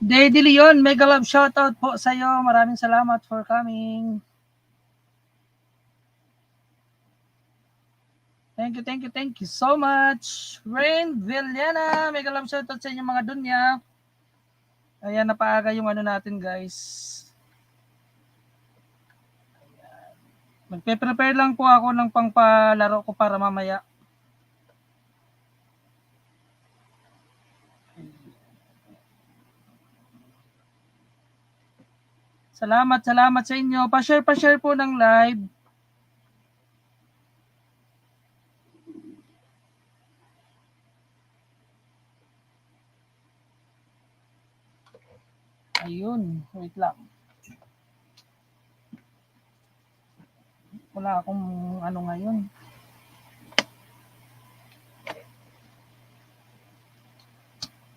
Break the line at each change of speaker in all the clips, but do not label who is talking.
Daddy Leon, mega love shoutout po sa iyo. Maraming salamat for coming. Thank you so much. Rain Villana, mega love shoutout sa inyo mga dunya. Ayan, napaaga yung ano natin, guys. Magpe-prepare lang po ako ng pangpalaro ko para mamaya. Salamat sa inyo. Pa-share po ng live. Ayun, wait lang. Wala akong ano ngayon.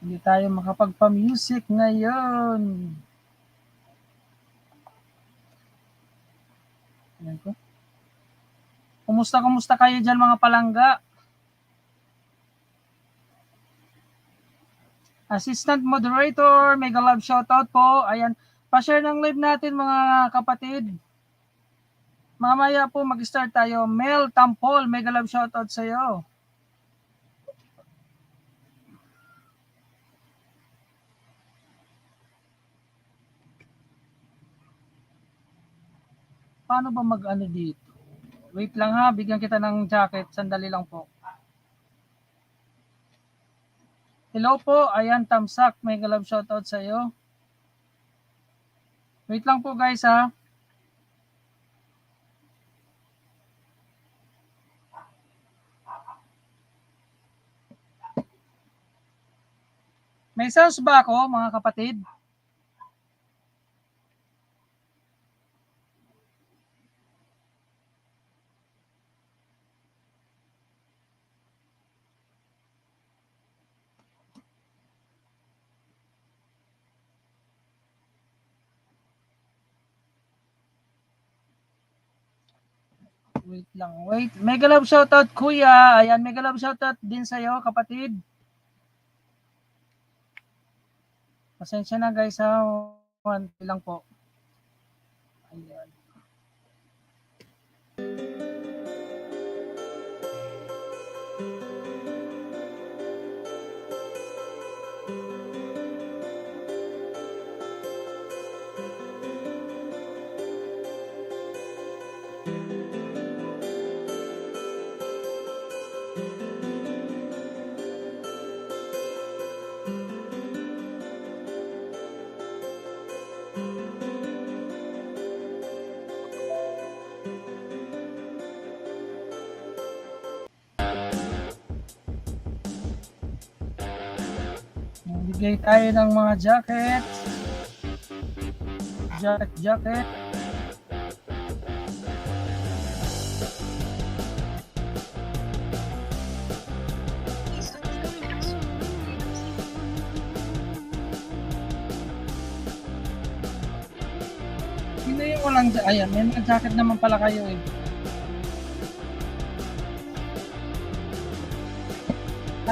Hindi tayo makapagpa-music ngayon. Ayan ko. Kumusta kayo dyan mga palangga? Assistant moderator, mega love shoutout po. Ayan, pa-share ng live natin mga kapatid. Mamaya po mag-start tayo. Mel Tampol, mega love shoutout sa iyo. Paano ba mag-ano dito? Wait lang ha, bigyan kita ng jacket. Sandali lang po. Hello po, ayan, Tamsak, mega love shoutout sa iyo. Wait lang po guys ha. May sounds ba ako mga kapatid? Wait lang, wait. Mega love shoutout kuya. Ayan, mega love shoutout din sa iyo kapatid. Pasensya na guys ha. One lang po. Ayan. Bigay tayo ng mga jacket. Jacket. Sino yung walang jacket? Ayan, may mga jacket naman pala kayo eh.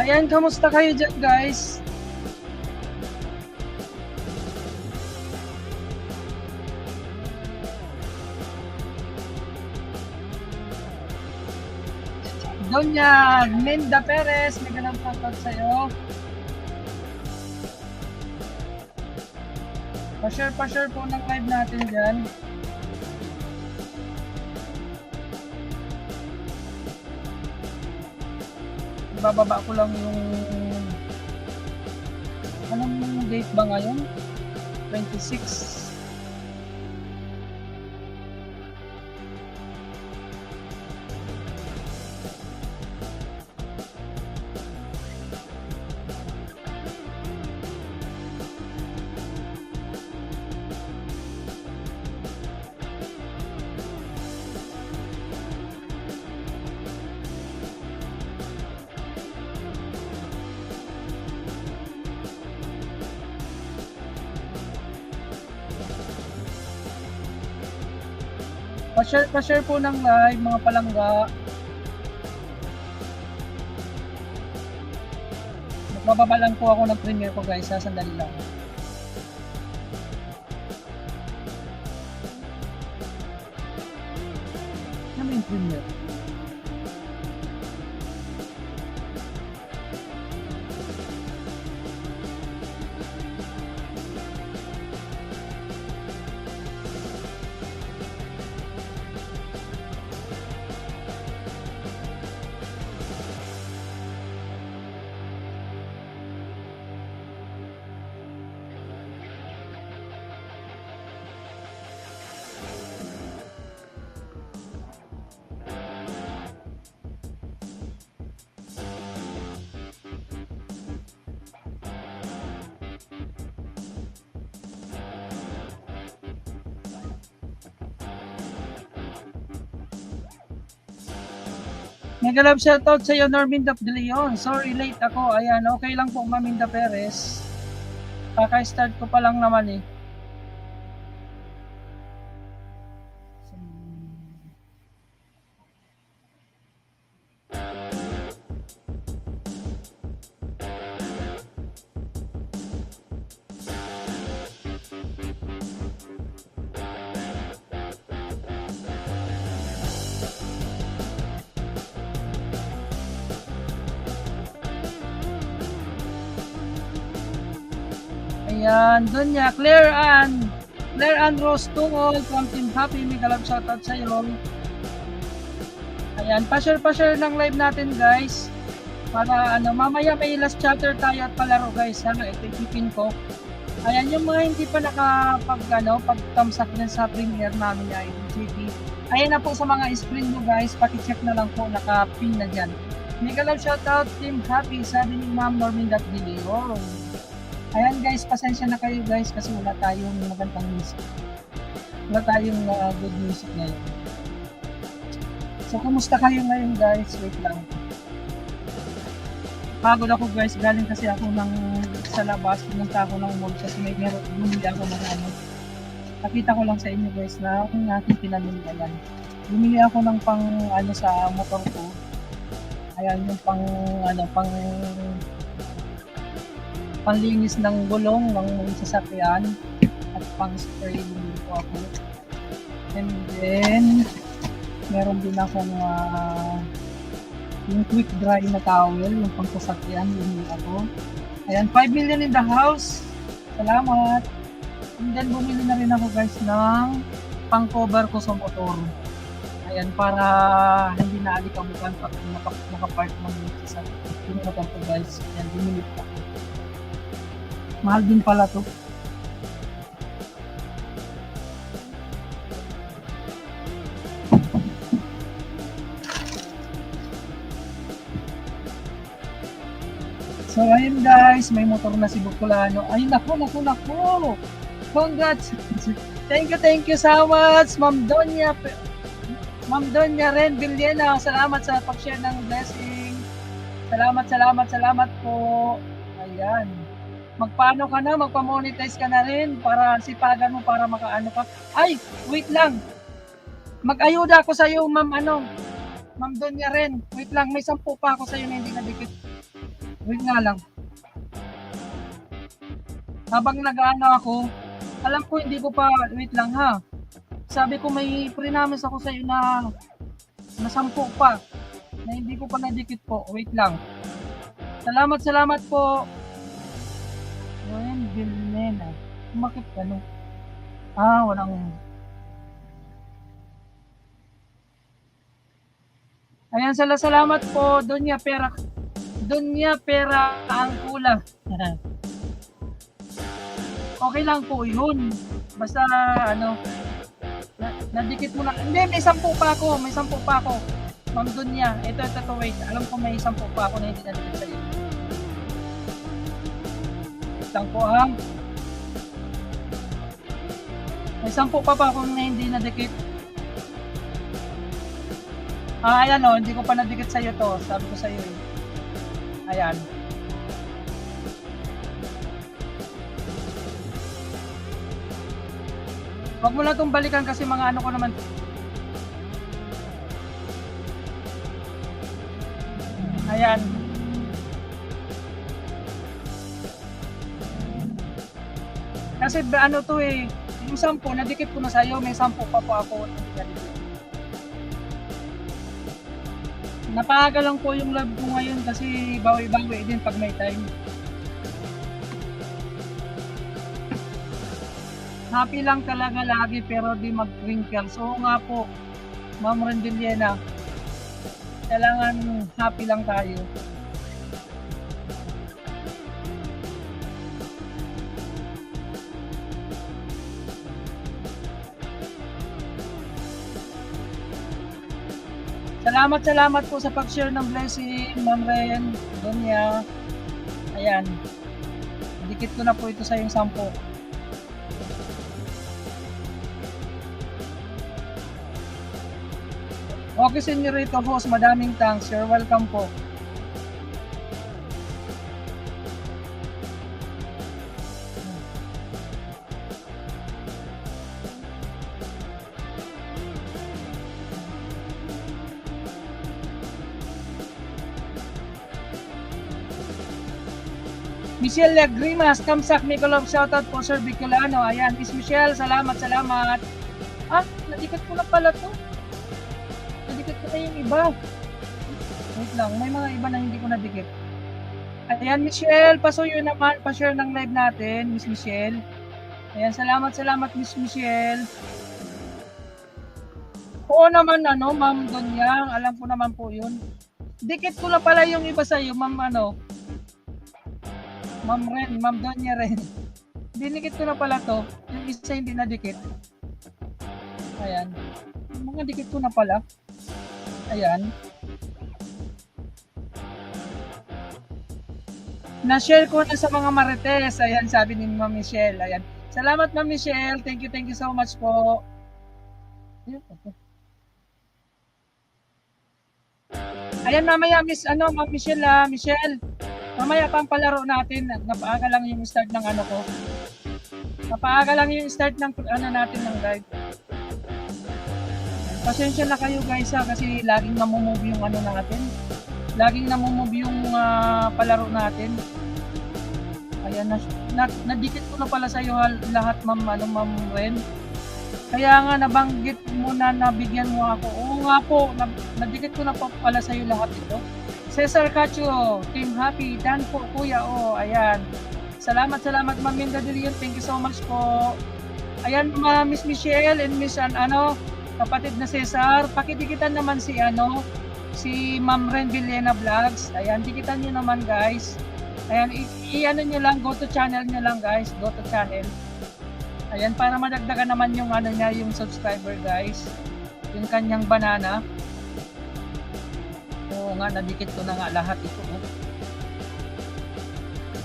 Ayan, kamusta kayo dyan guys? Donya Minda Perez, may ganang shoutout sa'yo. Pa-share po ng live natin dyan. Bababa ko lang yung anong date ba ngayon? 26. Pa-share po ng live mga palangga. Magbababa lang po ako ng premiere ko guys ha, sandali lang. Ano yung premier? Mega love shoutout sa iyo, Norminda De Leon. Sorry, late ako. Ayan, okay lang po, Maminda Perez. Kaka-start ko pa lang naman eh. Ayan, Dunya, Claire Ann Rose Tungol from Team Happy, mega love shoutout sa iyo. Ayan, pa-share ng live natin guys. Para mamaya may last chapter tayo at palaro guys. Ito ipipin ko. Ayan, yung mga hindi pa pagtamsak din sa premiere namin ay IDGP. Ayan na po sa mga screen mo guys, paki-check na lang po, naka-pin na dyan. Mega love shoutout Team Happy, sabi ni Ma'am Norminda De Leon. Ayan guys, pasensya na kayo guys kasi wala tayong magandang music. Wala tayong good music ngayon. So, kumusta kayo ngayon guys? Wait lang. Pagod ako guys, galing kasi ako sa labas, pinunta ako ng mall kasi bumili ako ng Nakita ko lang sa inyo guys na kung aking pinamili. Ayan. Bumili ako ng sa motor ko. Ayan, yung panlinis ng gulong ng sasakyan at pang-spray ko ako. And then, meron din akong yung quick dry na towel, yung pang-sasakyan, bumili ako. Ayan, 5 million in the house. Salamat. And then, bumili na rin ako guys ng pang-cover ko sa motor. Ayan, para hindi na alikabukan pag nakapark ng sasakyan motor ko guys. Ayan, bumili ko. Mahal din pala to. So ayun guys, may motor na si Bukulano. Ay naku. Congrats. Thank you so much, Ma'am Donya Ren Villena. Salamat sa pag-share ng blessing. Salamat po. Ayan. Magpaano ka na, magpa-monetize ka na rin para sipagan mo para makaano ka. Ay, wait lang. Mag-ayuda ako sa iyo, Ma'am Donya rin. Wait lang, may 10 pa ako sa iyo na hindi nadikit. Wait nga lang. Habang nag-ano ako, alam ko hindi ko pa, wait lang ha. Sabi ko may pre-promise ako sa iyo na 10 pa na hindi ko pa nadikit po. Wait lang. Salamat po. Ren Villena. Bakit walang. Ayan, salamat po, Donya Pera ang kulang. Okay lang po yun. Basta nadikit mo na. Hindi, may 10 pa ako. Ma'am Donya, ito, wait. Alam ko may 10 pa ako na hindi nadikit sa'yo. Lang po ha. May 10 pa ako na hindi nadikit. Ayan hindi ko pa nadikit sa iyo to. Sabi ko sa iyo. Ayan. Huwag mo na itong balikan kasi mga ko naman. Ayan. Kasi to yung 10, nadikit ko na sa'yo, may 10 pa po ako. Napaaga lang po yung live ko ngayon kasi bawi-bawi din pag may time. Happy lang talaga lagi pero di mag-twinkle. So nga po, Ma'am Rendiliena, kailangan happy lang tayo. Salamat po sa pag-share ng blessing, Ma'am Ren, Donya. Ayan. Dikit ko na po ito sa yung 10. Okay, Senyorito Host, madaming thanks. You're welcome po. Michelle Lagrimas, Kamsak, Nicolov, shoutout po Sir Bicolano. Ayan, Miss Michelle, salamat. Nadikit ko na pala to. Nadikit ko na yung iba. Wait lang, may mga iba na hindi ko nadikit. Ayan, Michelle, pasuyo naman, pa-share ng live natin, Miss Michelle. Ayan, salamat, Miss Michelle. Oo naman, Ma'am Donyang, alam ko naman po yun. Dikit ko na pala yung iba sa'yo, Ma'am Ren, Ma'am Donya Ren. Dinikit ko na pala to. Yung isa hindi na dikit. Ayan. Mga dikit ko na pala. Ayan. Na-share ko na sa mga marites. Ayan, sabi ni Ma'am Michelle. Ayan. Salamat, Ma'am Michelle. Thank you so much po. Ayan, mamaya, Ma'am Michelle, Michelle. Mamaya pang palaro natin, napaaga lang yung start ng ko. Napaaga lang yung start ng natin ng live. Pasensya na kayo guys kasi laging namumove yung natin. Laging namumove yung palaro natin. Ayan, nadikit ko na pala sa iyo lahat, Ma'am Ren. Kaya nga nabanggit mo na nabigyan mo ako. Oo nga po, nadikit ko na pala sa iyo lahat ito. Cesar Cacho, Team Happy, Dan po, Kuya, ayan. Salamat, Ma'am Minda Dilion, thank you so much po. Ayan, Miss Michelle and Miss, kapatid na Cesar, pakidikitan naman si, si Ma'am Ren Villena Vlogs. Ayan, dikitan nyo naman, guys. Ayan, nyo lang, go to channel nyo lang, guys, go to channel. Ayan, para madagdagan naman yung, niya, yung subscriber, guys. Yung kanyang banana. Oo nga, nadikit ko na nga lahat ito.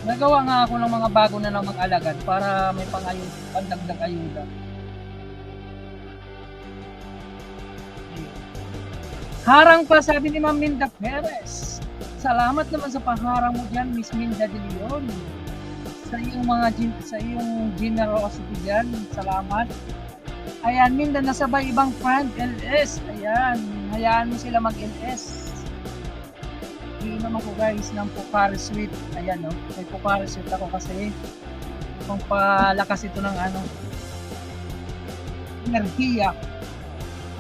Nagawa nga ako ng mga bago na namang alagad para may pandagdag ayuda. Harang pa, sabi ni Ma'am Minda Perez. Salamat naman sa paharang mo dyan, Miss Minda de Leon. Sa iyong generosity dyan. Salamat. Ayan, Minda, nasabay ibang friend, LS. Ayan, hayaan mo sila mag-LS. Iinom ako guys ng Pocari Sweet. Ayan may Pocari Sweet ako kasi pang palakas ito ng enerhiya.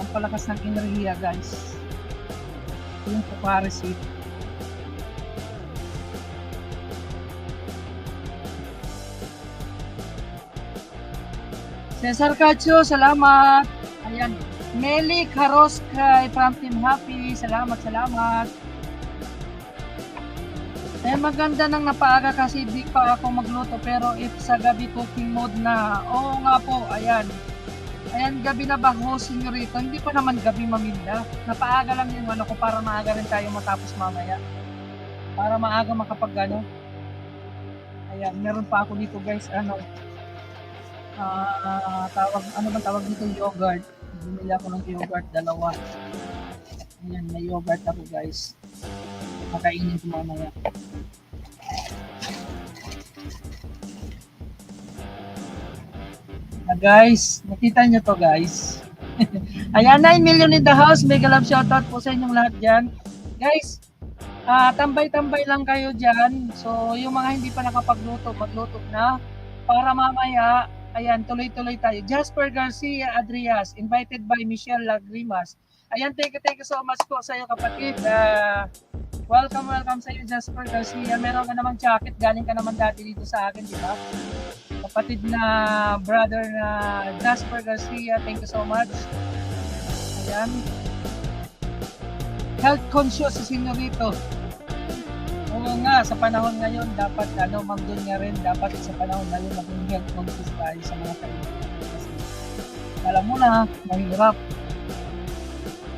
Ang palakas ng enerhiya guys. Yung Pocari Sweet. Cesar Cacho, salamat. Ayan. Meli Karoskay from Team Happy. Salamat. Maganda nang napaaga kasi di pa ako magluto pero if sa gabi cooking mode na. Oo nga po, ayan. Ayan, gabi na ba ho, senyorito? Hindi pa naman gabi, Maminda. Napaaga lang yung ko para maaga rin tayo matapos mamaya. Para maaga makapag Ayan, meron pa ako dito guys, tawag dito, yogurt. Bumili ako ng yogurt, 2. Ayan, may yogurt ako guys. Makainin ko mamaya. Guys, nakita nyo to guys. Ayan, 9 million in the house. Mega love shoutout po sa inyong lahat dyan. Guys, tambay-tambay lang kayo dyan. So, yung mga hindi pa nakapagluto, magluto na. Para mamaya, ayan, tuloy-tuloy tayo. Jasper Garcia Adrias, invited by Michelle Lagrimas. Ayan, thank you so much po sa iyo kapatid. Welcome sa iyo Jasper Garcia. Meron ka namang jacket, galing ka naman dati dito sa akin, di ba? Kapatid na brother na Jasper Garcia, thank you so much. Ayan. Health conscious si Senorito. Oo nga, sa panahon ngayon, dapat mangdun nga rin, dapat sa panahon ngayon maging health conscious tayo sa mga kaibigan. Kasi alam mo na, mahirap.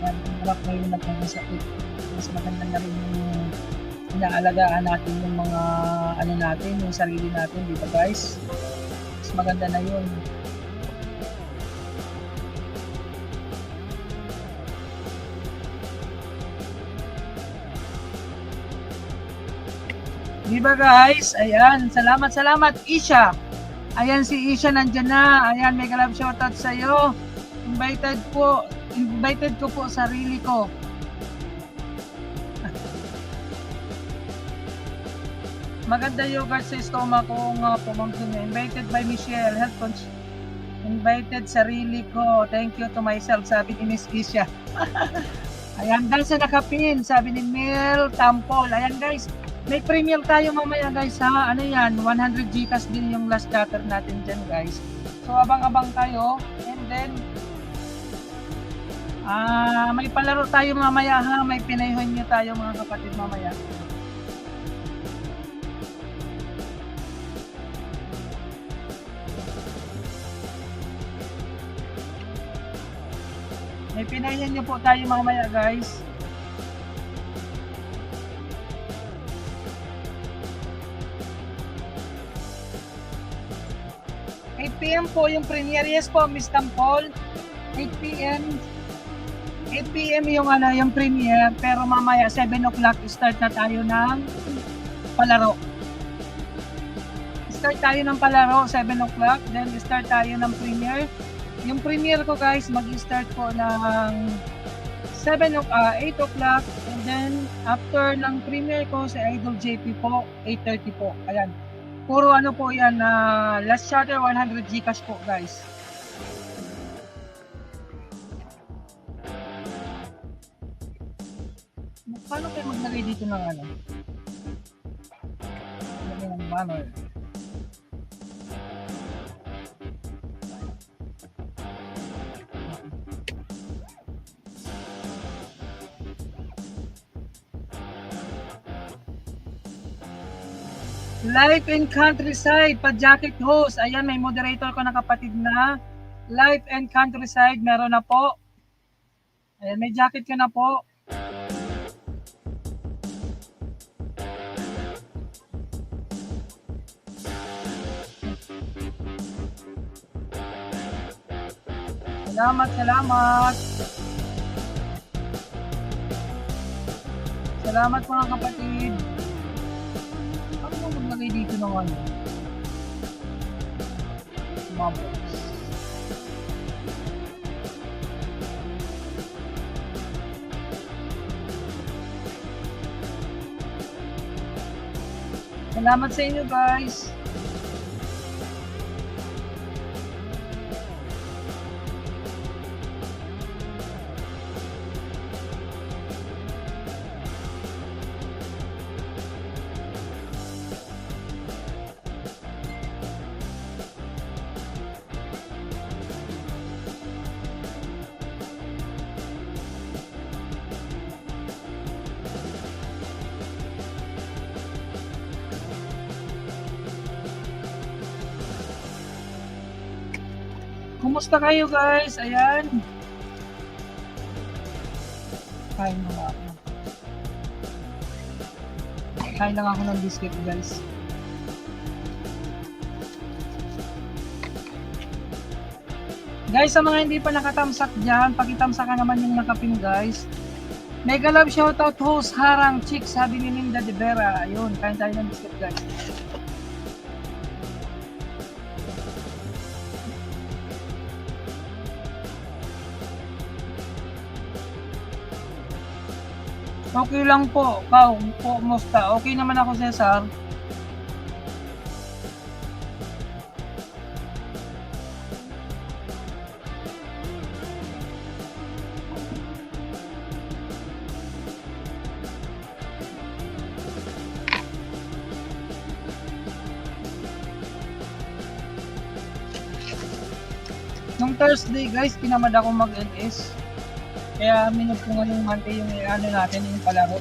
Yan, mahirap ngayon nagkakasakit. Mas maganda na rin yung inaalagaan natin yung mga natin, yung sarili natin, di ba guys? Mas maganda na yun. Di ba guys? Ayan, salamat Isha. Ayan si Isha nandyan na. Ayan, mega love shoutout sa iyo. Invited ko po sarili ko. Maganda yogurt sa stomach ko nga po, Ma'am Sonia. Invited by Michelle, health coach. Invited sarili ko. Thank you to myself, sabi ni Miss Isha. Ayan, dahil sa nakapin, sabi ni Mel Tampol. Ayan guys, may premiere tayo mamaya guys ha. Ano yan, 100 Gcash din yung last chatter natin dyan guys. So abang-abang tayo. And then, may palaro tayo mamaya ha. May pinayhoy nyo tayo mga kapatid mamaya. May pinayhoy nyo po tayo mamaya guys. 8 PM po yung premiere. Yes po, Miss Tampol. 8 PM. 8 PM yung premiere, pero mamaya 7 o'clock start na tayo ng palaro. Start tayo ng palaro 7 o'clock, then start tayo ng premiere. Yung premiere ko guys, mag-start po ng 8 o'clock, and then after ng premiere ko sa Idol JP po, 8:30 po. Ayan. Puro po yan, last charter 100 Gcash po guys. Paano kayo maglagay dito ng lagay ng banner? Life and Countryside, pa-jacket host. Ayan, may moderator ko na kapatid na. Life and Countryside, meron na po. Ayan, may jacket ka na po. Salamat. Salamat mga kapatid. Maglagay dito ng bubbles. Salamat sa inyo guys. Kumusta kayo guys? Ayan. Kain lang ako ng biscuit guys. Guys, sa mga hindi pa nakatamsak dyan, pakitamsakan naman yung nakapin guys. Mega love shoutout host Harang Chick, sabi ni Linda De Vera. Ayun, kain tayo ng biscuit guys. Okay lang po. Kumusta? Okay naman ako, Cesar. Nung Thursday guys, pinamad ako mag-LS. Kaya minod ko ngayong Monday yung ano natin, yung palaro.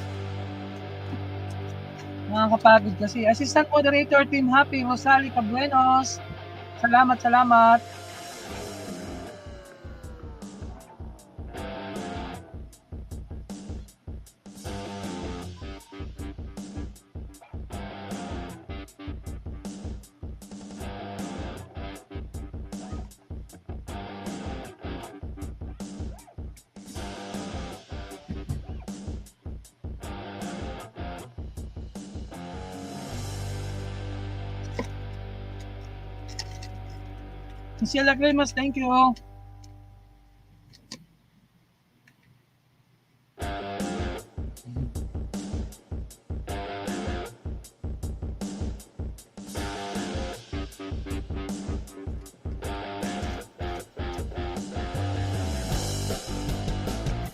Nakakapagod kasi. Assistant Moderator Team Happy, Rosali Cabuenos. Salamat, salamat. Michelle Lagrimas, thank you.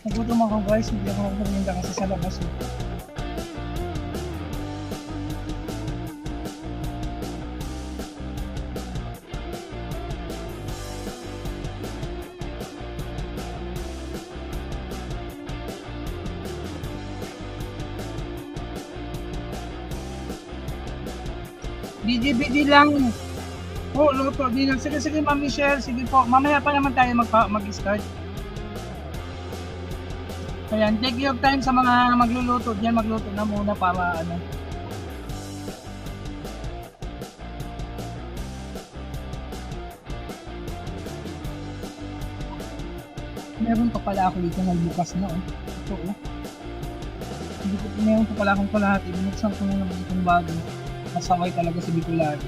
Nagutom ako guys, hindi ako magparinda kasi sa labas. BG lang. Oh, luto din. Sige, Ma'am Michelle. Sige po. Mamaya pa naman tayo mag-start. Ayan, take your time sa mga magluluto diyan, magluto na muna para ano. Meron pa pala ako dito nagbukas na oh. Ito oh. Meron pa pala akong kalahati. Binuksan ko na naman itong bago. Masaway talaga si Bicolano.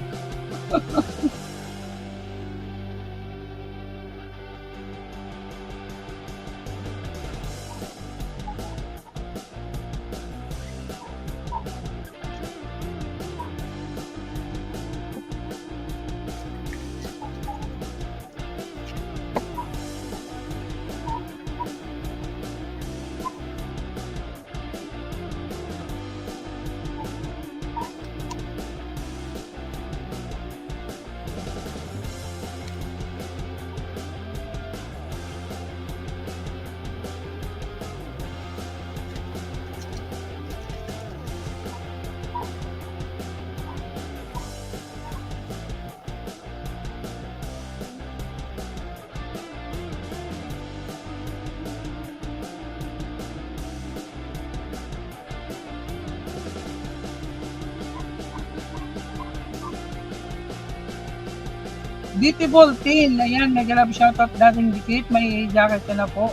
Beautiful Teen, ayan, mega love shoutout dating dikit, may jacket ka na po.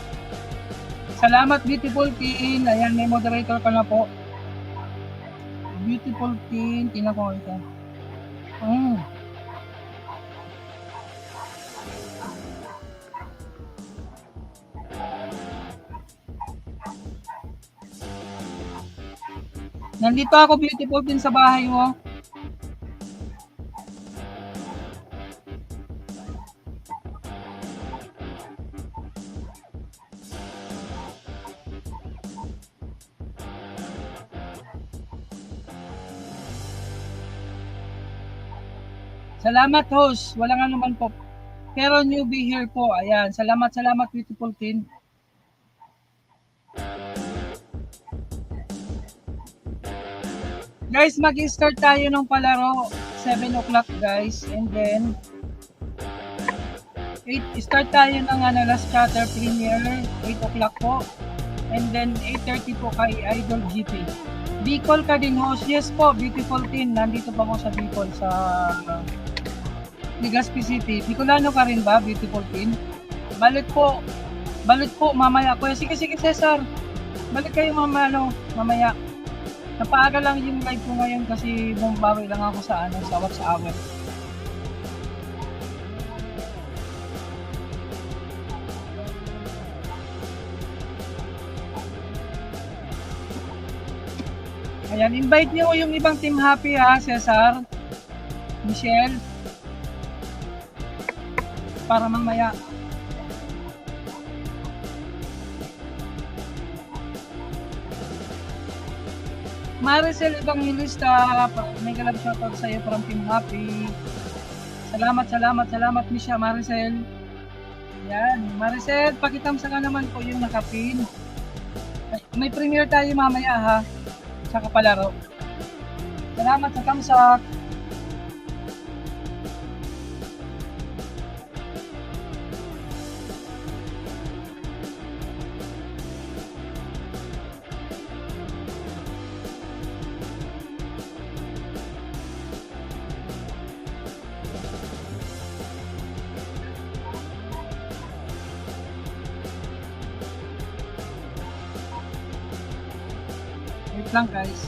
Salamat Beautiful Teen, ayan, may moderator ka na po. Beautiful Teen, tingnan ko ito. Nandito ako Beautiful Teen sa bahay mo. Salamat host, walang ano man po. Pero newbie here po, ayan. Salamat Beautiful Teen. Guys, mag-start tayo ng palaro 7 o'clock guys, and then start tayo ng last chatter premiere 8 o'clock po, and then 8:30 po kay Idol GP. Bicol ka din host? Yes po, Beautiful Teen, nandito pa ako sa Bicol sa Legazpi City. Bicolano ka rin ba, Beautiful Teen? Balik po mamaya ko. Sige Cesar, balik kayo mamaya. Napaaga lang yung live ko ngayon kasi bumbawi lang ako sa WhatsApp. Ayan, invite niyo yung ibang Team Happy ha, Cesar, Michelle, para mamaya. Maricel Evangelista, may galab shoutout sa iyo from Team Happy. Salamat Misha Maricel. Ayan, Maricel, pakitamsa ka naman po yung nakapin. May premiere tayo mamaya ha, sa kapalaro. Salamat sa tamsak. Wait lang guys.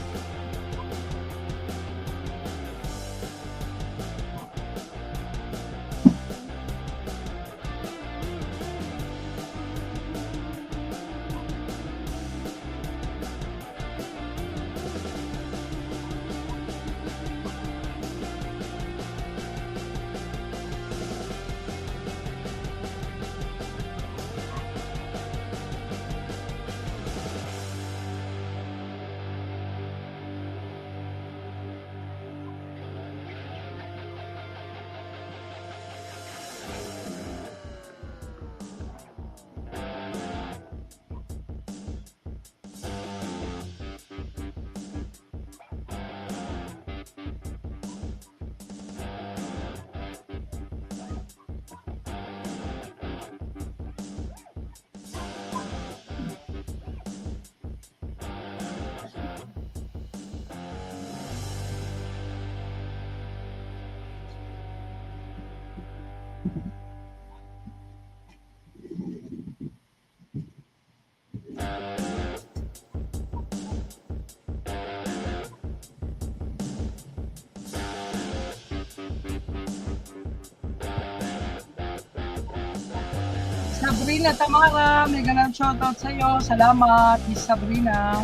Sabrina Tamara, mega love shoutout sa iyo. Salamat, Miss Sabrina.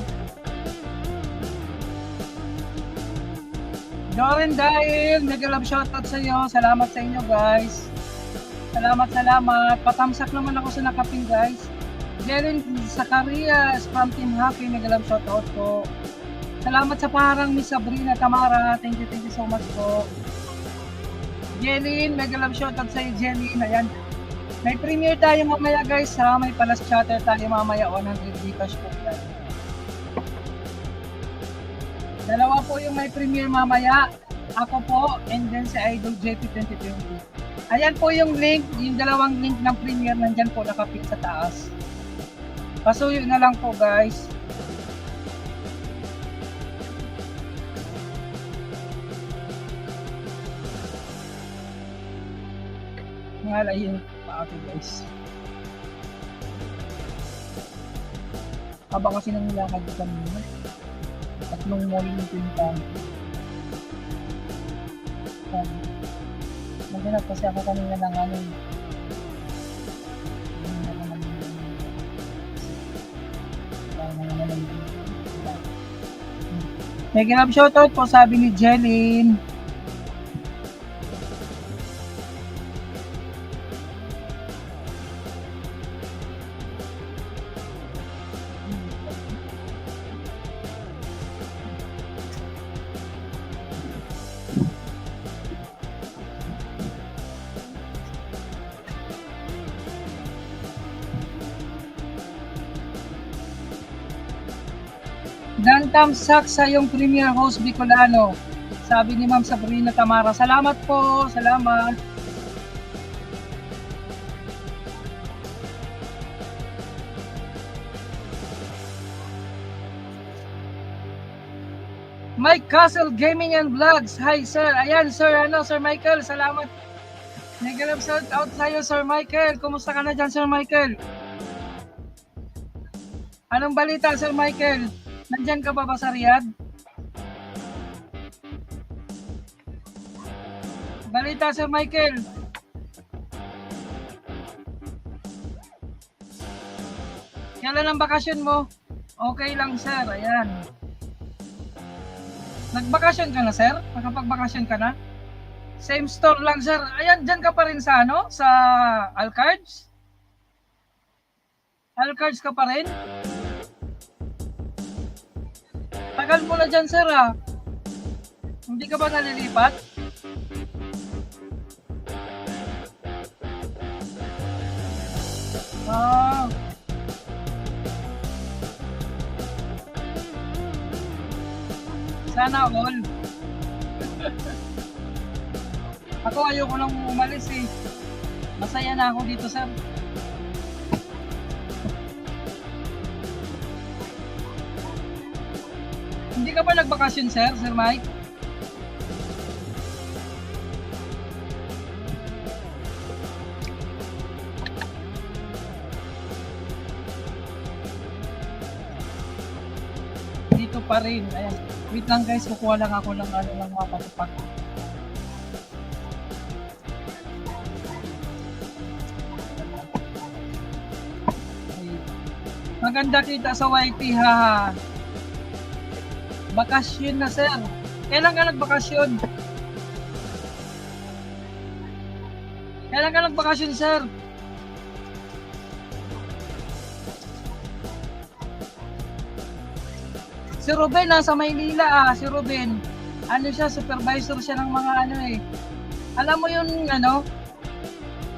Doren Dail, mega love shoutout sa iyo. Salamat sa inyo, guys. Salamat. Patamsak naman ako sa nakapin, guys. Jelen Zacarias from Team Happy, mega love shoutout po. Salamat sa parang Miss Sabrina Tamara. Thank you so much po. Jelin, mega love shoutout sa iyo, Jelin. Ayan. May premiere tayo mamaya guys ha, may palas chatter tayo mamaya, 100 Gcash po yan. Dalawa po yung may premiere mamaya, ako po and then si Idol JP 2020. Ayan po yung link, yung dalawang link ng premiere nandyan po nakapit sa taas. Pasuyo na lang po guys. Ngayon yun. Okay guys. Haba kasi nang nilakad ko kanina. Tatlong mall yung pinuntahan ko. Maghanap kasi ako kanina ng ano. May ganap shoutout po sabi ni Jelin. Dan tamsak sa yung Premier Host Bicolano. Sabi ni Ma'am Sabrina Tamara. Salamat po. Salamat. Mike Castle Gaming and Vlogs. Hi sir. Ayan sir. Sir Michael. Salamat. Nag-love shout out sa'yo Sir Michael. Kumusta ka na dyan Sir Michael? Anong balita Sir Michael? Nandyan ka ba sa Riyadh? Balita Sir Michael. Kailan ang bakasyon mo? Okay lang sir, ayan. Nagbakasyon ka na sir? Nakapagbakasyon ka na? Same store lang sir. Ayan, dyan ka pa rin sa ano? Sa Alcards? Alcards ka pa rin? Tagal mo na dyan sir ah. Hindi ka ba nalilipat? Sana all. Ako ayoko nang umalis eh. Masaya na ako dito, sir. Hindi ka ba nagbakasyon, sir? Sir Mike? Dito pa rin. Ayan. Wait lang guys, kukuha lang ako ng ano ng mga patupad. Maganda kita sa YT ha. Bakasyon na sir. Kailan ka nagbakasyon? Kailan ka nagbakasyon sir? Si Ruben nasa Maynila si Ruben. Ano siya, supervisor siya ng mga ano eh. Alam mo yung ano?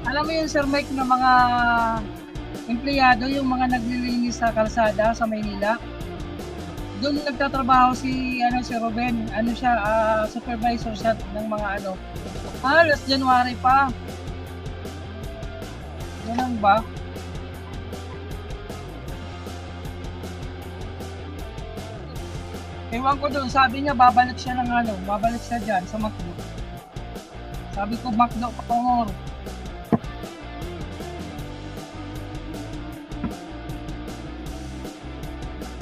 Alam mo yung Sir Mike na mga empleyado, yung mga naglilinis sa kalsada sa Maynila? Doon nagtatrabaho si Ruben. Ano siya, supervisor siya ng mga ano. Last January pa. Ganun ba? Ewan ko doon, sabi niya babalik siya ng ano, babalik siya dyan sa McDo. Sabi ko McDo Pangor.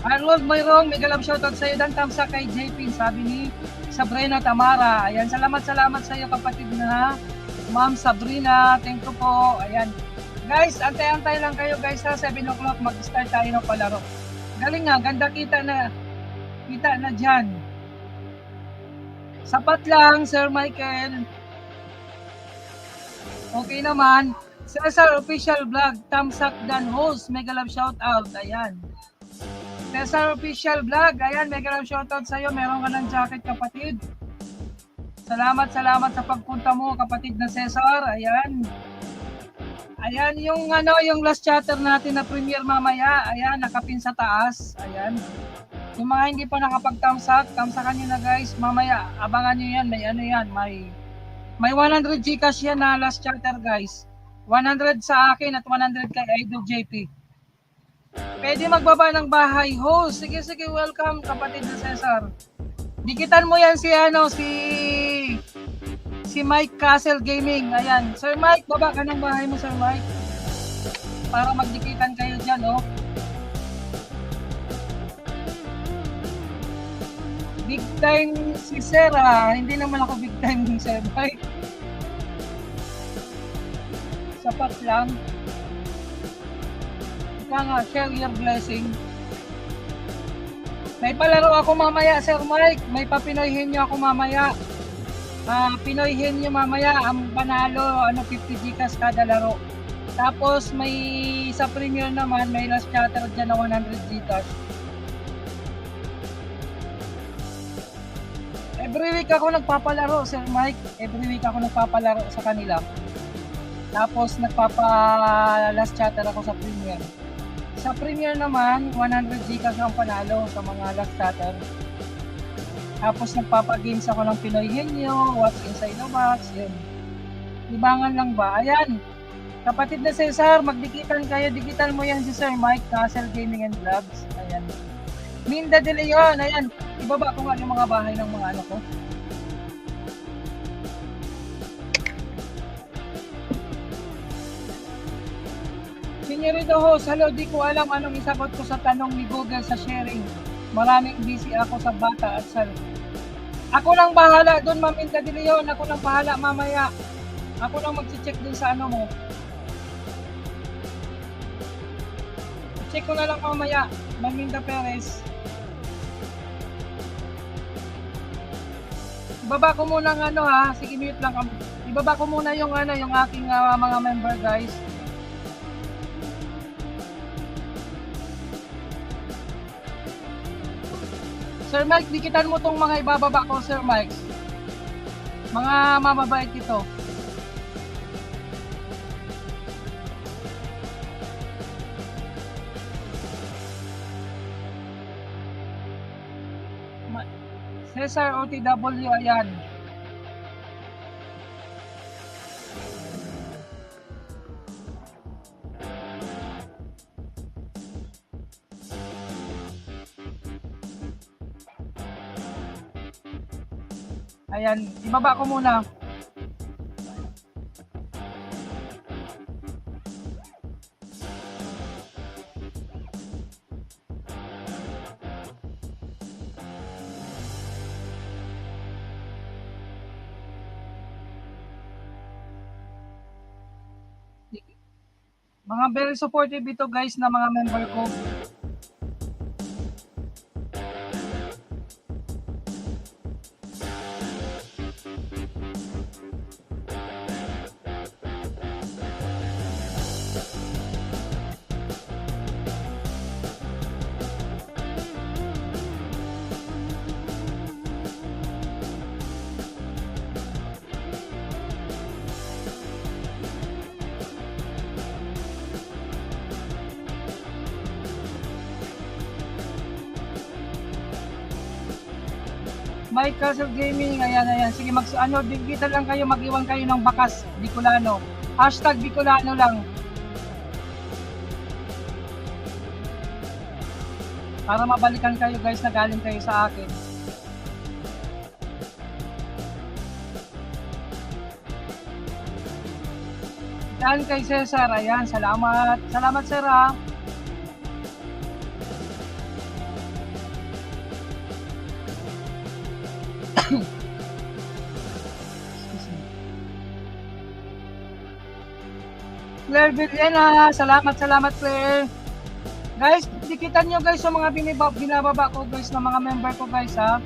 Arnold Mayrong, mega love shoutout sa iyo, dan tamsa kay JP, sabi ni Sabrina Tamara. Ayan, salamat sa iyo kapatid na Ma'am Sabrina, thank you po. Ayan. Guys, antay-antay lang kayo guys ha, 7 o'clock mag-start tayo ng palaro. Galing nga, ganda kita na dyan. Sapat lang, Sir Michael. Okay naman. Cesar Official Vlog, Tamsak Dan Host, mega love shoutout. Ayan. Cesar Official Vlog, ayan, mega love shoutout sa'yo. Meron ka ng jacket kapatid. Salamat sa pagpunta mo kapatid na Cesar. Ayan. Ayan yung yung last chatter natin na premiere mamaya. Ayan, nakapin sa taas. Ayan. Yung mga hindi pa nakapag-tamsak, tamsakan nyo na guys. Mamaya, abangan nyo yan. May 100 Gcash yan na last chatter guys. 100 sa akin at 100 kay Idol JP. Pwede magbaba ng bahay. Host, sige, welcome kapatid na Cesar. Dikitan mo yan si Mike Castle Gaming. Ayan. Sir Mike, baba ka ng bahay mo, Sir Mike. Para magdikitan kayo dyan, oh. Big time si Sir, hindi naman ako big time ng Sir Mike. Sapat lang. Ika nga, share your blessing. May palaro ako mamaya, Sir Mike. May papinoyhin nyo ako mamaya. Pinoyhin nyo mamaya ang panalo, 50 Gcash kada laro. Tapos may sa premiere naman, may last chatter dyan na 100 Gcash. Every week ako nagpapalaro, Sir Mike. Every week ako nagpapalaro sa kanila. Tapos last chatter ako sa premiere. Sa premiere naman, 100 Gcash ang panalo sa mga last chatter. Tapos nagpapagames ako ng Pinoy Henyo, What's Inside the Box, yun. Libangan lang ba? Ayan. Kapatid na Cesar, magdikitan kayo. Dikitan mo yan si Sir Mike, Castle Gaming and Vlogs. Ayan. Minda de Leon, ayan. Ibaba ko nga yung mga bahay ng mga ano ko. Senyorito host, hello, di ko alam anong isagot ko sa tanong ni Google sa sharing. Maraming busy ako sa bata at sa... Ako lang bahala doon, Ma'am Minda de Leon. Ako lang bahala mamaya. Ako lang mag-check dun sa ano mo. Check ko na lang mamaya, Ma'am Minda Perez. Ibaba ko muna ng sige, mute lang. Ibaba ko muna yung yung aking mga member guys. Sir Mike, dikitan mo tong mga ibababa ko, Sir Mike. Mga mababait ito. Cesar OTW, ayan. Ayan, ibaba ko muna. Mga very supportive ito guys na mga member ko. Mike Castle Gaming, ayan. Sige, digital lang kayo, mag-iwan kayo ng bakas, Bicolano. Hashtag Bicolano lang. Para mabalikan kayo guys na galing kayo sa akin. Yan kay Cesar, ayan, salamat. Salamat sir ha. Claire Villena, salamat Claire. Guys, dikitan nyo guys yung mga binababa ko guys ng mga member ko guys ha.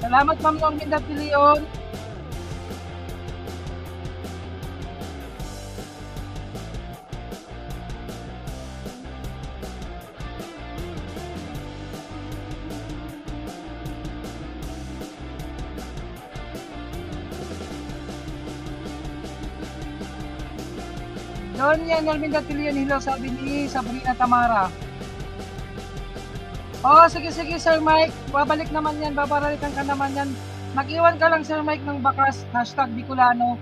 Salamat Ma'am Norminda Pilion. Doon yan, Norminda Pilion, hello, sabi ni Sabrina Tamara. Oh, sige Sir Mike, babalik naman yan, babaralikan ka naman yan. Mag-iwan ka lang Sir Mike ng bakas, hashtag Bicolano.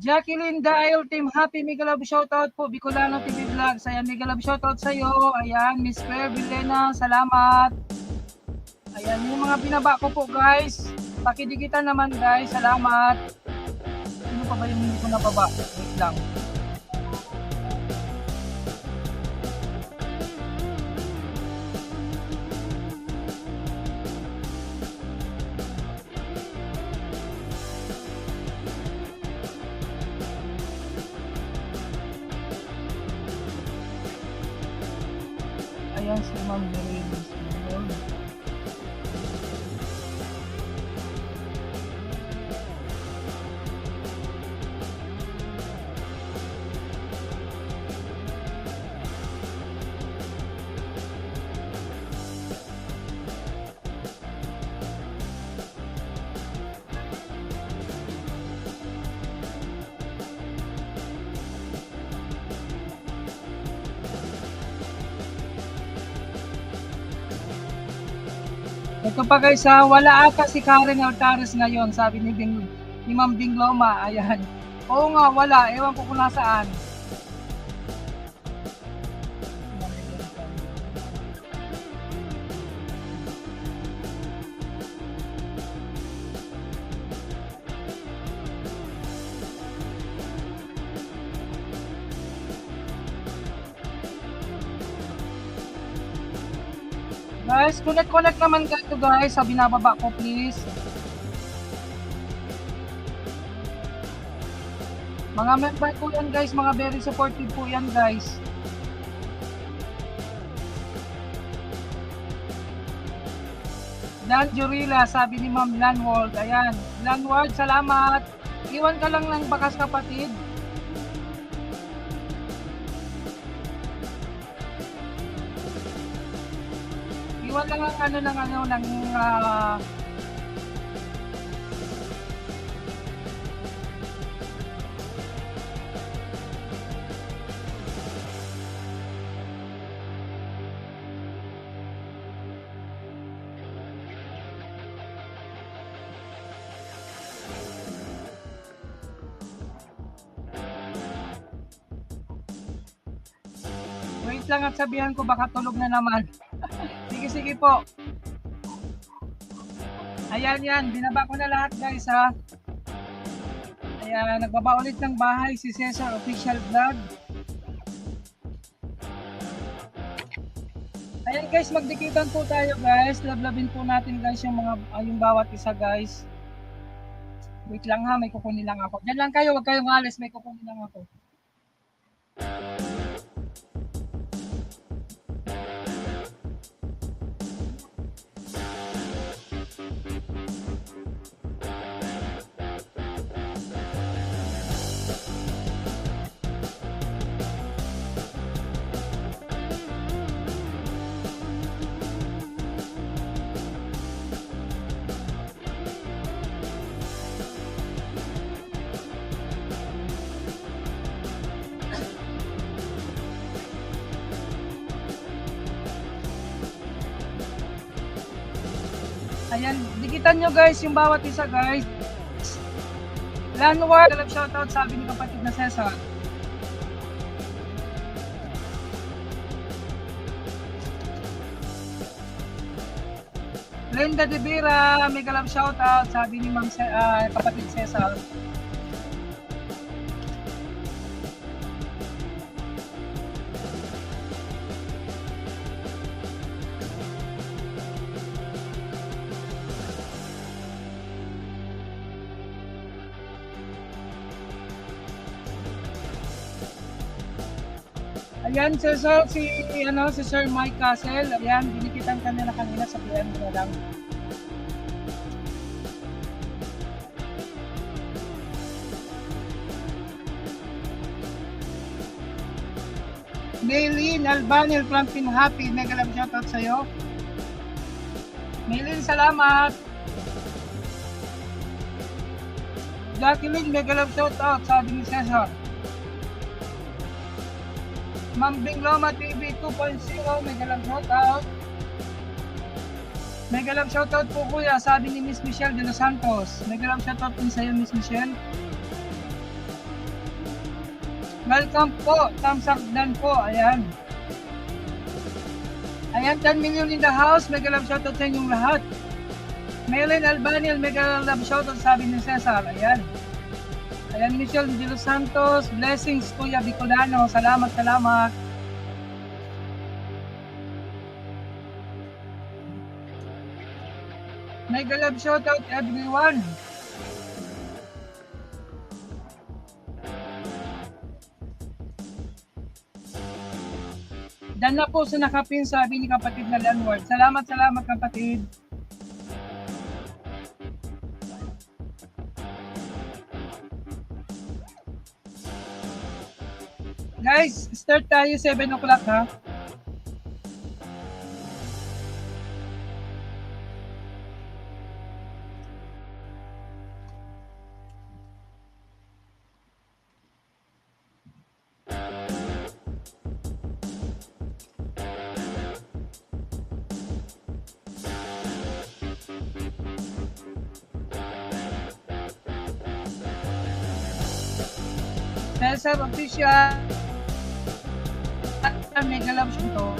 Jacqueline Dial Team Happy, mega love shoutout po, Bicolano TV Vlogs. Ayan, mega love shoutout sa iyo. Ayan, Miss Claire Villena, salamat. Ayan, yung mga binaba ko po guys. Pakidigitan naman guys, salamat. Ano pa ba yung hindi ko nababa? Wait lang. Ayan si Ma'am Mercedes. Ito pa guys ha, wala ata si Karen Altares ngayon, sabi ni Ma'am Ding Loma. Ayan. Oo nga, wala. Ewan ko kung nasaan. Guys, connect naman kayo guys sa binababa ko please. Mga member po yan guys, mga very supportive po yan guys. Dan Jurila, sabi ni Ma'am Lanwald. Ayan, Lanwald, salamat. Iwan ka lang ng bakas kapatid. Iwan lang ang wait lang at sabihan ko baka tulog na naman. Sige po. Ayan yan, binaba ko na lahat guys ha. Ayan, nagbaba ulit ng bahay si Cesar Official Vlog. Ayan guys, magdikitan po tayo guys. Lablabin po natin guys yung yung bawat isa guys. Wait lang ha, may kukunin lang ako. Diyan lang kayo, wag kayong alis, may kukunin lang ako. Ayan, dikitan nyo guys yung bawat isa guys. Lanward, shoutout sabi ni kapatid na Cesar. Linda De Vera, mega love shoutout sabi ni kapatid Cesar. Ayan, Cesar, si Sir Mike Castle. Ayan, binikitan ka nila kanina sa PM mo lang. Maylin Albanil from Team Happy, mega love shoutout sa'yo. Maylin, salamat. Jacqueline, mega love shoutout, sabi ni Cesar. Ma'am Bingloma TV 2.0, mega love shoutout. Mega love shoutout po kuya, sabi ni Miss Michelle de los Santos. Mega love shoutout din sa'yo Miss Michelle. Welcome po, thumbs up dan po, ayan. Ayan, 10 million in the house, mega love shoutout sa inyong lahat. Maylin Albanil, mega love shoutout sabi ni Cesar, ayan. Ayan, Michelle de los Santos, blessings Kuya Bicolano, salamat. Mega love shoutout everyone. Dan na po sa nakapin sabi ni kapatid na Landward. Salamat kapatid. Guys, start tayo 7 o'clock ha. Cesar Official, mega love to.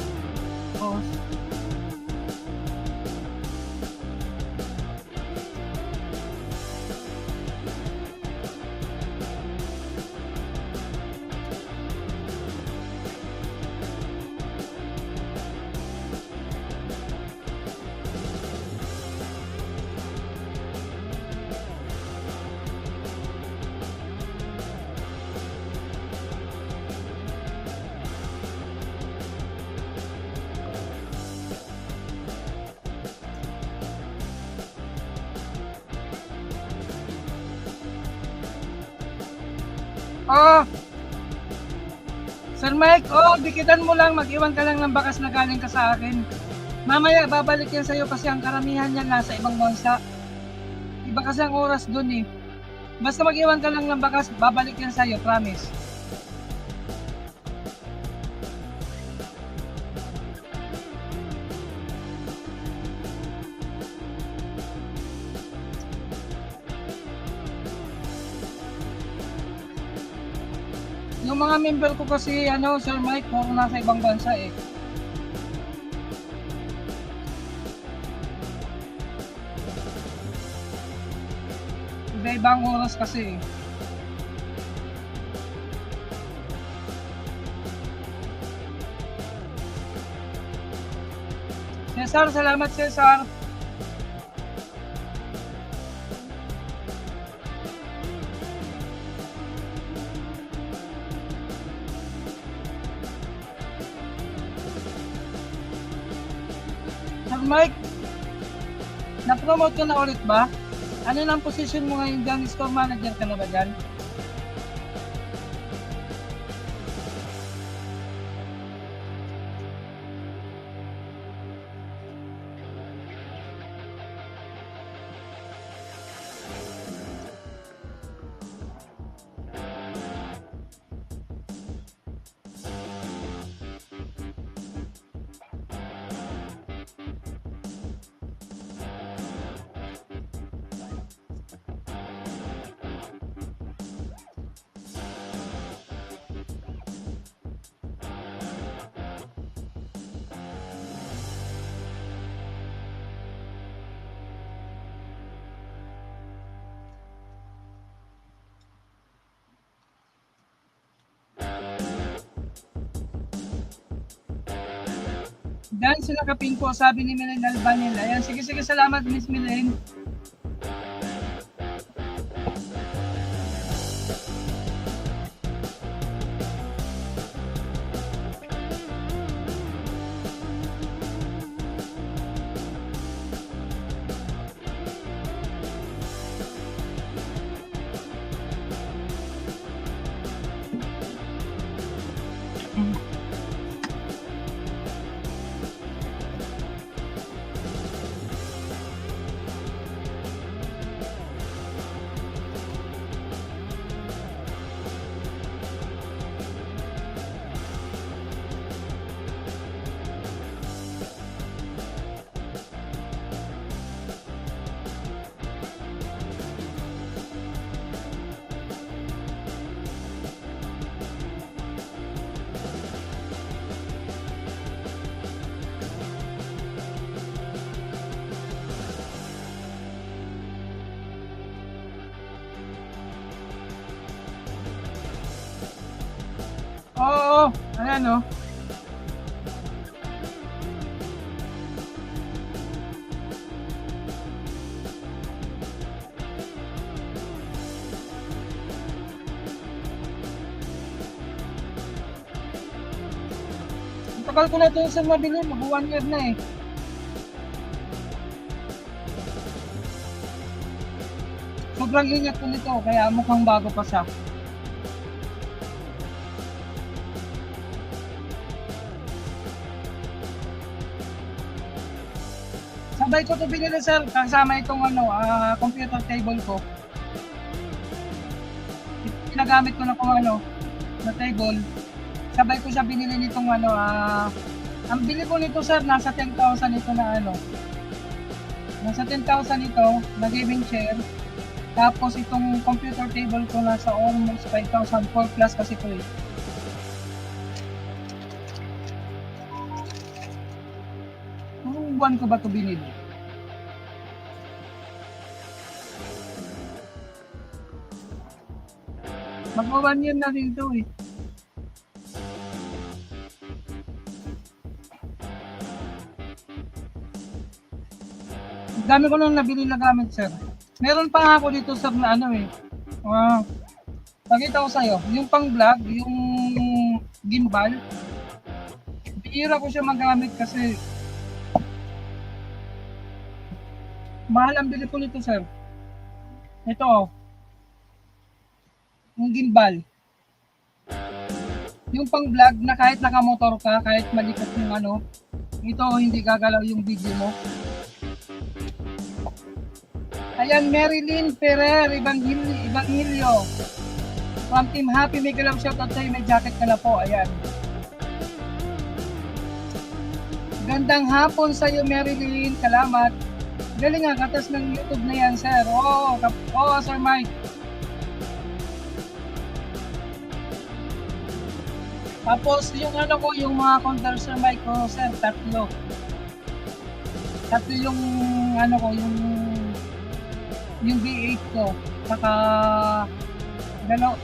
Oh, Sir Mike, oh, dikitan mo lang, mag-iwan ka lang ng bakas na galing ka sa akin. Mamaya, babalik yan sa'yo kasi ang karamihan yan nasa ibang bansa. Iba kasi ang oras dun eh. Basta mag-iwan ka lang ng bakas, babalik yan sa'yo, promise. Yung mga member ko kasi, Sir Mike, puro nasa ibang bansa eh. Iba-ibang oras kasi eh. Cesar, salamat Cesar. Sir Mike, na-promote ka na ulit ba? Ano nang position mo ngayon dyan? Store manager ka na ba dyan? Dahil sila kaping ko, sabi ni Milen Albanil. Ayan, sige, salamat Miss Milen. Oo, ayan o. Tagal ko na ito sa mabili, mag 1 year na eh. Sobrang ingat ko nito, kaya mukhang bago pa siya. Sabay ko ito binili sir, kasama itong computer table ko. Ginagamit ko na na table. Sabay ko siya binili nitong ang bili ko nito sir, nasa 10,000 ito na Nasa 10,000 ito na gaming chair. Tapos itong computer table ko nasa almost 5,000, 4 plus kasi ito eh. Buwan ko ba ito binili? Magwa 1 year na rin ito eh. Dami ko nung nabili na gamit sir. Meron pa nga ako dito sir na pakita ko sa'yo, yung pang vlog, yung gimbal, bihira ko siya magamit kasi mahal ang bili ko nito sir. Ito yung gimbal. Yung pang vlog na kahit nakamotor ka, kahit malikot yung ano, ito hindi gagalaw yung video mo. Ayan, Marilyn Ferrer, Evangelio. From Team Happy, may galang shoutout sa'yo, may jacket ka na po, ayan. Gandang hapon sa'yo, Marilyn, salamat. Galing nga, katas ng YouTube na yan, sir. Oo, Sir Mike. Tapos, yung ano ko, yung mga counter, Sir Mike ko, sir, tatlo. Tatlo yung, ano ko, yung B8 ko. Saka,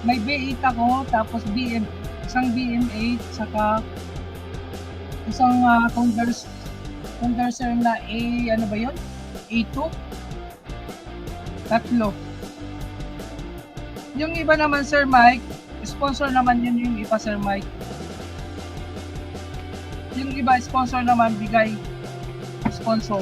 may B8 ako, tapos isang BM8, saka isang converser na ano ba yun? A2? Tatlo. Yung iba naman, Sir Mike, sponsor naman yun yung iba, Sir Mike. Yung iba, sponsor naman, bigay sponsor.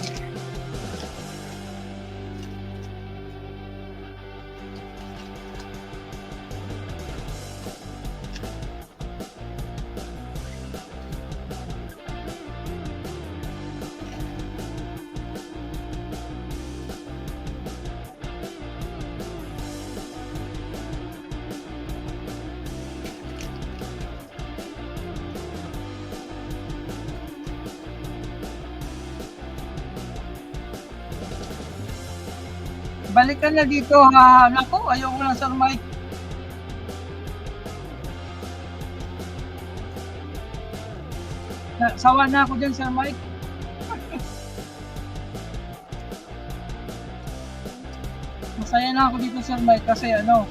Balikan na dito ha. Naku, ayoko lang, Sir Mike. Sawa na ako dyan, Sir Mike. Masaya na ako dito, Sir Mike, kasi ano,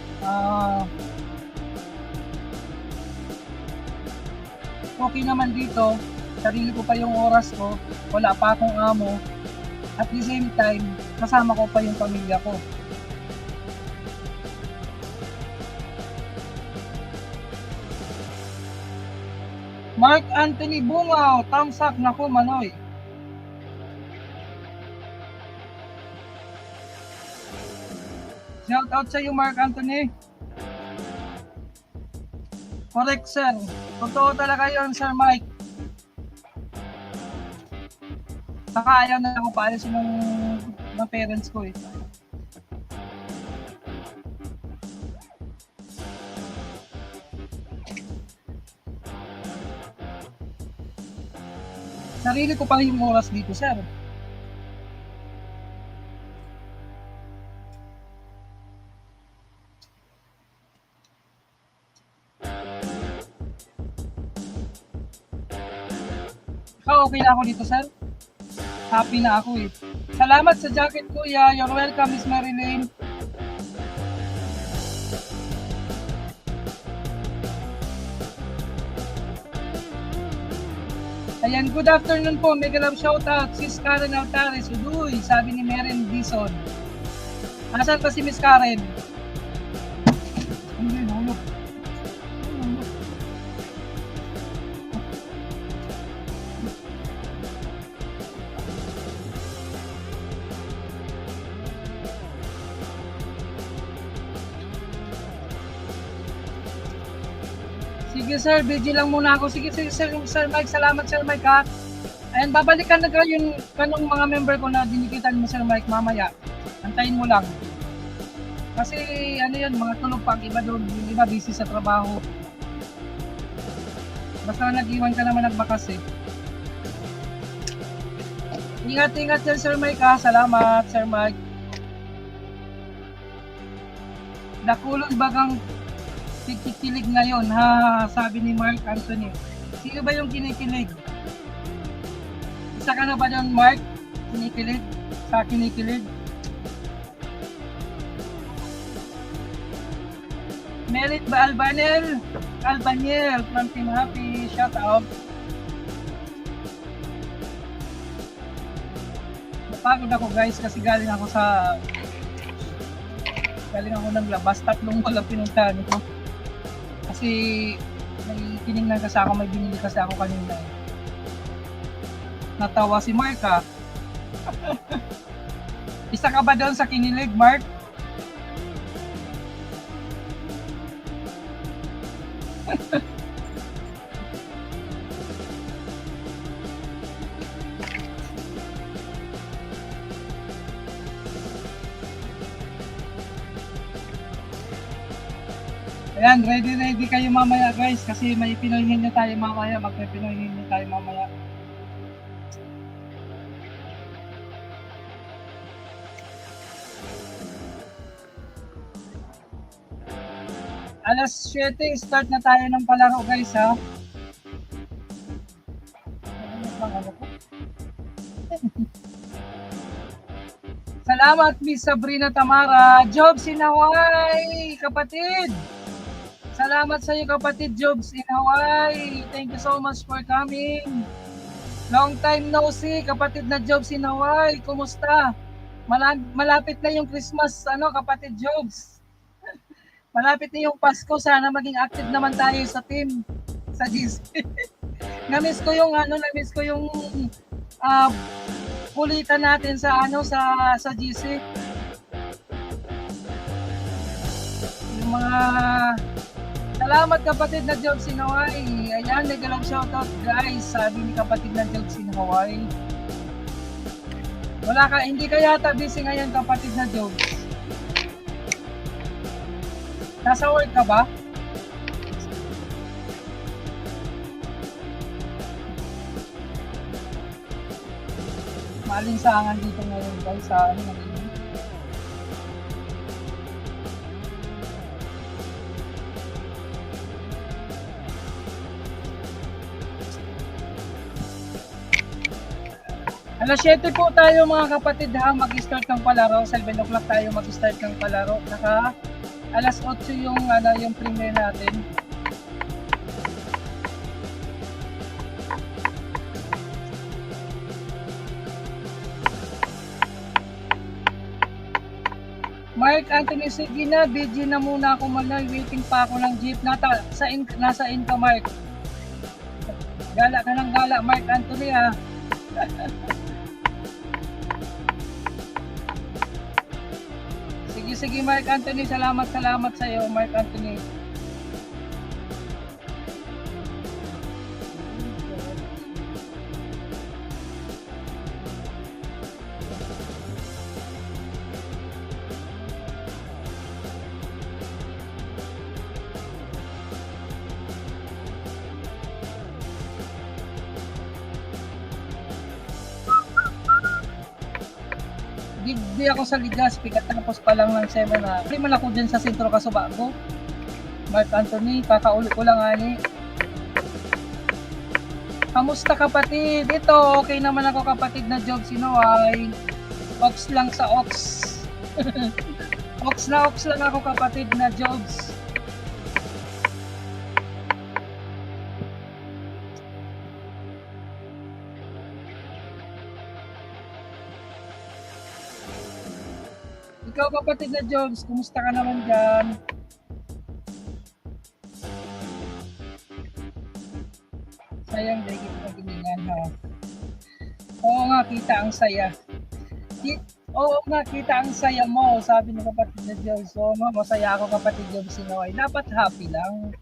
okay naman dito. Sarili ko pa yung oras ko. Wala pa akong amo. At the same time, kasama ko pa yung pamilya ko. Mark Anthony Bungaw, thumbs up. Naku, Manoy. Shout out sa iyo, Mark Anthony. Correct, sir. Totoo talaga yun, Sir Mike. Saka ayaw na ako paalisin ng parents ko eh. Sarili ko pa yung oras dito, sir. Okay na ako dito, sir. Happy na ako eh. Salamat sa jacket, kuya. You're welcome, Miss Marilyn. Ayan, good afternoon po. Mega love shoutout. Sis Karen Altares. Uduy, sabi ni Maren Dison. Asan pa si Miss Karen? Sige sir, busy lang muna ako. Sige Sir Mike, salamat Sir Mike ha. Ayan, babalikan na kayo yung kanong mga member ko na dinikitan mo Sir Mike mamaya. Antayin mo lang. Kasi ano yun, mga tulog pa ang iba doon. Yung iba busy sa trabaho. Basta nag-iwan ka naman nagbakas eh. Ingat-ingat yan Sir Mike ha. Salamat Sir Mike. Nakulong bagang kikilig ngayon ha, sabi ni Mark Anthony. Sino ba yung kinikilig? Isa ka na ba doon Mark? Kinikilig? Sa kinikilig? Merit ba Albaniel from Team Happy, shout out. Napagod ako guys kasi galing ako ng labas, tatlong walang pinuntahan ko. Kasi may tinignan kasi ako, may binili kasi ako kanina. Natawa si Mark ha. Isa ka ba doon sa kinilig, Mark? Ayan, ready kayo mamaya guys kasi may Pinoy Henyo tayo mamaya. Magpe-Pinoy Henyo tayo mamaya. Alas 7, start na tayo ng palaro guys ha. Salamat Miss Sabrina Tamara. Jobs in Hawaii, kapatid. Salamat sa iyo kapatid Jobs in Hawaii. Thank you so much for coming. Long time no see kapatid na Jobs in Hawaii. Kumusta? Malapit na yung Christmas, kapatid Jobs. Malapit na yung Pasko. Sana maging active naman tayo sa team sa GC. Namiss ko yung kulitan natin sa GC. Yung mga salamat kapatid na Jobs in Hawaii. Ayan, nagalang shoutout guys. Sabi ni kapatid na Jobs in Hawaii. Hindi ka yata busy ngayon kapatid na Jobs. Nasa work ka ba? Malinsangan dito ngayon guys sa Alas 7 po tayo mga kapatid ha, mag-start ng palaro. 7 o'clock tayo mag-start ng palaro. Saka alas 8 yung premiere natin. Mark Anthony, sige na, busy na muna ako malay. Waiting pa ako ng jeep. Nasa in ka Mark. Gala ka ng gala Mark Anthony ha. Sige Mark Anthony, salamat sa iyo Mark Anthony. Di ako sa Legazpi katapos pa lang ng 7 na. Hindi man ako dyan sa sentro Kasubago. Mark Anthony, kakauli ko lang ani. Kamusta kapatid? Ito, okay naman ako kapatid na Jobs in Hawaii. Ox lang sa ox. Ox lang ako kapatid na Jobs. Ikaw kapatid na Jobs, kumusta ka naman dyan? Sayang dahil magilingan ha. Oo nga, kita ang saya. Oo nga, kita ang saya mo, sabi ng kapatid na Jobs. Oo nga, masaya ako kapatid Jobs in Hawaii. Dapat happy lang.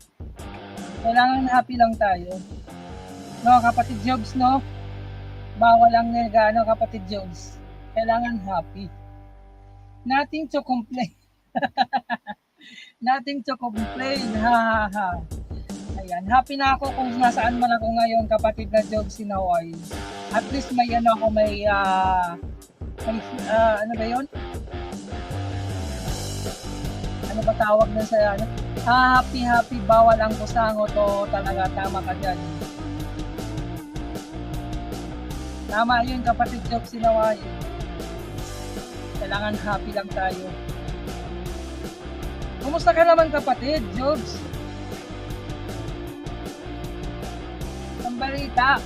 Kailangan happy lang tayo. No, kapatid Jobs, no? Bawal lang nagano kapatid Jobs. Kailangan happy. Nothing to complain. Nothing to complain. Ha. Ayan, happy na ako kung nasaan man ako ngayon kapatid na Jobs in Hawaii. At least may ano ba yun? Ano ba tawag na sa ano? Happy, bawal ang kusango to talaga, tama ka dyan. Tama yun kapatid Jobs in Hawaii. Kailangan happy lang tayo. Kumusta ka naman kapatid, Jobs? Ang balita?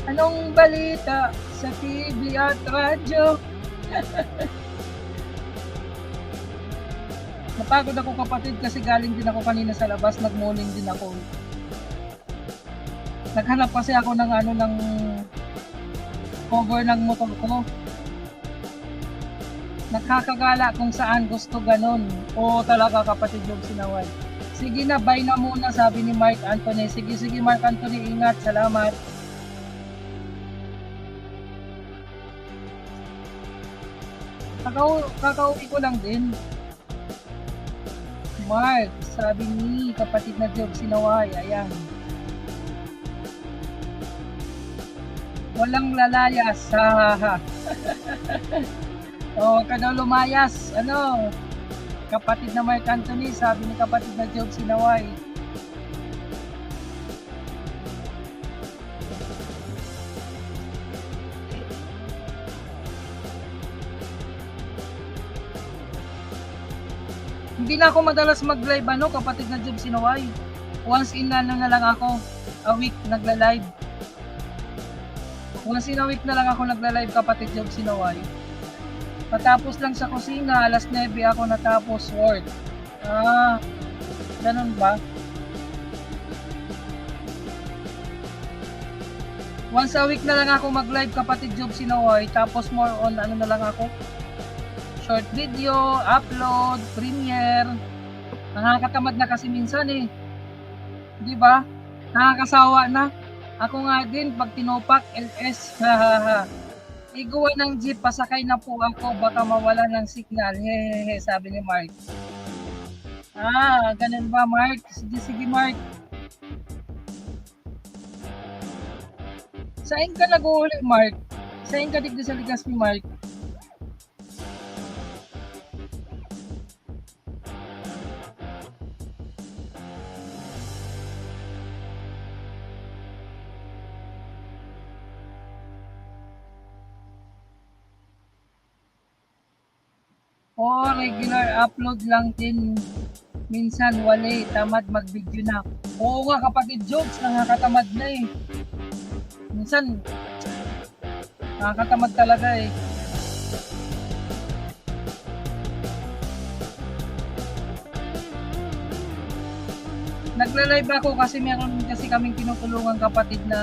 Anong balita sa TV at radyo? Napagod ako kapatid kasi galing din ako kanina sa labas, nag-morning din ako. Naghanap kasi ako ng cover ng motor ko. Nakakagala kung saan gusto ganun. Oo talaga kapatid yung sinaway. Sige na, bye na muna sabi ni Mark Anthony. Sige Mark Anthony, ingat, salamat. Kakauwi ko lang din. Mark, sabi ni kapatid na Job Sinaway, ayan. Walang lalayas, ha. O, ka daw lumayas, ano, kapatid na Mark Anthony, sabi ni kapatid na Job Sinaway. Hindi na ako madalas mag-live, ano, kapatid na Job Sinaway. Once in na lang ako, a week nagla-live. Once in a week na lang ako nagla-live, kapatid Job Sinaway. Matapos lang sa kusina, alas 9 ako natapos work. Ganun ba? Once a week na lang ako mag-live, kapatid Job Sinaway, tapos more on ano na lang ako, short video, upload, premiere. Nakakatamad na kasi minsan eh. Di ba? Nakakasawa na. Ako nga din, pag tinopak, LS, iguan ng jeep, pasakay na po ako, baka mawala ng signal. Hehehe, sabi ni Mark. Ganun ba, Mark? Sige, Mark. Saan ka nag-uuli, Mark? Saan ka dito sa Ligas ni Mark? Regular upload lang din. Minsan wala, tamad mag-video na. Oo nga, kapatid Jobs, nakakatamad na eh. Minsan, nakakatamad talaga eh. Nagla-live ako kasi meron kasi kaming tinutulungan kapatid na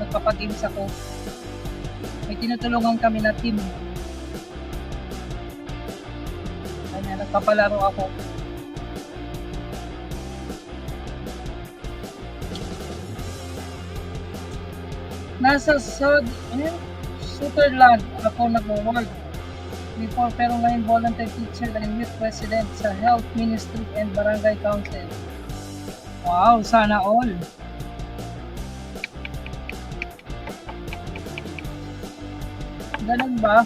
nagpapag-games ako. May tinutulungan kami na team. Kanya nagpapalaro ako. Nasa Sutherland ako nag-work before, pero ngayon volunteer teacher and youth president sa Health Ministry and Barangay Council. Wow, sana all. Ganun ba?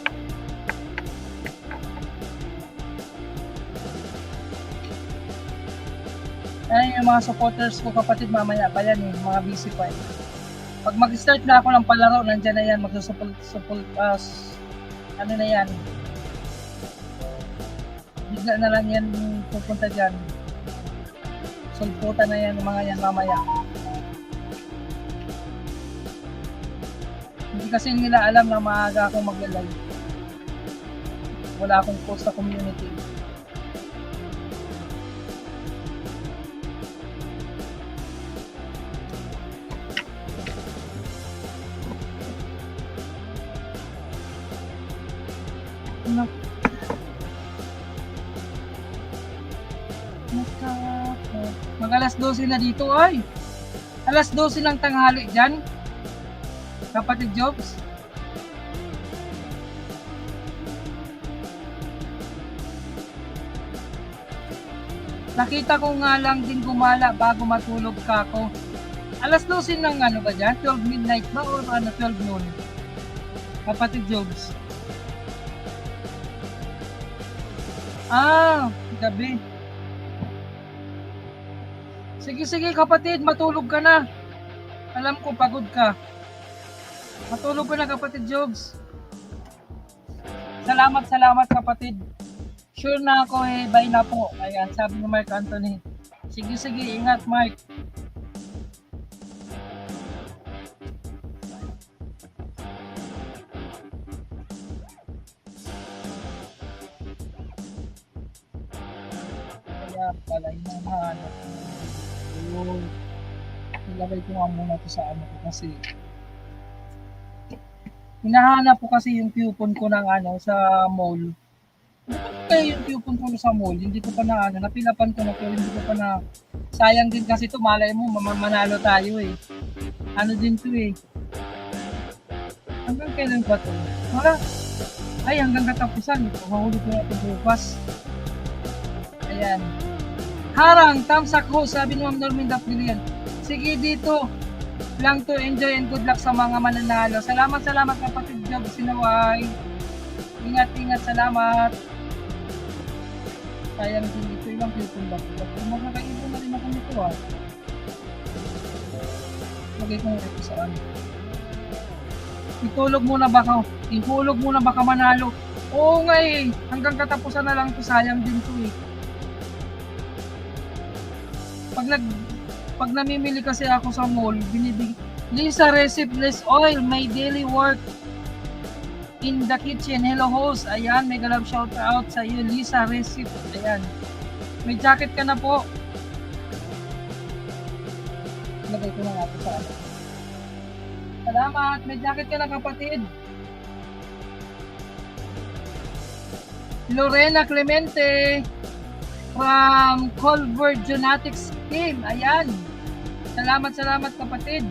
Ay, yung mga supporters ko kapatid mamaya pa yan eh, mga busy pa eh. Pag mag-start na ako ng palaro, nandyan na yan, ano na yan. Bigla na lang yan pupunta dyan. Sulputan na yan, mga yan mamaya. Hindi kasi nila alam na maaga akong magla-live. Wala akong post sa community. Mag alas 12 na dito ay. Alas 12 ng tanghali dyan. Kapatid Jobs. Nakita ko nga lang din gumala bago matulog ka ako. Alas 12 ng ano ba dyan? 12 midnight ba o ano 12 noon? Kapatid Jobs. Gabi. Sige kapatid, matulog ka na. Alam ko pagod ka. Matulog ka na kapatid Jobs. Salamat kapatid. Sure na ako eh, bye na po. Ayan, sabi ni Mark Anthony. Sige, ingat Mark. Kaya pala yung hanap. Ilagay ko nga muna ito sa ano ko kasi hinahanap ko kasi yung coupon ko ng ano sa mall. Kaya yung coupon ko sa mall, hindi ko pa na ano, napilapan ko na pero hindi ko pa na, sayang din kasi ito, malay mo manalo tayo eh. Ano din to eh. Hanggang kailan ba to? Hanggang katapusan. Mahuli ko na ito bukas. Ayan. Harang, tamsak ho, sabi ni Ma'am Norminda Brilliant. Sige dito lang to, enjoy and good luck sa mga mananalo. Salamat kapatid Job Sinaway. Ingat, salamat. Sayang din ito, ilang clipon ba? Magkakaibon na rin ako nito Lagay ko ito saan. Ihulog muna baka manalo. Oo nga hanggang katapusan na lang to, sayang din to Pag namimili kasi ako sa mall, binibigay Lisa Recipe Oil, may daily work in the kitchen. Hello host, ayan, mega love shout out sa iyo Lisa Recipe, ayan. May jacket ka na po. Lagay ko na nga ito sa ano. Salamat, may jacket ka na kapatid. Lorena Clemente from Culver Genetics Team, ayan. Salamat kapatid.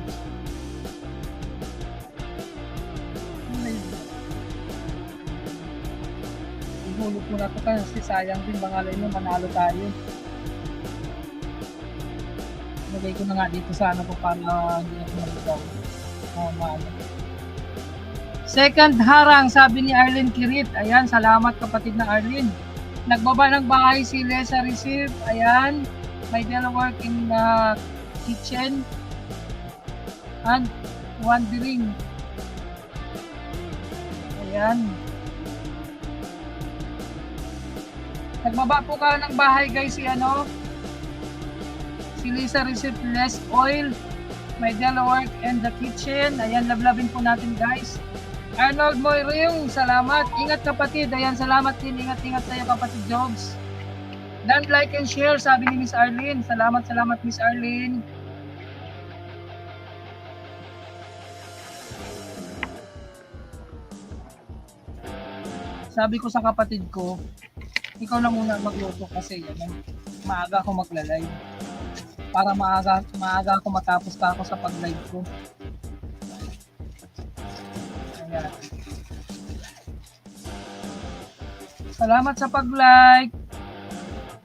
Ihulog ko na ito kasi sayang din, bangalay mo manalo tayo. Lagay ko na nga dito sa ano ko para hindi ako maligaw. Second harang, sabi ni Arlene Kirit. Ayan, salamat kapatid na Arlene. Nagbaba ng bahay si Lesa Receive. Ayan, may daily work in the kitchen and wandering. Ayan. Nagbaba po ka ng bahay guys si Lisa Receive less oil. May daily work in the kitchen. Ayan, lablabin po natin guys. Arnold Moyring, salamat. Ingat kapatid. Ayan, salamat din. Ingat sa iyo kapatid Jobs. Dan like and share, sabi ni Miss Arlene. Salamat Miss Arlene. Sabi ko sa kapatid ko, ikaw na muna magluto kasi maaga ako magla-live. Para maaga ako matapos ka ako sa pag-live ko. Ayan. Salamat sa pag-like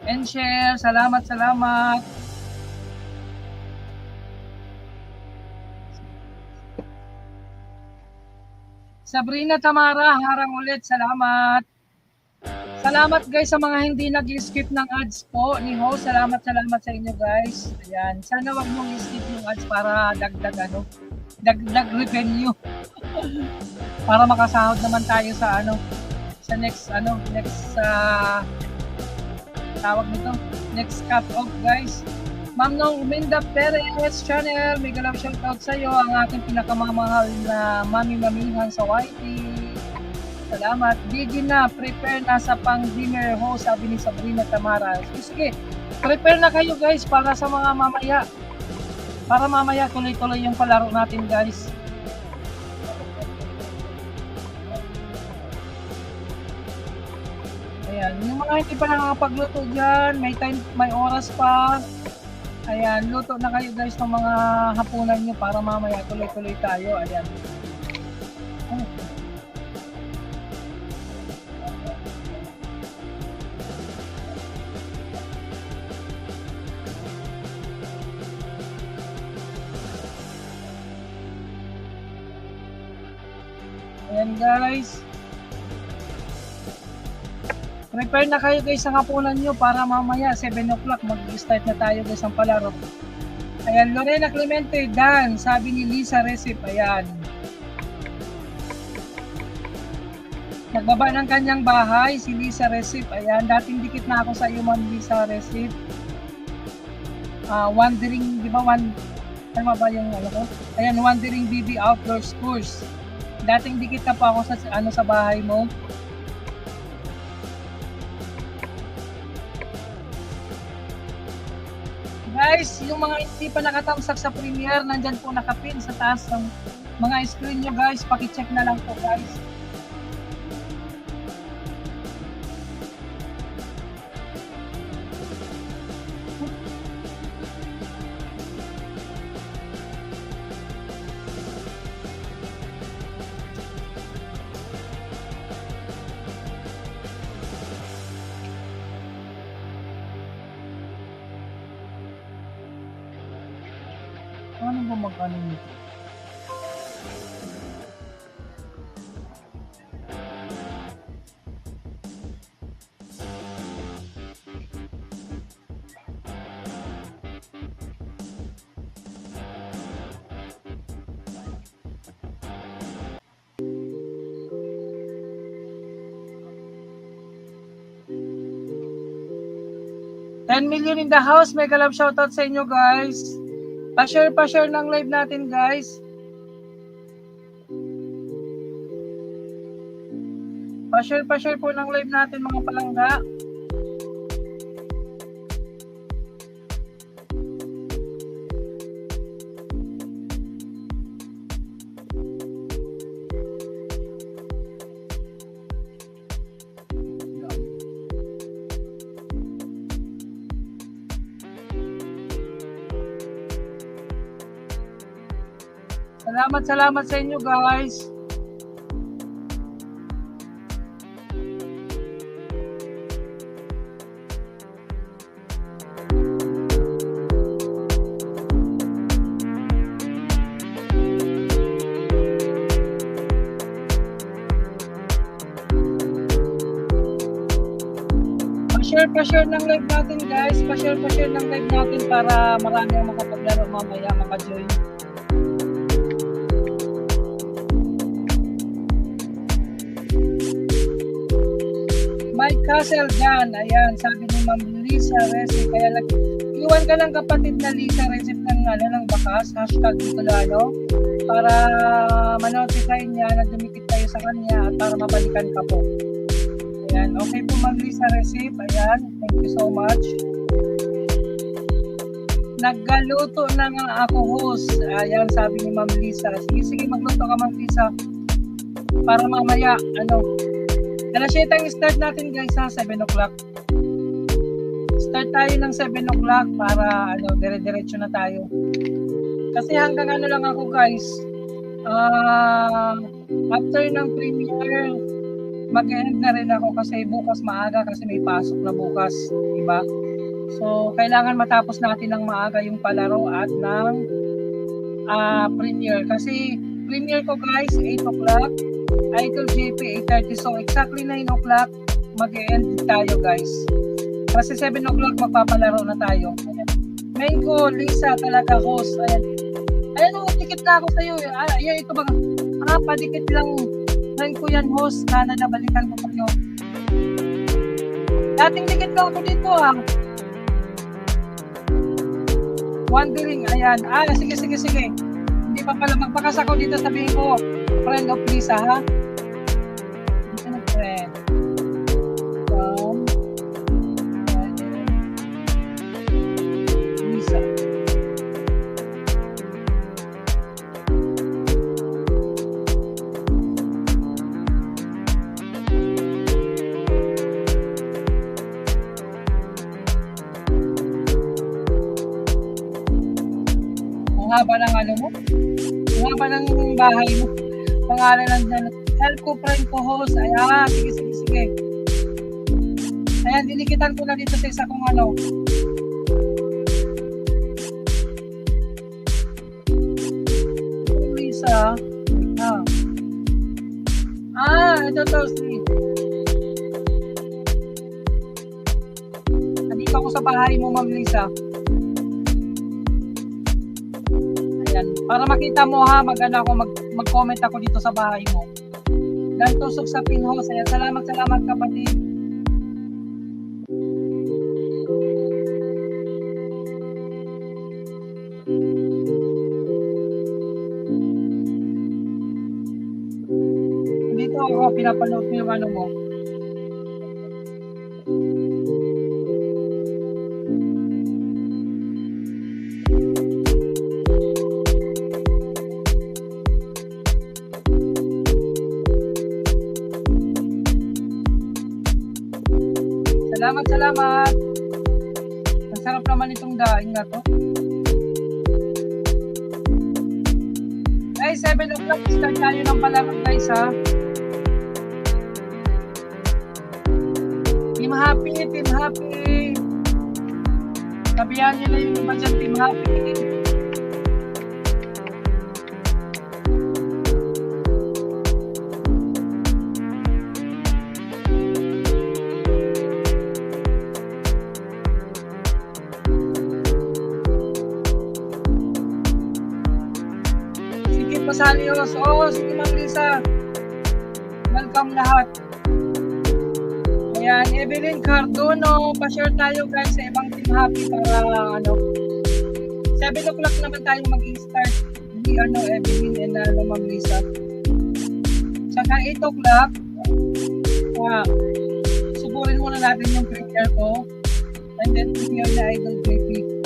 and share. Salamat. Sabrina Tamara, harang ulit. Salamat. Salamat guys sa mga hindi nag-skip ng ads po ni host. Salamat sa inyo guys. Ayan, sana wag mong i-skip yung ads para dagdag revenue. Para makasahod naman tayo sa sa next tawag nito, next cut off guys. Ma'am Norminda Perez channel, mega love shout out sa iyo, ang aking pinakamamahal na mami-mamihan sa YT. Salamat. Digin na, prepare na sa pang-dinner ho, sabi ni Sabrina Tamara. Sige, prepare na kayo guys para sa mga mamaya. Para mamaya tuloy-tuloy yung palaro natin guys. Ayan, yung mga hindi pa nakakapagluto dyan, may oras pa. Ayan, luto na kayo guys ng mga hapunan nyo para mamaya tuloy-tuloy tayo. Ayan. Ayan guys. Prepare na kayo guys sa hapunan nyo para mamaya 7 o'clock mag-start na tayo guys ang palaro. Ayan, Lorena Clemente, Dan, sabi ni Lisa Receive. Ayan. Nagbaba ng kanyang bahay si Lisa Receive. Ayan, dating dikit na ako sa iyo Ma'am Lisa Receive. Wandering, di ba? Tama ba yung ko? Ayan, Wandering BB Outdoor Course. Dating dikit na pa ako sa bahay mo. Guys, yung mga hindi pa nakatamsak sa Premiere, nandyan po nakapin sa taas ng mga screen nyo guys. Paki-check na lang po guys. Paano ba mag-ano nito? $10 million in the house. Mega love shoutout sa inyo guys. Pa-share ng live natin guys. Pa-share po ng live natin mga palangga. Salamat sa inyo guys. Pa-share ng live natin guys. Pa-share ng live natin para marami ang makapaglaro mamaya, maka-join. Mike Castle dyan. Ayan, sabi ni Ma'am Lisa Resi. Kaya iwan ka lang kapatid na Lisa Resi ng bakas. Hashtag dito lalo. Para ma-notify niya na dumikit tayo sa kanya at para mabalikan ka po. Ayan, okay po Ma'am Lisa Resi. Ayan, thank you so much. Naggaluto na nga ako host. Ayan, sabi ni Ma'am Lisa. Sige, magluto ka Ma'am Lisa. Para mamaya, alas 7 ang start natin guys ha, 7 o'clock. Start tayo ng 7 o'clock para dire-diretso na tayo. Kasi hanggang lang ako guys. After ng premiere, mag-end na rin ako kasi bukas maaga kasi may pasok na bukas, diba? So, kailangan matapos natin ng maaga yung palaro at ng premiere. Kasi premiere ko guys, 8 o'clock. Idol JP 8:30, so exactly 9 o'clock mag-e-end tayo guys. Kasi 7 o'clock magpapalaro na tayo. Main ko, Lisa talaga host. Ayan dikit na ako sa iyo. Ayan ito ba? Padikit lang. Main ko yan host na nabalikan ko kayo. Dating dikit lang ako dito ha. Wondering, ayan. Sige. Hindi pa pala magpakas ako dito, sabihin ko, friend of Lisa ha. Friend. Lisa. Ang haba ng mo? Ang haba ng bahay mo? Pangalan lang help ko friend ko host. Sige. Ayan, dinikitan ko na dito sa isa kong Lisa. Ito to. Nandito ako sa bahay mo, Ma'am Lisa. Ayan, para makita mo ha, mag-comment ako dito sa bahay mo. Dan tusok sa pinhos. Ayan, salamat kapatid. Dito ako pinapanood ko yung mo. Salamat. Ang sarap naman itong daing na to. Guys, 7 o'clock start tayo ng palaro guys ha. Team Happy. Sabihan nyo na yung iba dyan, Team Happy. Masalios. Oo, sige Ma'am Lisa. Welcome lahat. Ayan, Evelyn Cardono. Pa-share tayo guys sa ibang Team Happy para 7 o'clock naman tayo mag-start. Hindi Evelyn and Ma'am Lisa. Saka 8 o'clock, suburin muna natin yung premiere ko. And then premiere na Idol JP.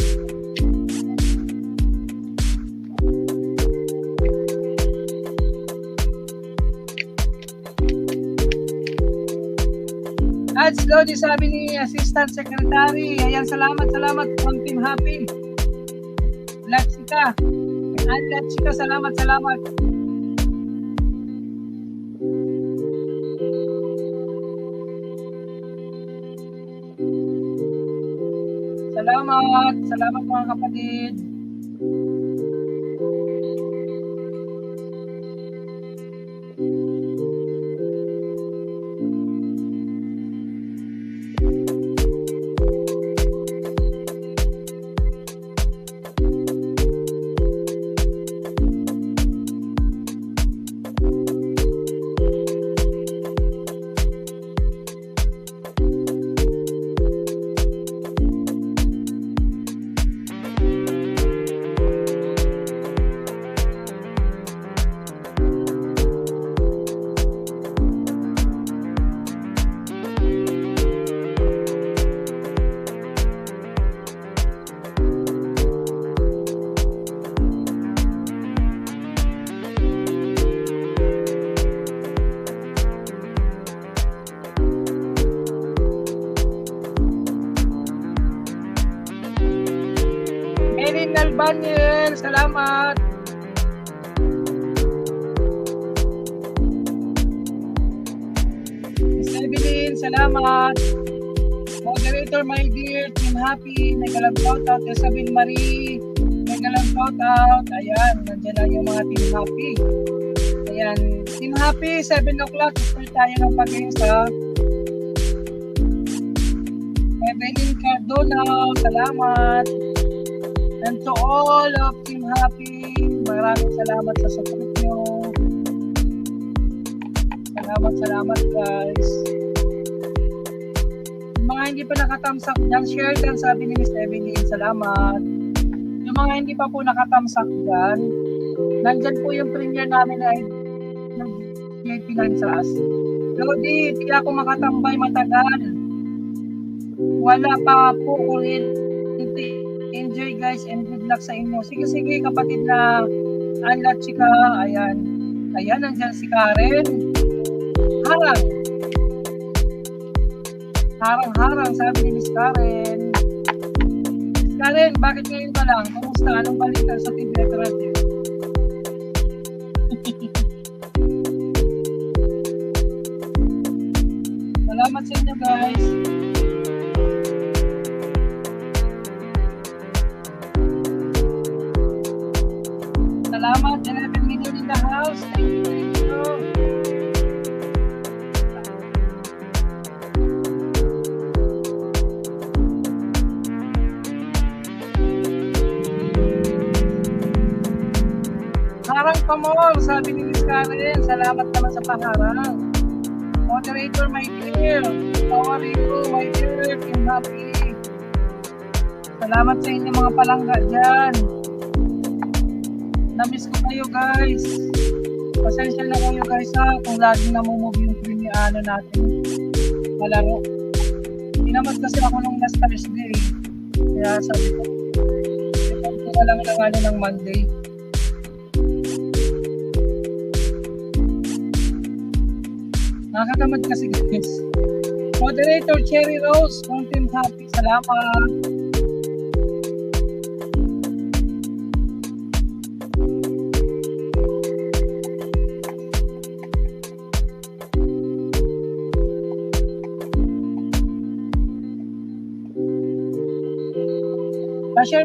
Ads Lodi, sabi ni Assistant Secretary. Ayan, salamat from Team Happy. Latsika. Latsika, salamat. Salamat. Salamat mga kapatid. Daniel, salamat. Miss Evelyn, salamat. Moderator, my dear, Team Happy, mega love shoutout. Isabel Marie, mega love shoutout. Ayan, nandiyan na yung mga Team Happy. Ayan, Team Happy, 7 o'clock, start tayo ng pag-isa. Evelyn Cardona, salamat. And to all of Team Happy, maraming salamat sa support nyo. Salamat guys. Yung mga hindi pa nakatamsak dyan, share dyan, sabi ni Miss Evelyn, salamat. Yung mga hindi pa po nakatamsak dyan, nandyan po yung premiere namin ay ng JP Lansas. Lodi, hindi ako makatambay matagal. Wala pa po ulit. Enjoy guys and good luck sa inyo. Sige kapatid na Anla Chika. Ayan, nandyan si Karen. Harang, sabi ni Miss Karen. Miss Karen, bakit ngayon ka lang? Kumusta? Anong balita sa TV Alternative? Salamat sa inyo guys. Salamat, 11 million in the house. Thank you. Harang pa more, sabi ni Miss Karen. Salamat naman sa paharang. Moderator, my dear. How are you, my dear? Team Happy. Salamat sa inyo mga palangga dyan. Na-miss ko kayo guys. Pasensya na kayo guys kung lagi namumove yung premiere natin. Malaro. Pinamad kasi ako nung last Thursday. Kaya sabi ko, ipag ko na lang ng Monday. Nakakatamad kasi guys. Moderator Cherry Rose, from Team Happy, salamat.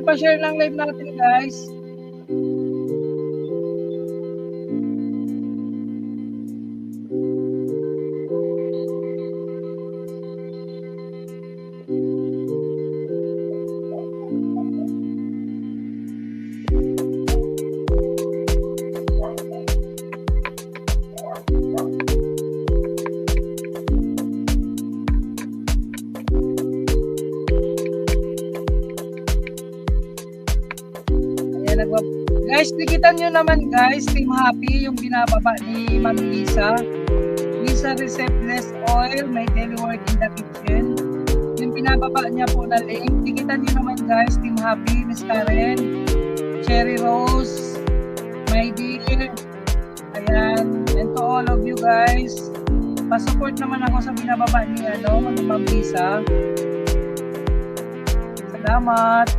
Pa-share lang live natin guys. Guys, tikitan nyo naman guys, Team Happy, yung binababa ni Ma'am Lisa. Lisa Receptless Oil, may daily work in the kitchen. Yung binababa niya po na link, tikitan nyo naman guys, Team Happy, Miss Karen, Cherry Rose, my dear. Ayan, and to all of you guys, pa-support naman ako sa binababa ni Ma'am Lisa. Salamat.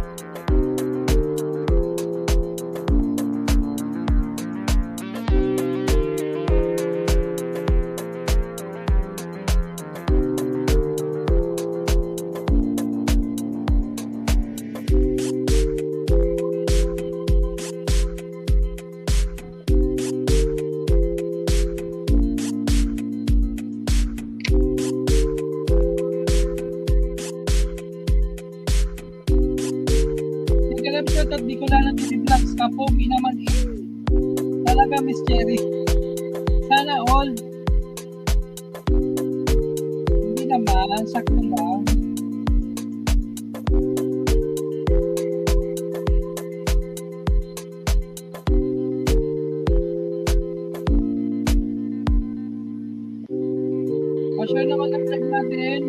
At di ko lang nag-vlogs ka po, naman talaga Miss Cherry. Sana all. Hindi naman, sakto lang. Pa-share naman ang vlog natin.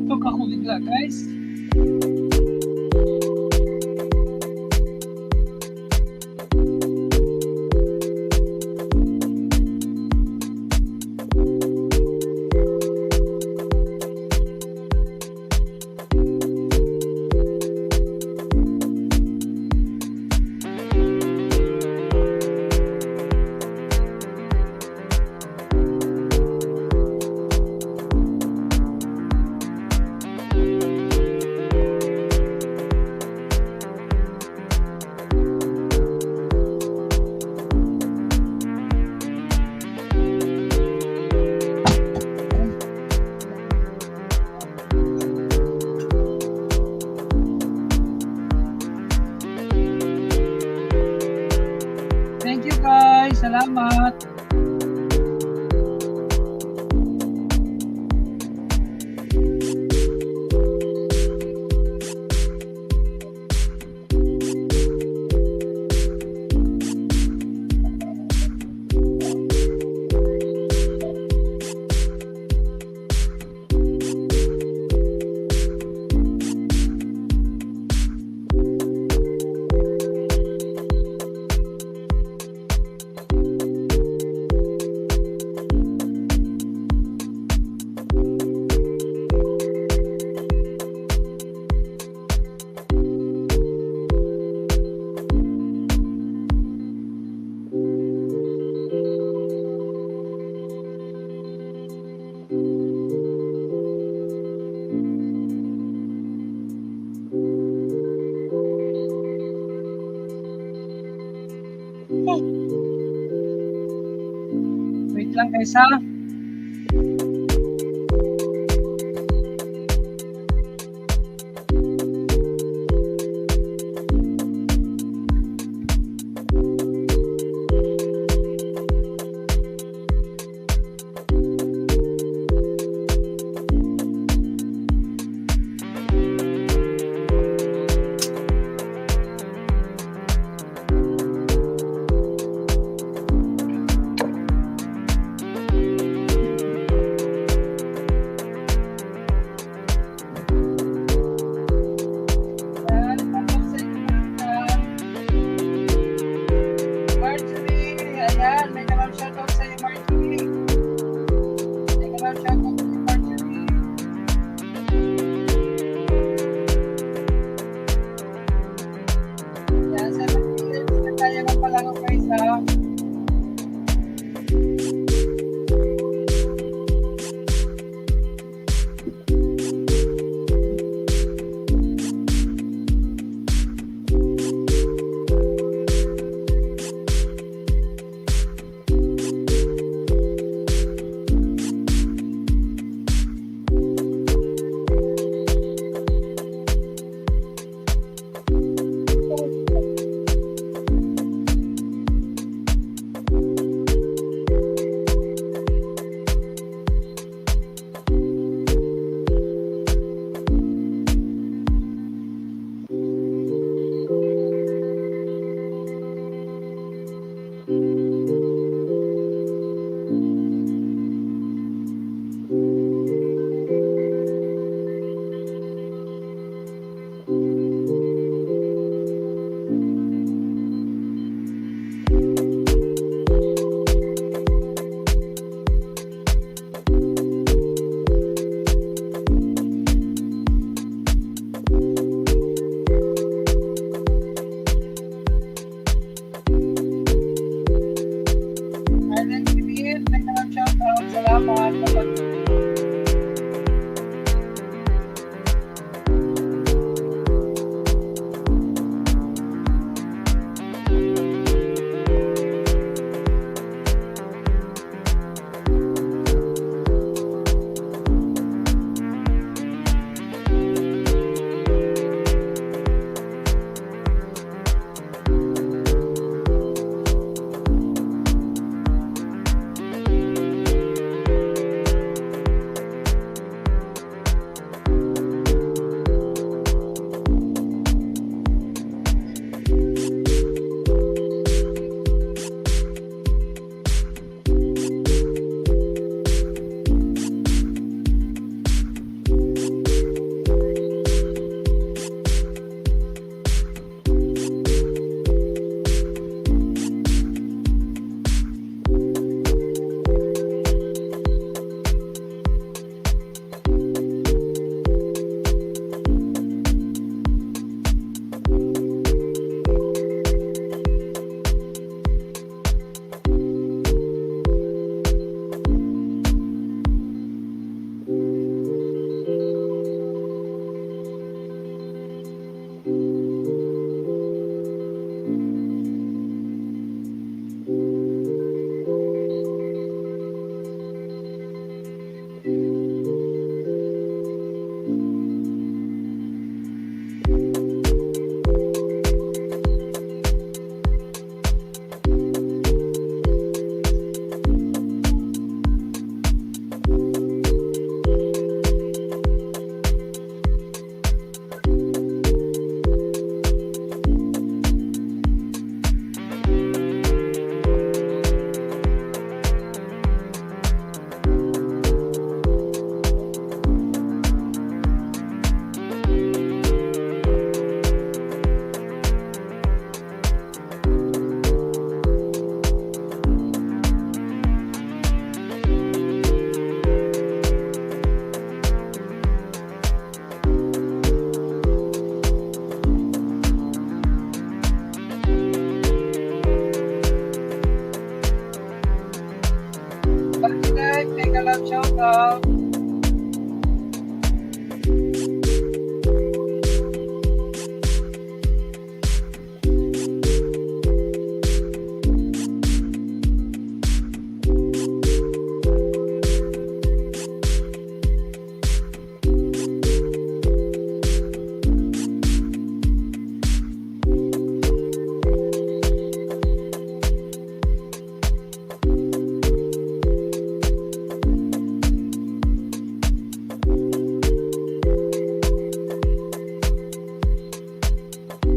Ito ako bigla guys. Thank you guys. Salamat. Wait lang guys ha. mga kapatid. Guys, take a love shout out.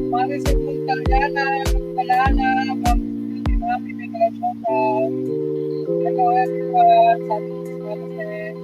Marisol Montaliana, Palana, Mami, take a love shout out. Hello everyone, sabi ko sa Marites.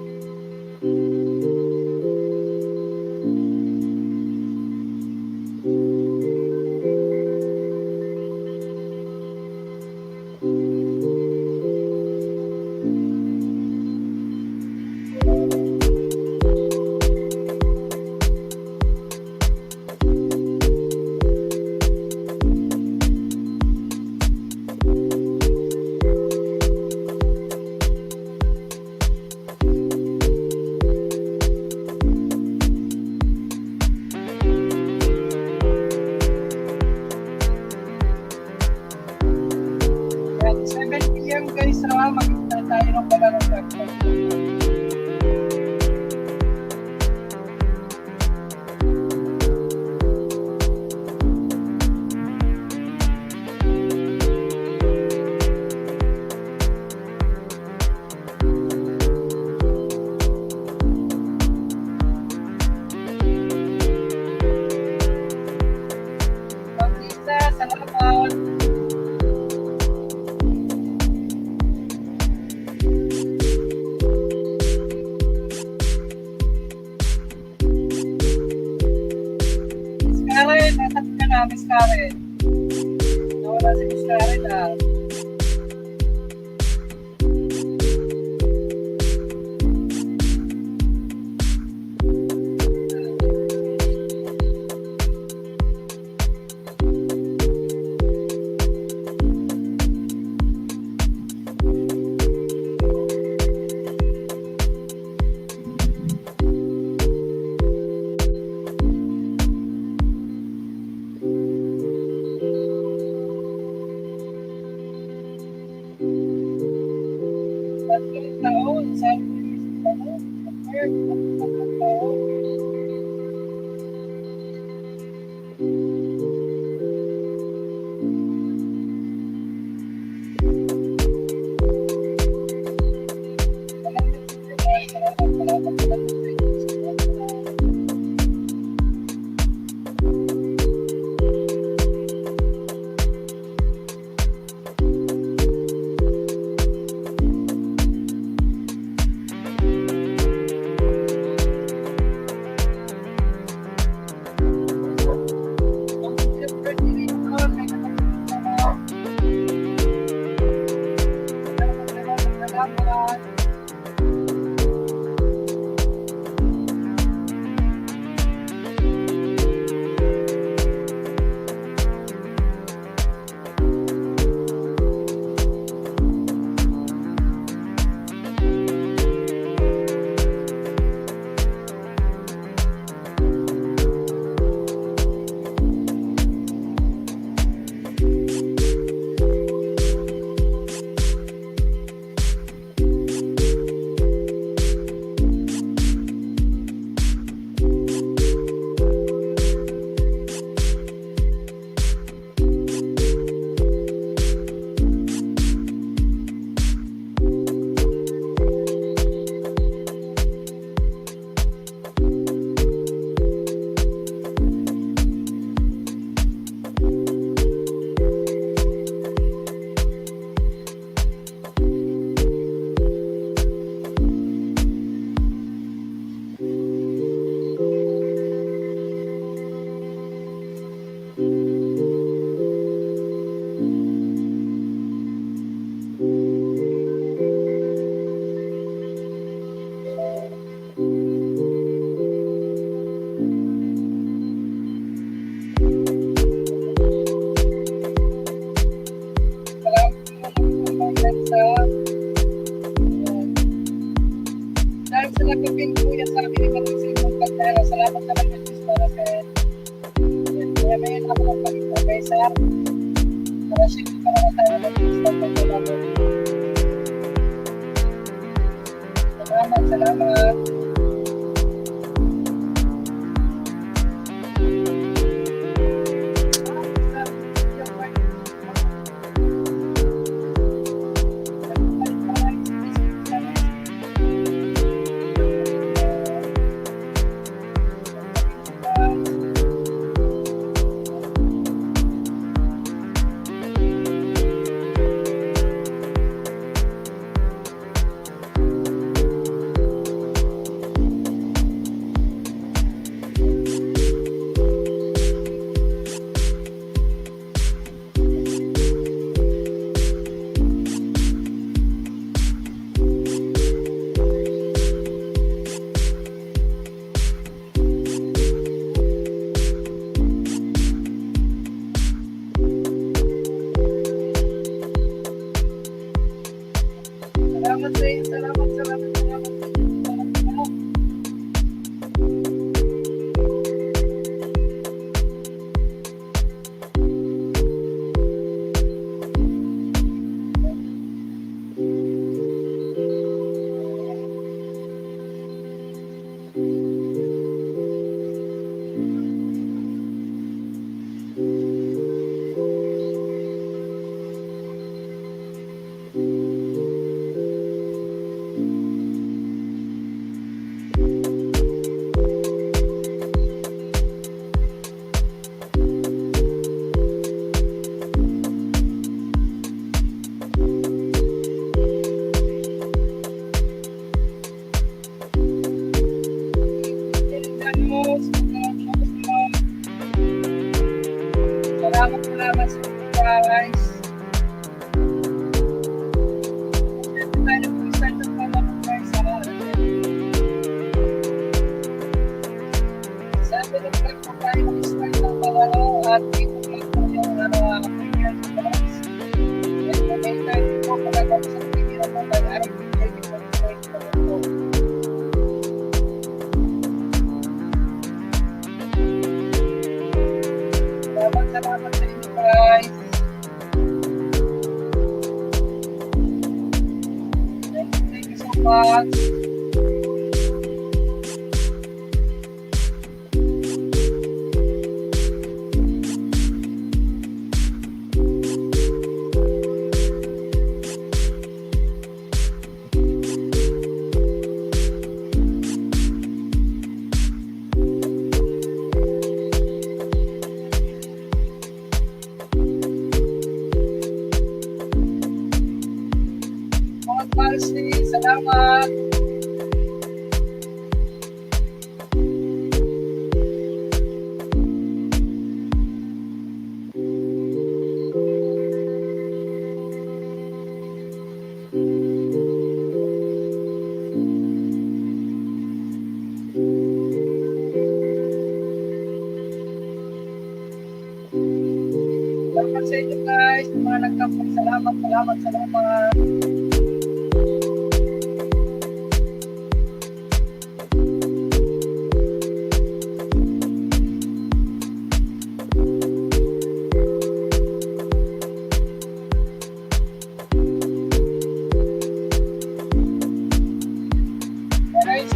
At 7 p.m. guys, magkita tayo ng palarong breakfast. Pag-isa, salamat. Karen, nasaan ka na, Miss Karen? Nawala si Miss Karen ah. tatlong taon sa dahil sa nagpapin po yan sa akin ni Matising ng pagdara. Salamat sa mga Diyos para sa kaya may ako ng palito guys ha. Para siya ko para tayo ng Diyos ng pagdara. Salamat. Salamat sa mga guys. Tayo po start ng palaman guys sa sabi ng trip po tayo mag-start ng palaman at ito po yung opinion guys. And may time po pala kami sa opinion mo tayo ay pwede po po. Salamat sa inyo guys. Thank you. Salamat. Mga Palsi, salamat. Salamat sa inyo guys, mga nagkapag salamat, salamat, salamat. Guys,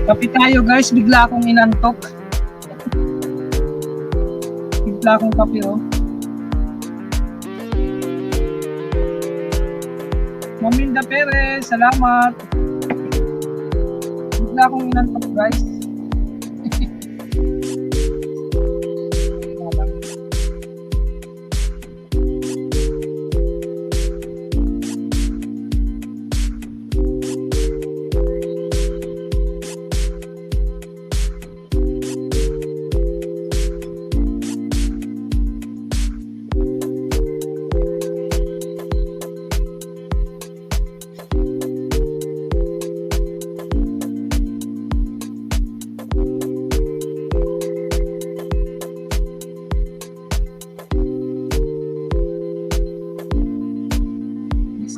Kape tayo guys, bigla akong inantok. Bigla akong kape oh. Maminda Perez, salamat. Bigla akong inantok guys.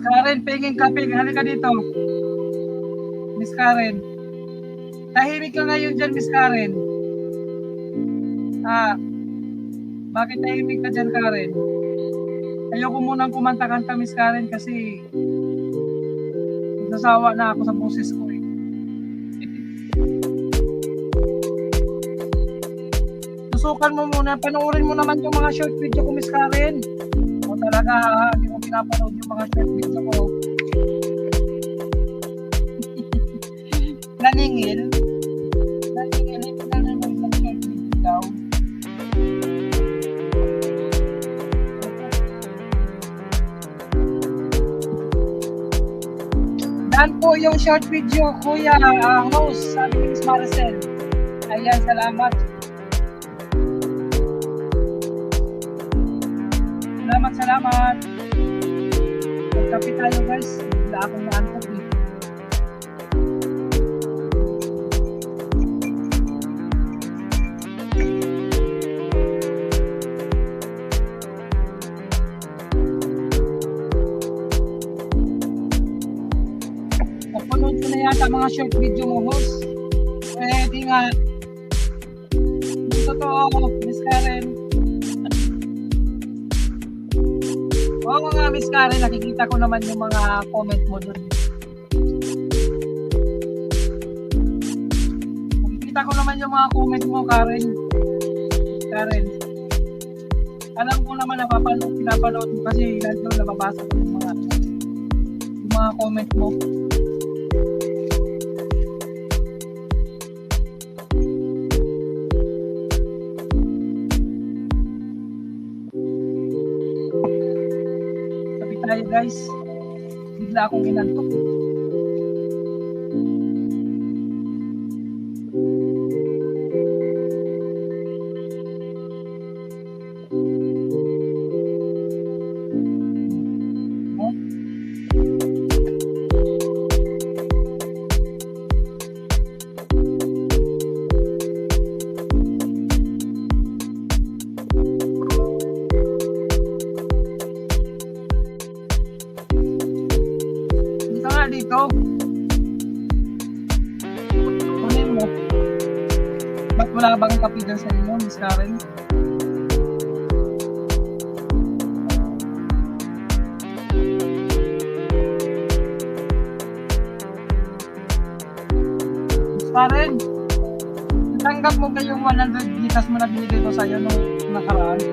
Karen, pingin kape. Halika dito. Miss Karen. Tahimik ka ngayon dyan, Miss Karen. Bakit tahimik ka dyan, Karen? Ayoko munang kumanta-kanta, Miss Karen, kasi nasasawa na ako sa boses ko eh. Susukan mo muna. Panoorin mo naman yung mga short video ko, Miss Karen. O talaga, hindi mo pinapanood yung mga short video ko. Naningil, hindi na naman yung short video daw. Dan po yung short video, Kuya host, sabi ni Miss Maricel. Ayan, salamat. Salamat. Magkape tayo guys. Wala akong naantok eh. Napanood ko na yata mga short video mo, host. Di nga. Totoo, Miss Karen. Oo nga, Miss Karen, nakikita ko naman yung mga comment mo doon. Nakikita ko naman yung mga comment mo, Karen. Karen. Alam ko naman pinapanood mo kasi nandun nababasa ko yung mga comment mo. Tayo guys, bigla akong inantok. Dito. Kunin mo. Ba't wala bang kape dyan sa inyo, Miss Karen? Miss Karen, natanggap mo ba yung 100 gitas mo na binigay ko sa'yo nung nakaraan?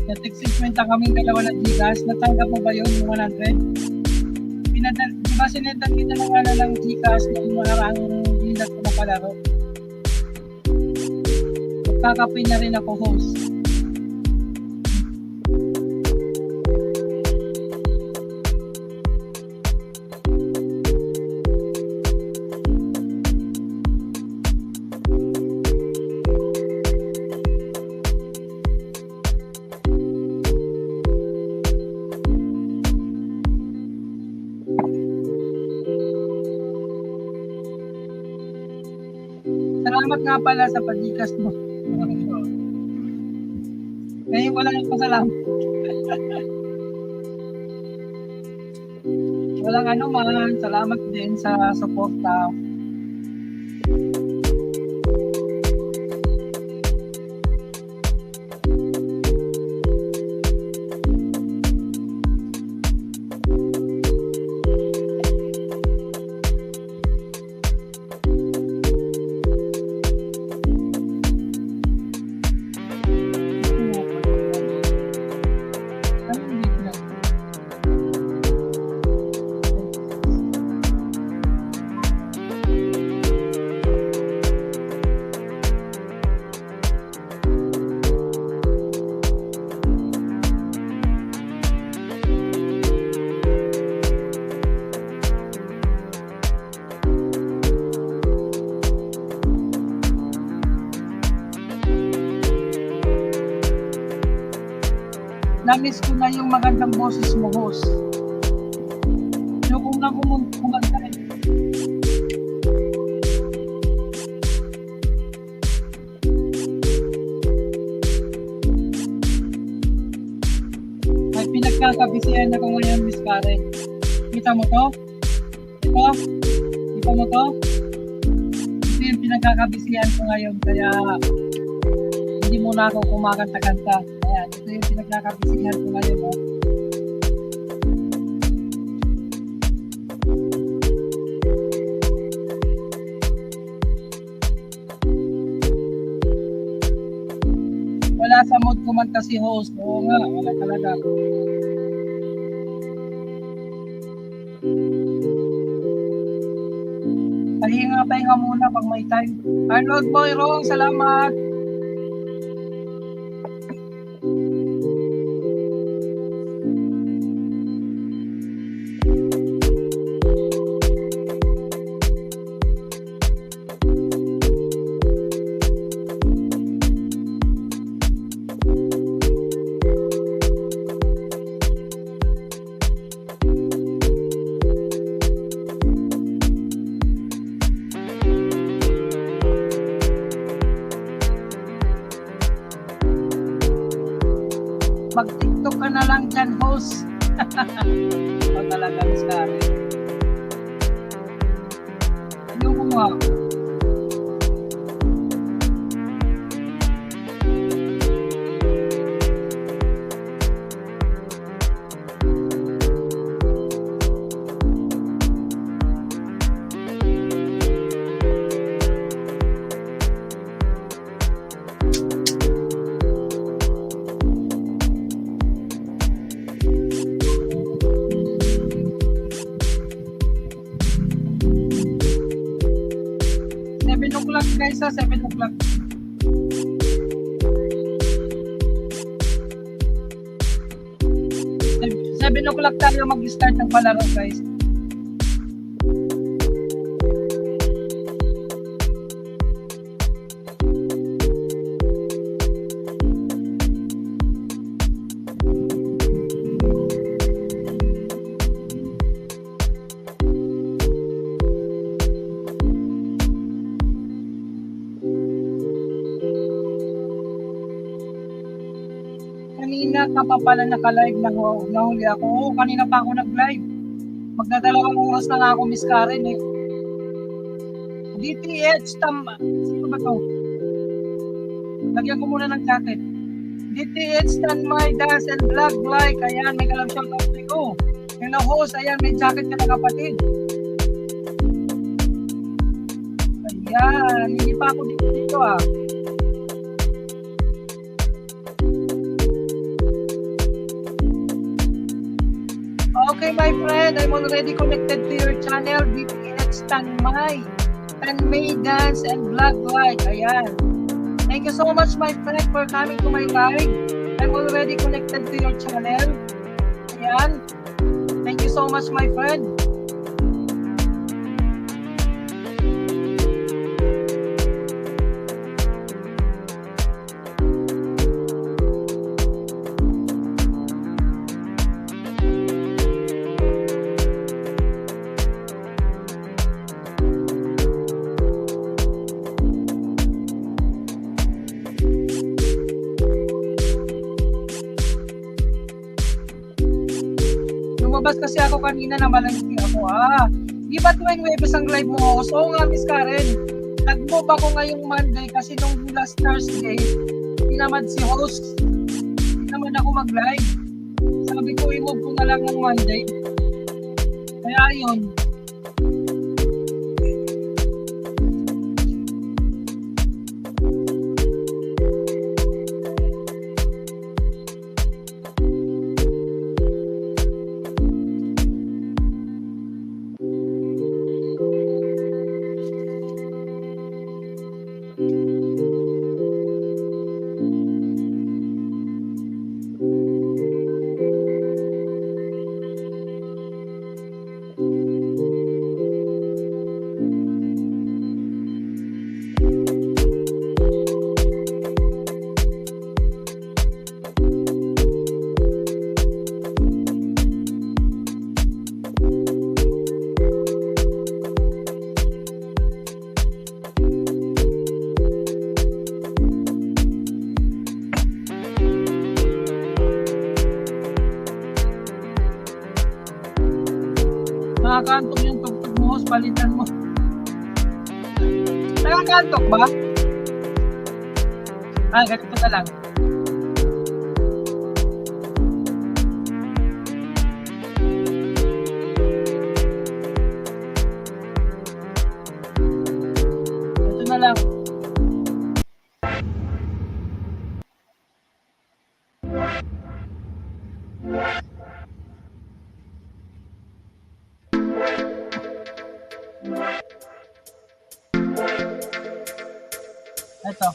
Nag-60 kaming dalawa ng Gcash. Natanggap mo ba yun, yung 100? Di ba sinendan kita ng Gcash na yung maharang hinat ko na palaro? Magkakape na rin ako, host. Salamat nga pala sa pag-Gcash mo. Ngayon wala nang pasalamat. Walang ano man, salamat din sa suporta. Na-miss ko na yung magandang boses mo, host. Yung kung lang kumanta eh. May pinagkakabisihan ako ngayon, Miss Karen. Kita mo to? Ito? Kita mo to? Ito yung pinagkakabisihan ko ngayon, kaya hindi muna ako kumakanta-kanta. Ayan, ito yung pinagkakabisihan ko ngayon. Oh. Wala sa mood kumanta si host. Oo nga, wala talaga. Pahinga muna pag may time. Arnold Boyrong, salamat. Mag-TikTok ka na lang dyan, host. Ikaw talaga, Miss Karen. Ano mo nga? Guys, 7 o'clock. 7 o'clock tayo mag-start ng palaro, guys. Kanina ka pa pala naka-live na nahuli ako. Oo, kanina pa ako nag-live. Magdadalawang oras na nga ako, Miss Karen eh. DTH Sino ba to? Lagyan ko muna ng jacket. DTH Stand My Dance and Vlog Like. Ayan, may kalam shoutout ko. Hello host, ayan, may jacket ka na kapatid. Ayan, hindi pa ako dito ah. Okay, my friend, I'm already connected to your channel, DTH Tanmay Dance and Vlog Like. Ayan. Thank you so much, my friend, for coming to my live. I'm already connected to your channel. Ayan. Thank you so much, my friend. lumabas kasi ako kanina na malangiti ako. Di ba tuwing Webes ang live mo? So nga, Miss Karen, nag-move ako ngayong Monday kasi nung last Thursday, tinamad si host. Hindi naman ako mag-live. Sabi ko, i-move ko na lang ng Monday. Kaya yun. Nakakantok yung tugtog mo, palitan mo. Nakakantok ba? Ganito na lang. Ito na lang. Ito.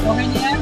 Okay na yan?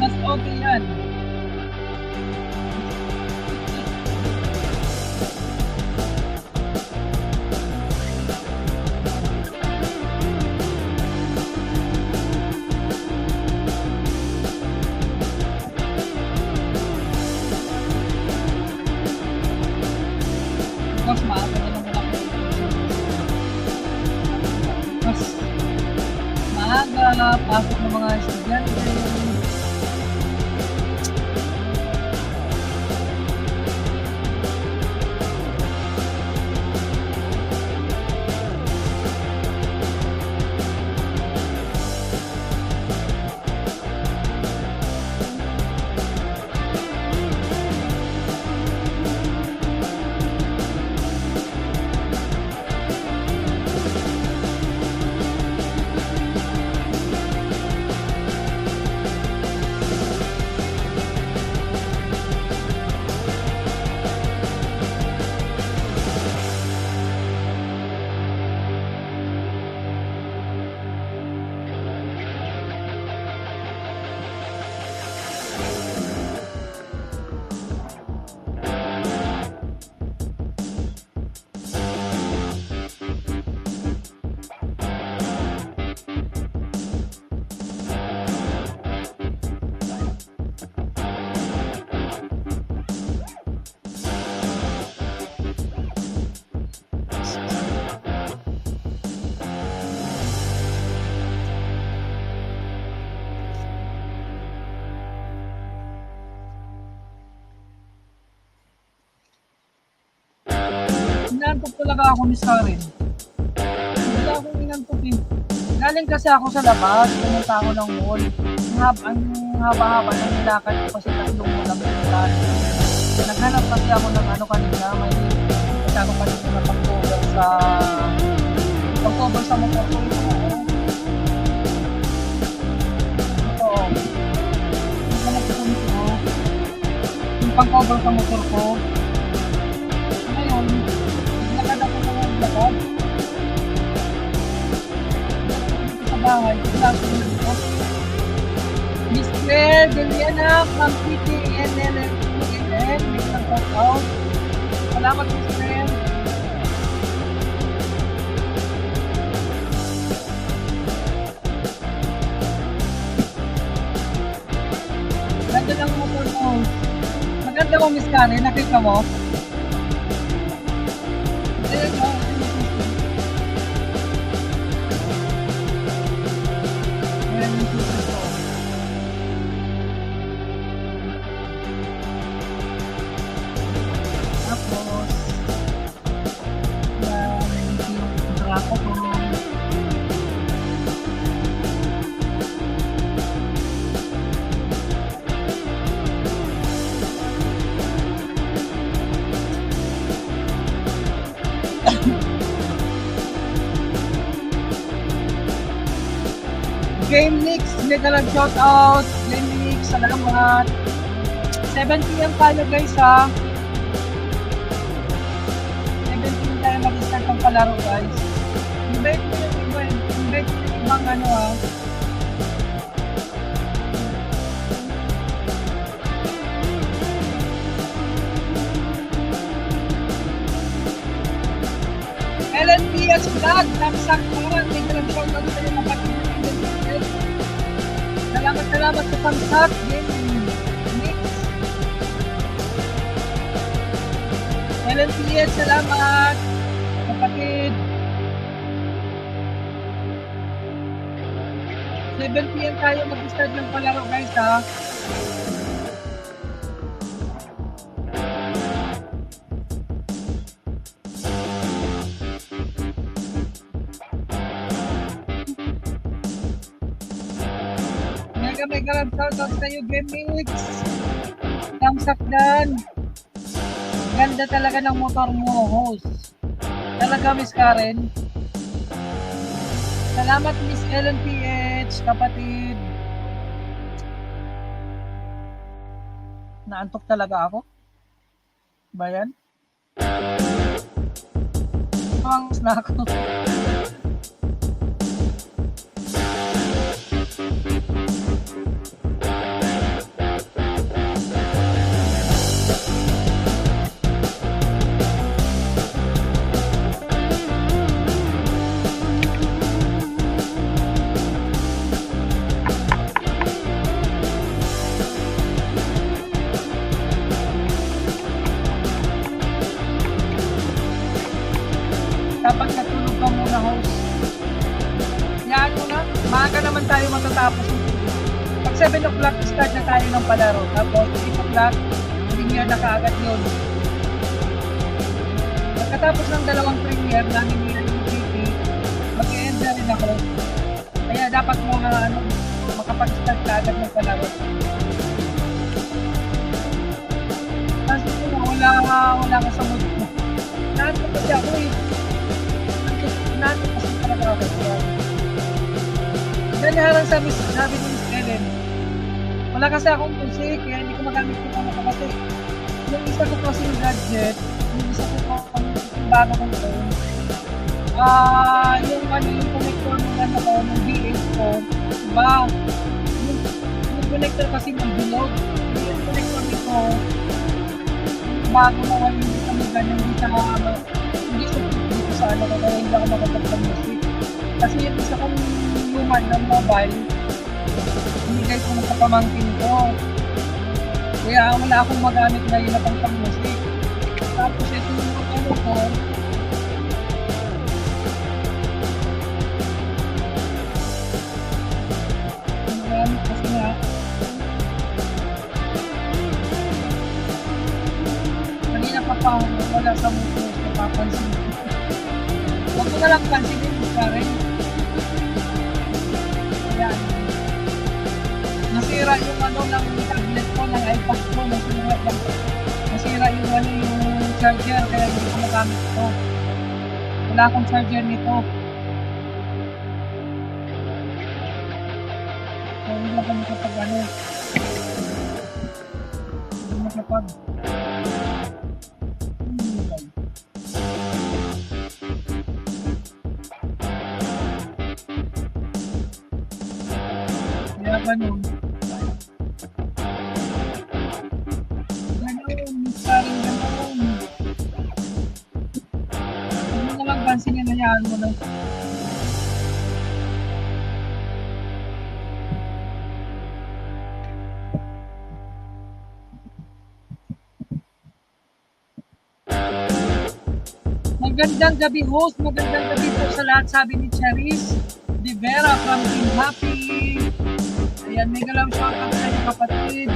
Mas okay yan. Mas maaga na lang ako. Mas maaga, pasok ng mga estudyante. Inaantok talaga ako, Miss Karen. Wala Galing kasi ako sa labas, pumunta ako ng mall. Ang haba-haba ng nilakad ko kasi tatlong mall ang pinuntahan. Naghanap kasi ako ng ano kanina, may ako kanina na pag-cover sa motor ko. Ito, yung pag-cover sa motor ko. Ngayon, naglakad ako ng lakad. Sa bahay, klase nito. Miss Claire Deliana from PTNLN, may isang shout-out. Salamat, Miss Claire. Ganda lang motor mo. Maganda mo, Miss Karen. Nakita mo? Ayan o. Ayan yung susunod ko. Tapos, yung trapo ko. Game Mix, mega lang shout out. Game Mix, salamat. 7 PM tayo guys ha. 7 PM tayo mag-start ang palaro guys. Invite mo yung iba, invite mo yung ibang ano ha. LNPS Vlog, namsak naman, mega lang shout out sa'yo mga kapatid. Salamat sa pamsak, Game Mix. LNPS, salamat, kapatid. 7 PM tayo mag-start ng palaro guys ha. Mega love shoutout sa'yo, Game Mix. Thumbs up dan. Ganda talaga ng motor mo, host. Talaga, Miss Karen. Salamat, Miss Ellen PH, kapatid. Naantok talaga ako. Ba yan? Angas na ako. Dapat natulog ka muna, host. Yan mo na. Maaga naman tayo matatapos. Pag 7 o'clock, start na tayo ng palaro. Tapos 8 o'clock, premiere na kaagad yun. Pagkatapos ng dalawang premiere, namin nila yung TV, mag-e-end na rin ako. Kaya dapat mo makapag-start kaagad ng palaro. Kasi wala ka sa mood mo. Lahat ko kasi ako eh. Natin kasi talaga ako yan. Dahil sabi ni Miss Ellen, wala kasi akong music, kaya hindi ko magamit yung ano ko kasi yung isa ko kasi yung gadget, yung isa ko yung bago kong phone, yung connector ng ano ko, ng VH ko, diba? Yung connector kasi ng bilog, yung connector nito, bago na hindi kami ganyan, hindi sa ano ko, kaya hindi ako makatag ng music. Kasi yung isa kong human ng mobile, hinigay ko sa pamangkin ko. Kaya wala akong magamit na yun na pang music. Tapos ito yung ano ko, magamit kasi nga, kanina pa wala sa motor, napapansin ko. Huwag ko na lang pansinin mo, Karen. ng tablet ko, ng iPad ko, nasira yung yung charger, kaya hindi ko magamit ito. Wala akong charger nito. So, hindi lang kami kapag hindi makapag kaya ganun. Parang ganun. Hindi mo naman pansinin na yan mo na. Magandang gabi host, magandang gabi po sa lahat, sabi ni Charis De Vera from Team Happy. Ayan, mega love shoutout sa inyo kapatid.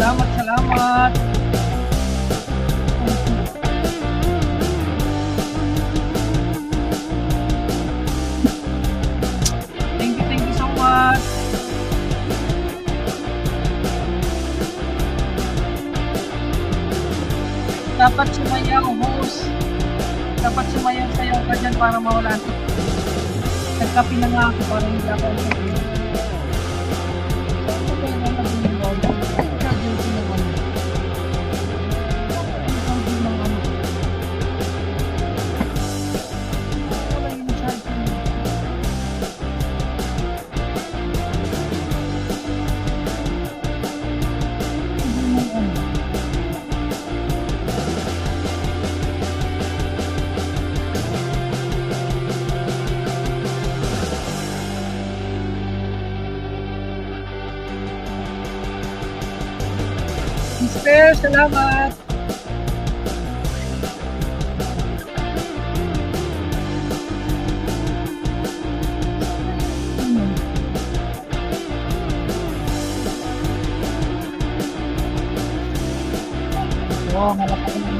Salamat. Thank you so much. Dapat sumayaw, host. Dapat sumayaw sayaw ka dyan para mawala. Nagkapi na nga ako para hindi ako sabihin. Mister, salamat.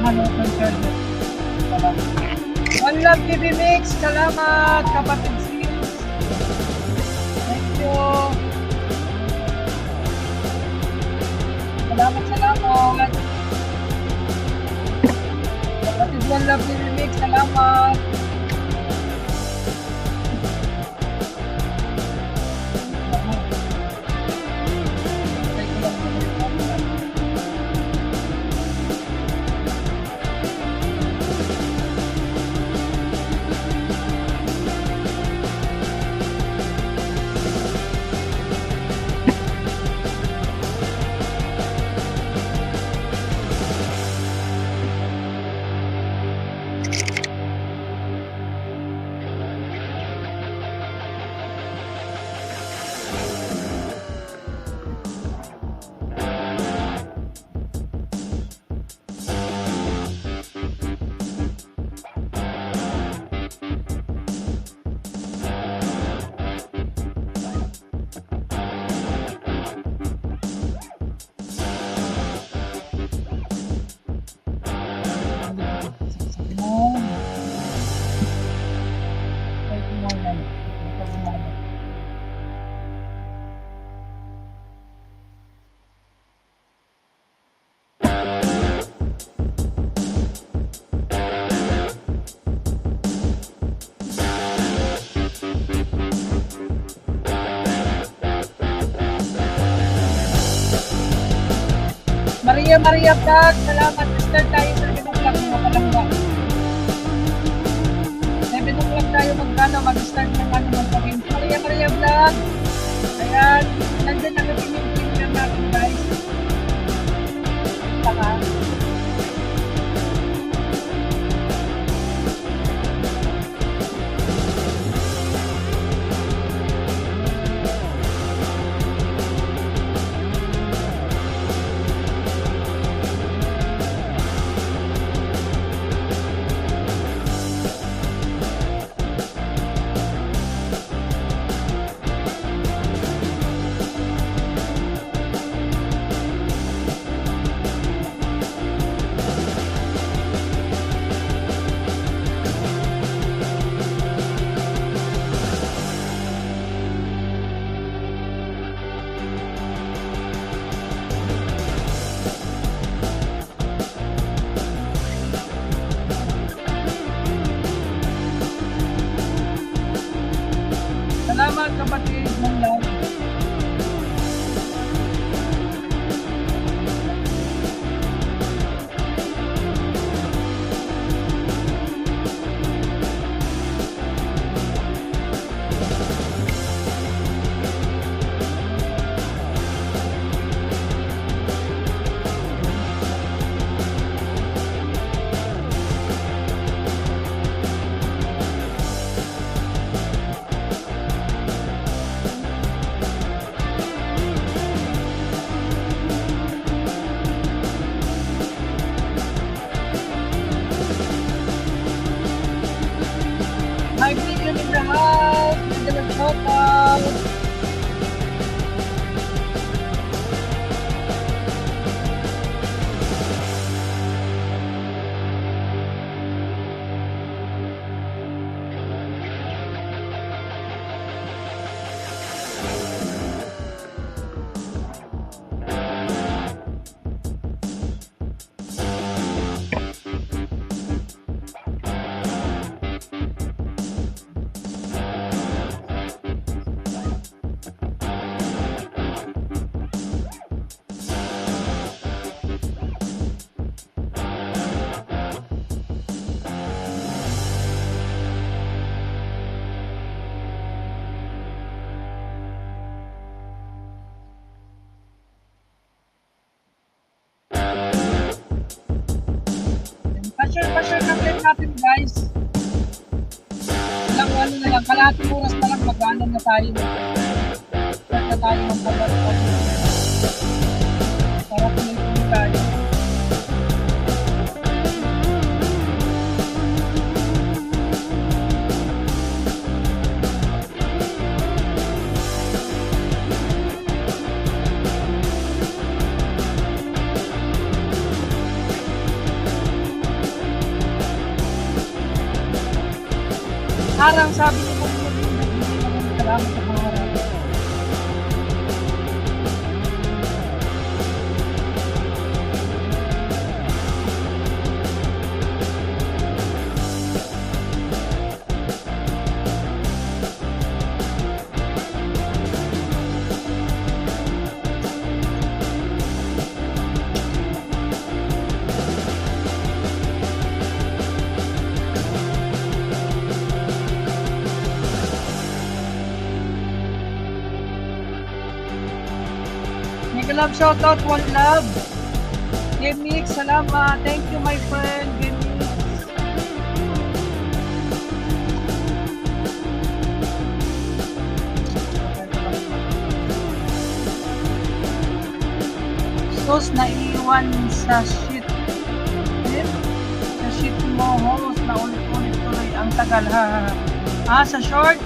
Malapit ng charger. One Love TV Mix, salamat kapatid sis. Thank you. Salamat. Kapatid One Love TV Mix, salamat. Maria Vlog, salamat. Start tayo sa 7 o'clock mo, palangga. 7 o'clock tayo mag-start ng mag-pagin. Maria Vlog. Ayan, nandyan ang pinipin lang natin guys. Saka. kapatid ng love. Hi, Million in the house. Million shout. Pa-share na rin natin guys. Ilang ano na lang, kalahating oras na lang mag-ano na tayo. Start na tayo ng pag-upload. Para tuloy-tuloy tayo. Harang sabi ni mo salamat sa mga harang. Mega love shoutout, one love. Gemix, salamat. Thank you my friend, Gemix. Sos na iwan sa shit. Sa shit mo, host na ulit-ulit tuloy ang tagal ha. Sa short.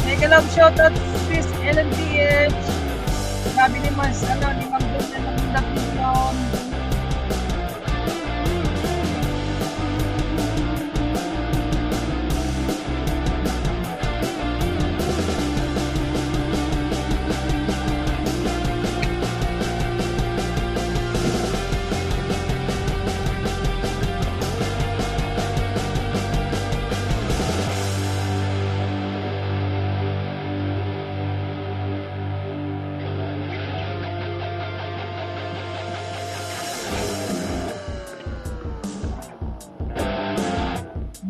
Mega love shoutout sis LMDH. Sabi ni Mas, ni Ma'am Dona ng Dapion.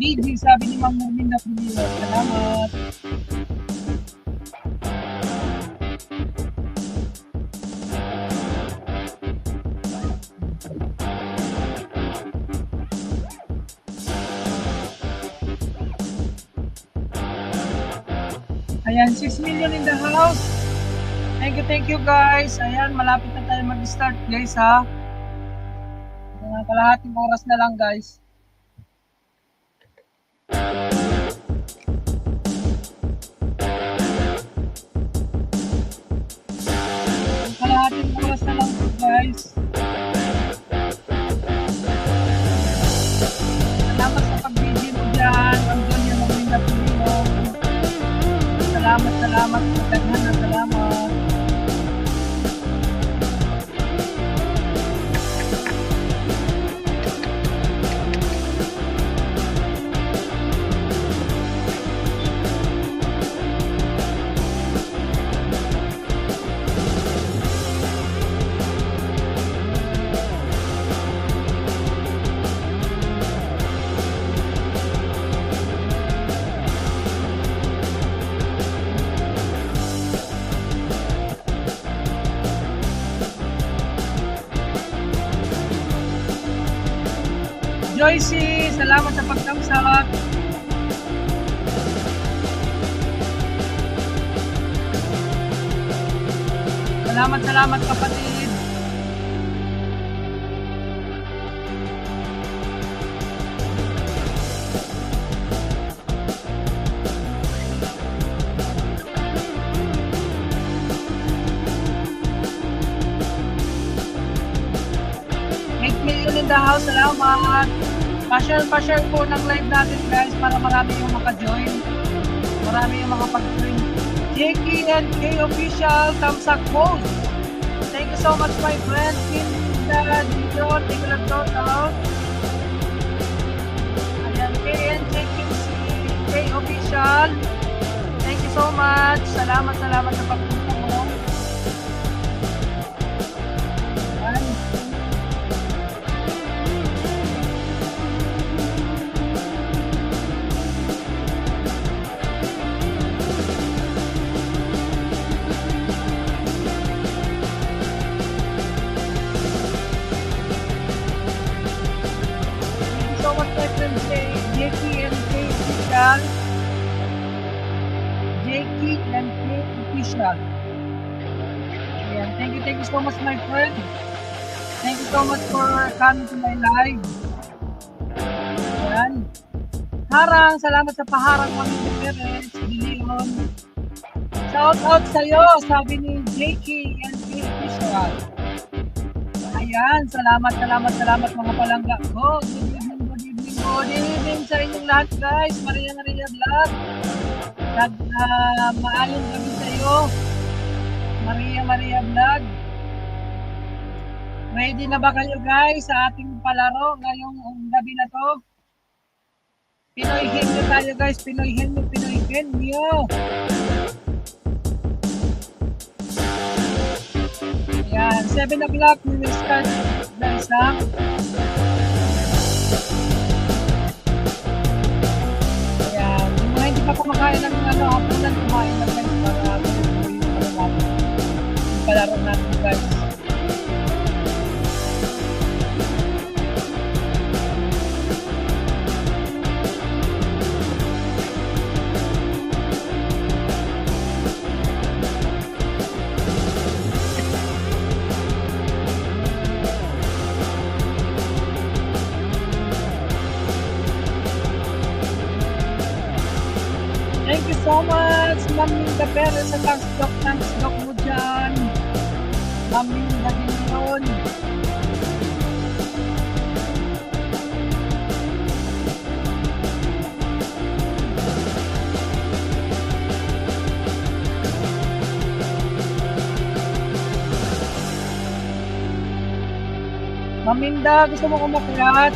BG, sabi ni Ma'am Merlinda Pulilo. Salamat. Ayan, 6 million in the house. Thank you guys. Ayan, malapit na tayo mag-start guys ha. Kalahating oras na lang guys. Kalahating oras na lang guys. Salamat sa pag-video mo dyan. Ang ganyan mo rin na pinilo. Salamat. Daghan na salamat. Joycey, salamat sa pagtamsak. Salamat kapatid. Million in the house, salamat. Pa-share po ng live natin guys para marami yung maka-join. Marami yung makapag-join. Jakey and K Official, thumbs up post. Thank you so much my friend. Kinda dito, tingnan to. Ayan, K and Jakey K Official. Thank you so much. Salamat sa pagpunta mo. Ayan. Jakey and K Official. Ayan. Thank you so much my friend. Thank you so much for coming to my live. Ayan. Harang, salamat sa paharang mo ni Perez, Leon. Shout out sa'yo, sabi ni Jakey and K Official. Ayan, salamat mga palangga ko. Good evening sa inyong lahat guys. Maria Vlog. Maayon kami sa iyo. Maria Vlog. Ready na ba kayo guys sa ating palaro ngayong gabi na to? Pinoy Henyo tayo guys. Pinoy Henyo. Ayan, 7 o'clock we will start guys ha. Hindi pa kumakain ng hapunan, kumain na guys para yung palaro natin guys. Thank you so much, Ma'am Minda Perez, sa thanks doc mo dyan. Ma'am Minda din yun. Ma'am Minda, gusto mo kumakilat?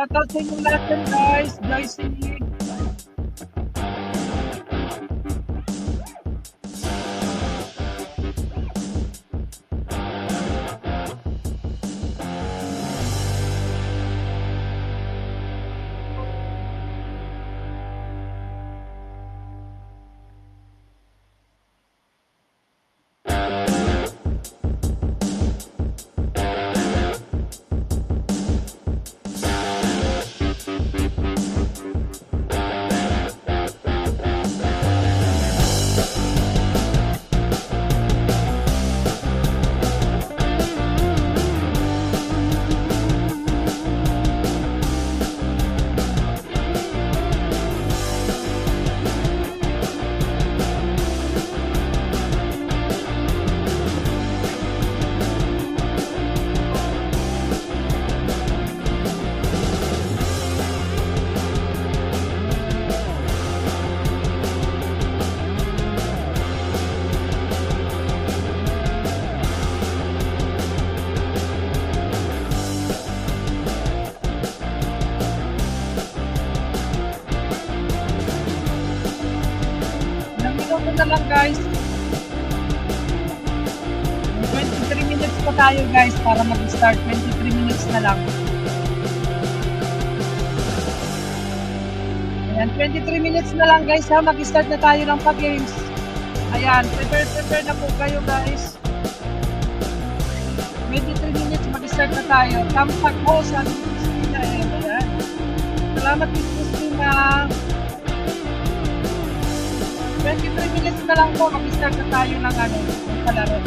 Shoutout sa inyo lahat yan, guys. Joyce. Na lang guys, 23 minutes pa tayo guys para mag-start. 23 minutes na lang. Ayan, 23 minutes na lang guys ha, mag-start na tayo ng pag-games. Ayan, prepare na po kayo guys. 23 minutes mag-start na tayo. Tampak ko sa Christina. Ayan. Salamat Christina. 23 minutes na lang po, mag-start na tayo ng palaro.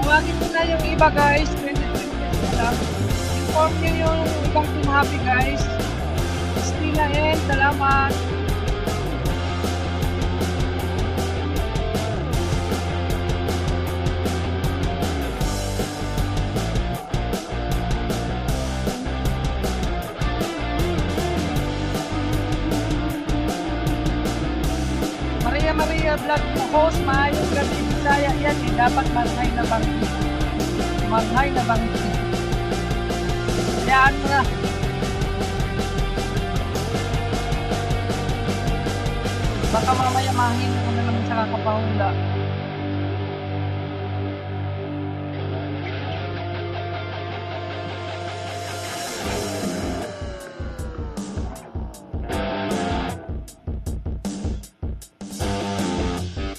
Tawagin ko na yung iba guys, 23 minutes na lang. Inform nyo yung ibang team happy guys. Christina and salamat. Maria Vlog mo host, maayong gabi Bisaya yan eh, dapat manghay na bangki. Manghay na bangki. Hayaan mo na. Baka mamaya mahin mo na naman sa kakapahula.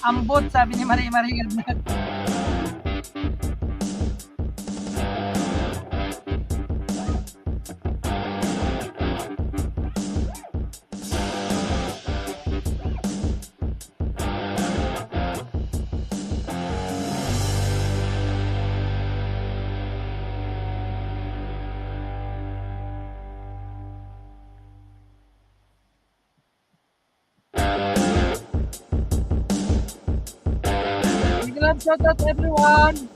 Ambot, sabi ni Maria Vlog. Shout out everyone.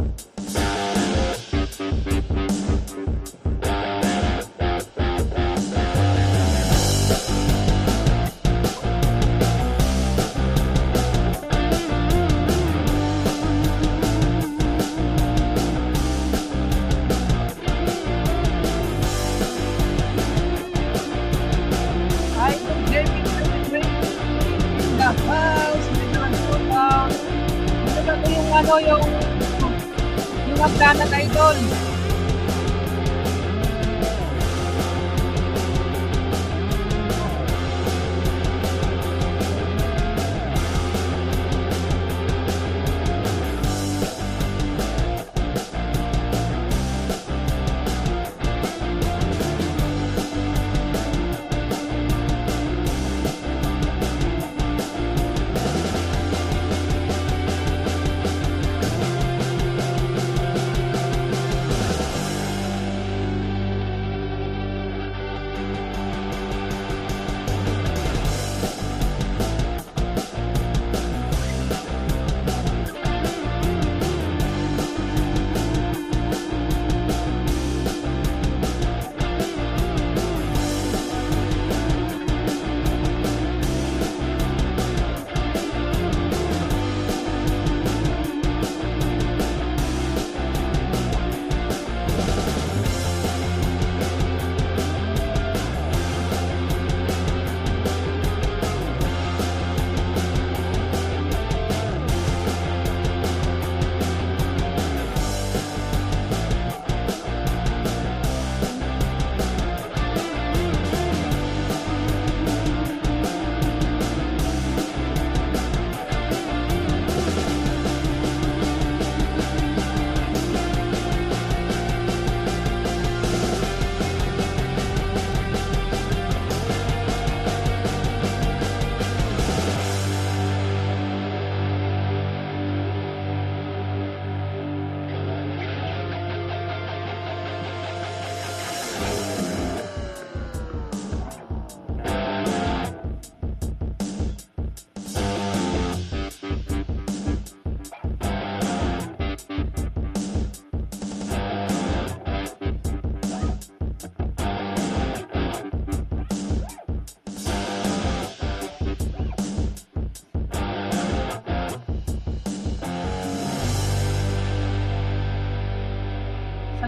Yung Afghanan Idol.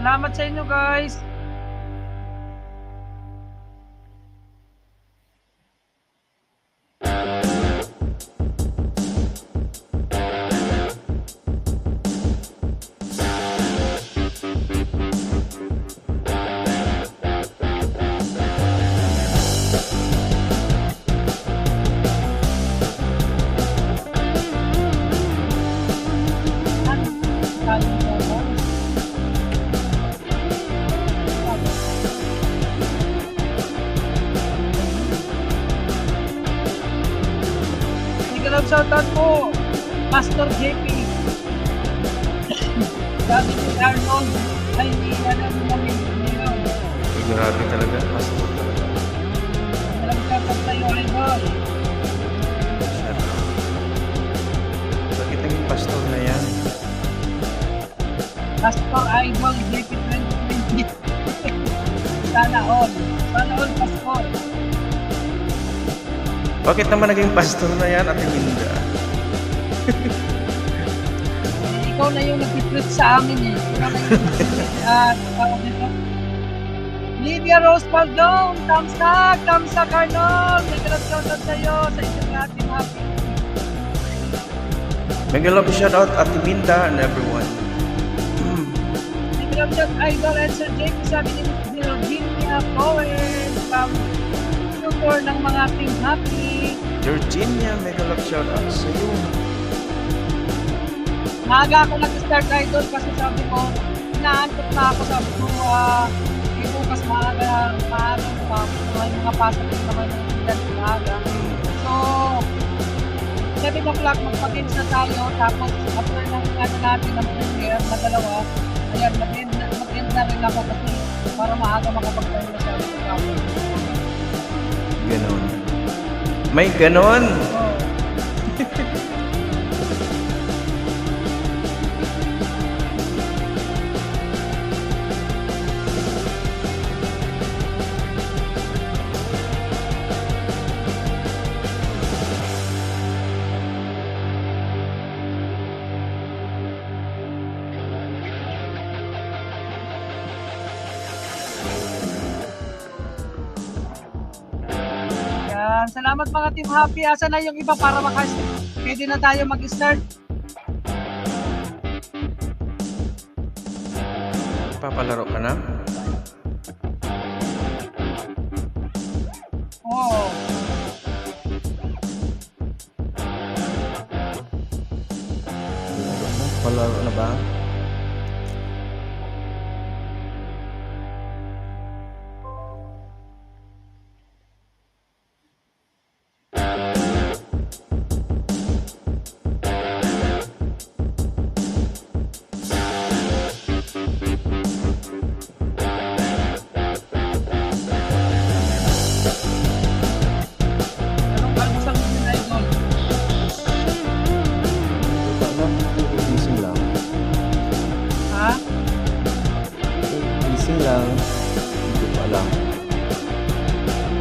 Salamat sa inyo guys. Shoutout po, Pastor JP. Sabi ni Arnold, ay ni namin ngayon.
Grabe talaga, pastor talaga.
Maraming shoutout sa'yo, Idol.
Bakit naging pastor na yan?
Pastor Idol JP 2020. Sana all, Pastor.
Bakit naman naging pastor na yan, Ate Minda?
Ikaw na yung nag-preach sa amin eh. Ikaw na yung Lydia Rose Paldong, Tamsak Arnold. May galap shoutout sa'yo, sa inyong lahat yung happy.
Mega love shoutout Ate Minda and everyone.
May galap shoutout Idol and Sir JP, sabi ni Virginia Cohen. Super ng mga Team Happy.
Virginia, mega love shoutout sa iyo.
Maaga ako nag-start Idol kasi sabi ko, inaantok na ako, sabi ko, bukas maaga pa, may mga pasok din naman yung maaga. So, 7 o'clock magpag-ins na tayo, tapos after ng natin ng premiere na dalawa, ayan, mag-end na rin ako kasi para maaga makapag-time na sa akin.
Ganon. May ganon?
Oh. Salamat mga Team Happy. Asa na yung iba para pwede na tayo mag-start?
Papalaro ka na?
Oo.
Palaro na ba?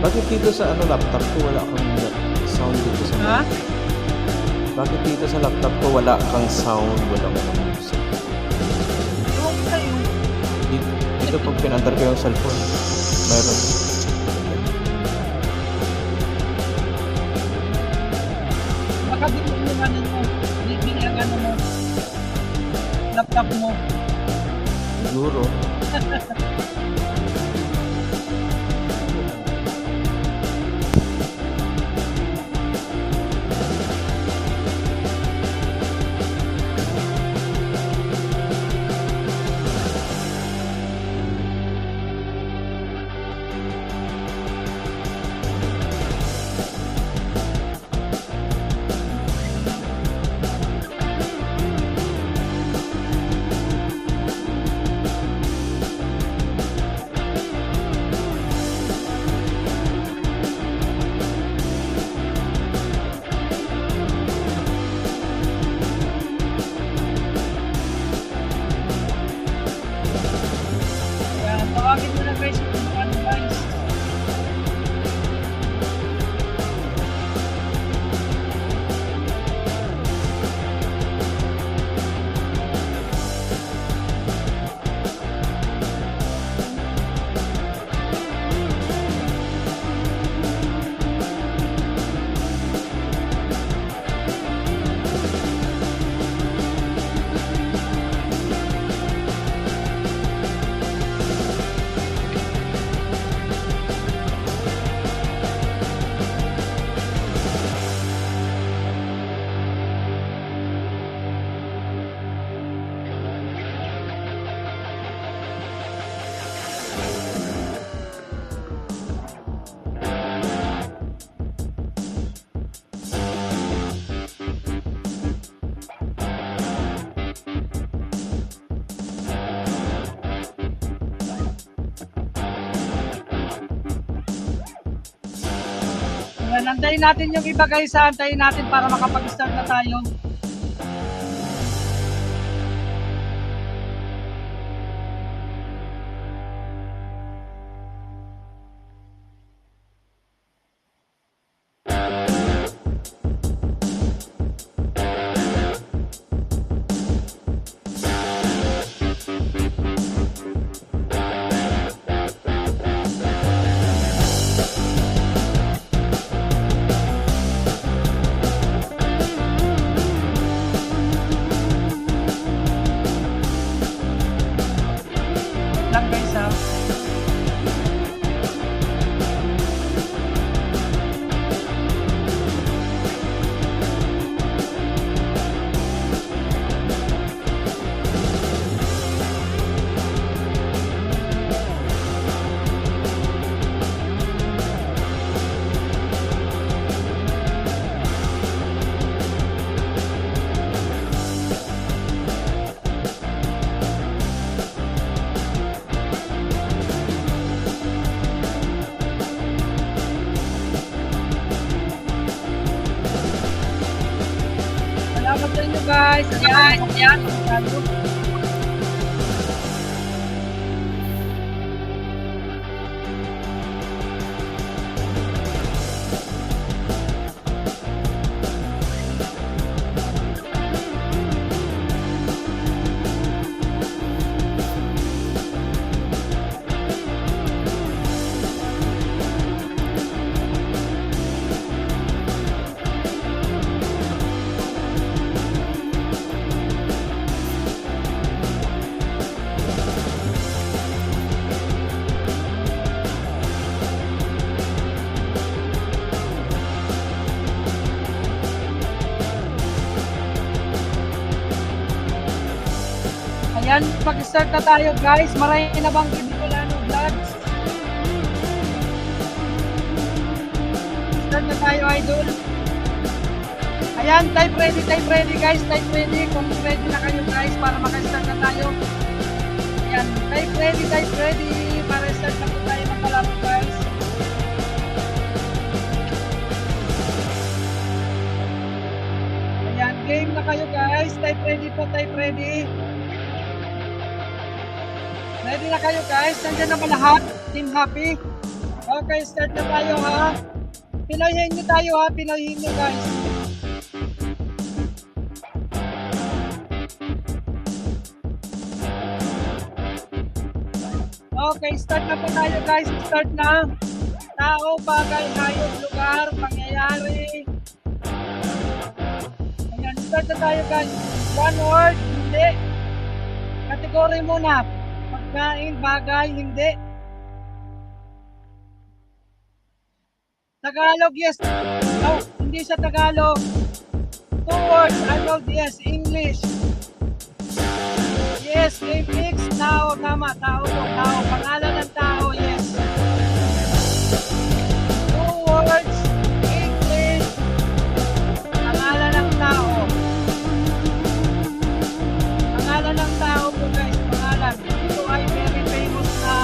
Bakit dito sa laptop ko wala kang sound dito sa
Ha?
Bakit dito sa laptop ko wala kang sound, wala kang music?
Ewan ko sa'yo.
Dito pag pinandar ko yung cellphone, meron.
Baka dito yung ano mo, yung ano mo, laptop mo.
Siguro.
Ayan, antayin natin yung iba guys, antayin natin para makapag-start na tayo. Lang guys ha. Salamat sa inyo guys. Ayan. Ayan, mag-start na tayo guys. Marami na bang Bicolano vlogs? Start na tayo idol. Ayan, type ready guys, type ready. Kung ready na kayo guys para maka-start na tayo. Ayan, type ready. Para start na po tayo makalaro guys. Ayan, game na kayo guys. Type ready po, type ready. Ready na kayo guys? Nandiyan naman lahat? Team happy? Okay, start na tayo ha. Pinoyhin nyo tayo ha. Pinoyhin nyo guys. Okay, start na po tayo guys. Start na. Tao, bagay, hayop, lugar, pangyayari. Ayan, start na tayo guys. One word, hindi. Kategory muna. Pagkain, bagay, hindi. Tagalog, yes. No, hindi sa Tagalog. Two words, Arnold, yes. English. Yes, game mix. Tao, tama. Tao po, tao. Pangalan ng tao, yes. Two words, English. Pangalan ng tao. Pangalan ng tao po guys. Pangalan. Ito ay very famous na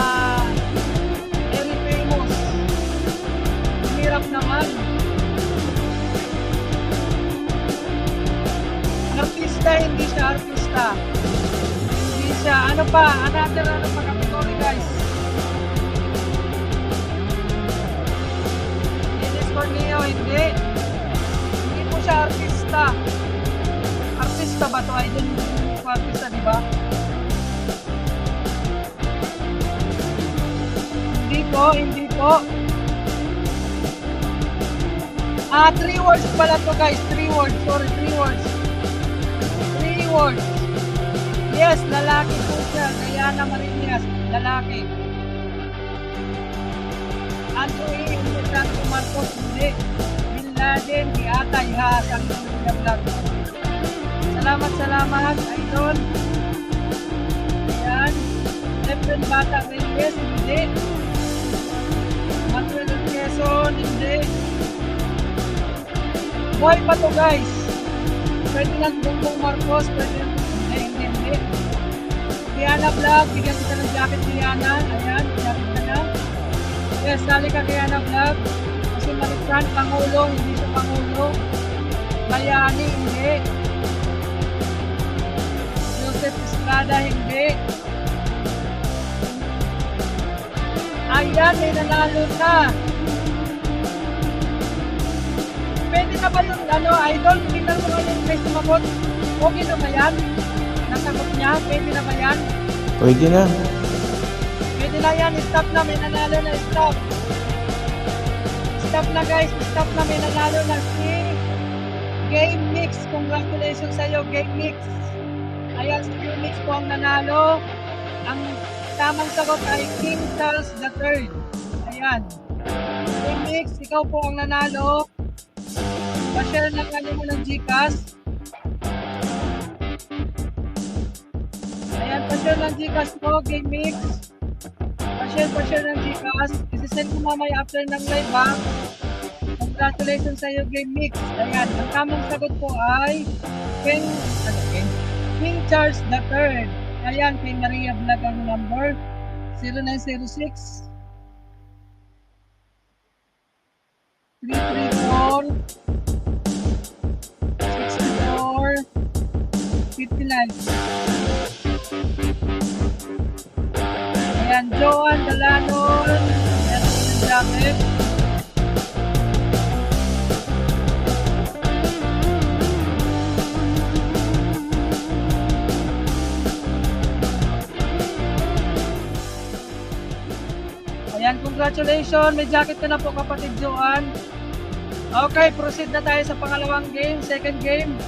hirap naman. Artista, hindi siya artista. Hindi siya, ano pa kategory guys. Dennis Corneo, hindi. Hindi po siya artista. Artista ba to? Ay, din po artista, di ba? Hindi po. 3 words pala to guys. 3 words. Sorry, 3 words. 3 words. Yes, lalaki po siya. Diana Marinas, lalaki. Andrew E. Hindi. Santo Marcos, hindi. Bin Laden, di Atay ha. Santo Vlog. Salamat, idol. Ayan. Efren Bata Reyes, hindi. Manuel Quezon, hindi. Boy pa to guys. Ferdinand Bongbong Marcos, Ferdinand, hindi. Diana Vlog, bigyan kita ng jacket ni Diana. Ayan, jacket ka na. Yes, dali ka Diana Vlog. Kasi Marichan, Pangulong, hindi siya Pangulo. Bayani, hindi. Joseph Estrada, hindi. Ayan, may nanalo na. Pwede na ba yung idol? Tingnan mo ngayon may sumagot. Okay na ba yan? Nasagot niya? Pwede na ba yan?
Pwede na.
Pwede na yan. Stop na. May nanalo na. Stop. Stop na guys. Stop na. May nanalo na si Game Mix. Congratulations sa iyo, Game Mix. Ayan, si Game Mix po ang nanalo. Ang tamang sagot ay King Charles III. Ayan. Game Mix, ikaw po ang nanalo. Pa-share na mo ng Gcash. Ayan, pa-share ng Gcash mo, Game Mix. Pa-share ng Gcash. Isisend ko mamaya after ng live ha. Congratulations sa iyo, Game Mix. Ayan, ang tamang sagot po ay King Charles III. Ayan, kay Maria Vlog ang number 0906 334 64 59. Ayan, Joan Dalanon. Ayan, yung jacket. Ayan, congratulations. May jacket ka na po, kapatid Joan. Okay, proceed na tayo sa pangalawang game, second game.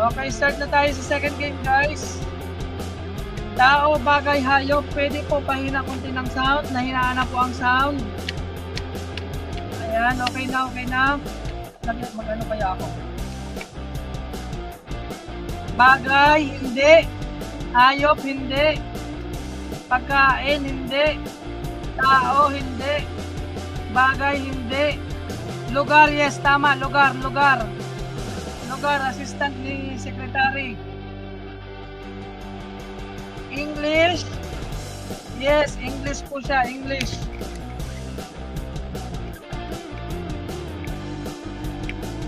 Okay, start na tayo sa second game, guys. Tao, bagay, hayop. Pwede po pahina konti ng sound. Nahinaan na po ang sound. Ayan, okay na, okay na. Mag-ano kaya ako? Bagay, hindi. Hayop, hindi. Pagkain, hindi. Tao, hindi. Bagay, hindi. Lugar, yes, tama. Lugar. Lugar, assistant ni secretary. English. Yes, English po siya. English.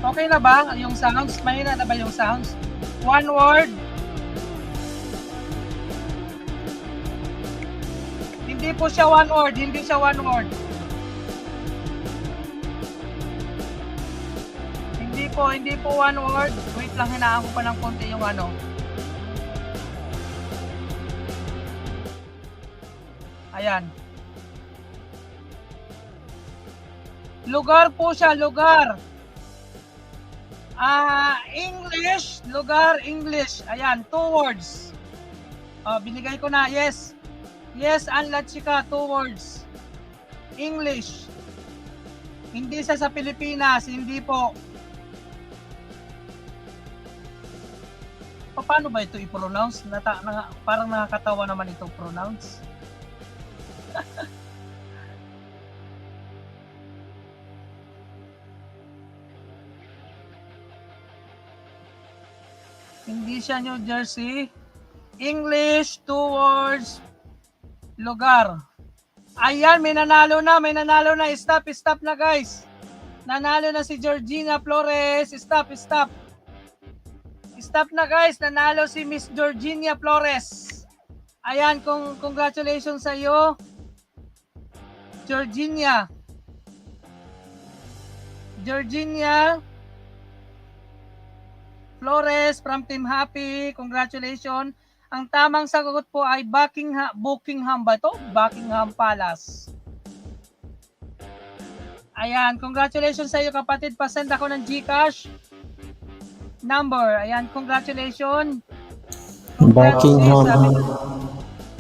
Okay na ba yung sounds? Mahina na ba yung sounds? One word. Hindi po siya one word. Hindi siya one word. Hindi po one word. Wait lang, hinaan ko pa ng konti yung ano. Ayan. Lugar po siya, lugar. English, lugar, English. Ayan, 2 words. Binigay ko na, yes. Yes, unlat chika, 2 words. English. Hindi siya sa Pilipinas, hindi po. Paano ba ito i-pronounce? Parang nakakatawa naman itong pronounce. Hindi siya New Jersey. English, 2 words. Lugar. Ayan, may nanalo na. Stop na guys. Nanalo na si Georgina Flores. Stop. Stop na guys. Nanalo si Miss Georgina Flores. Ayan, congratulations sa iyo, Georgina Flores from Team Happy. Congratulations. Ang tamang sagot po ay Buckingham ba ito? Buckingham Palace. Ayan, congratulations sa iyo, kapatid. Pasend ako ng GCash number. Ayan, congratulations.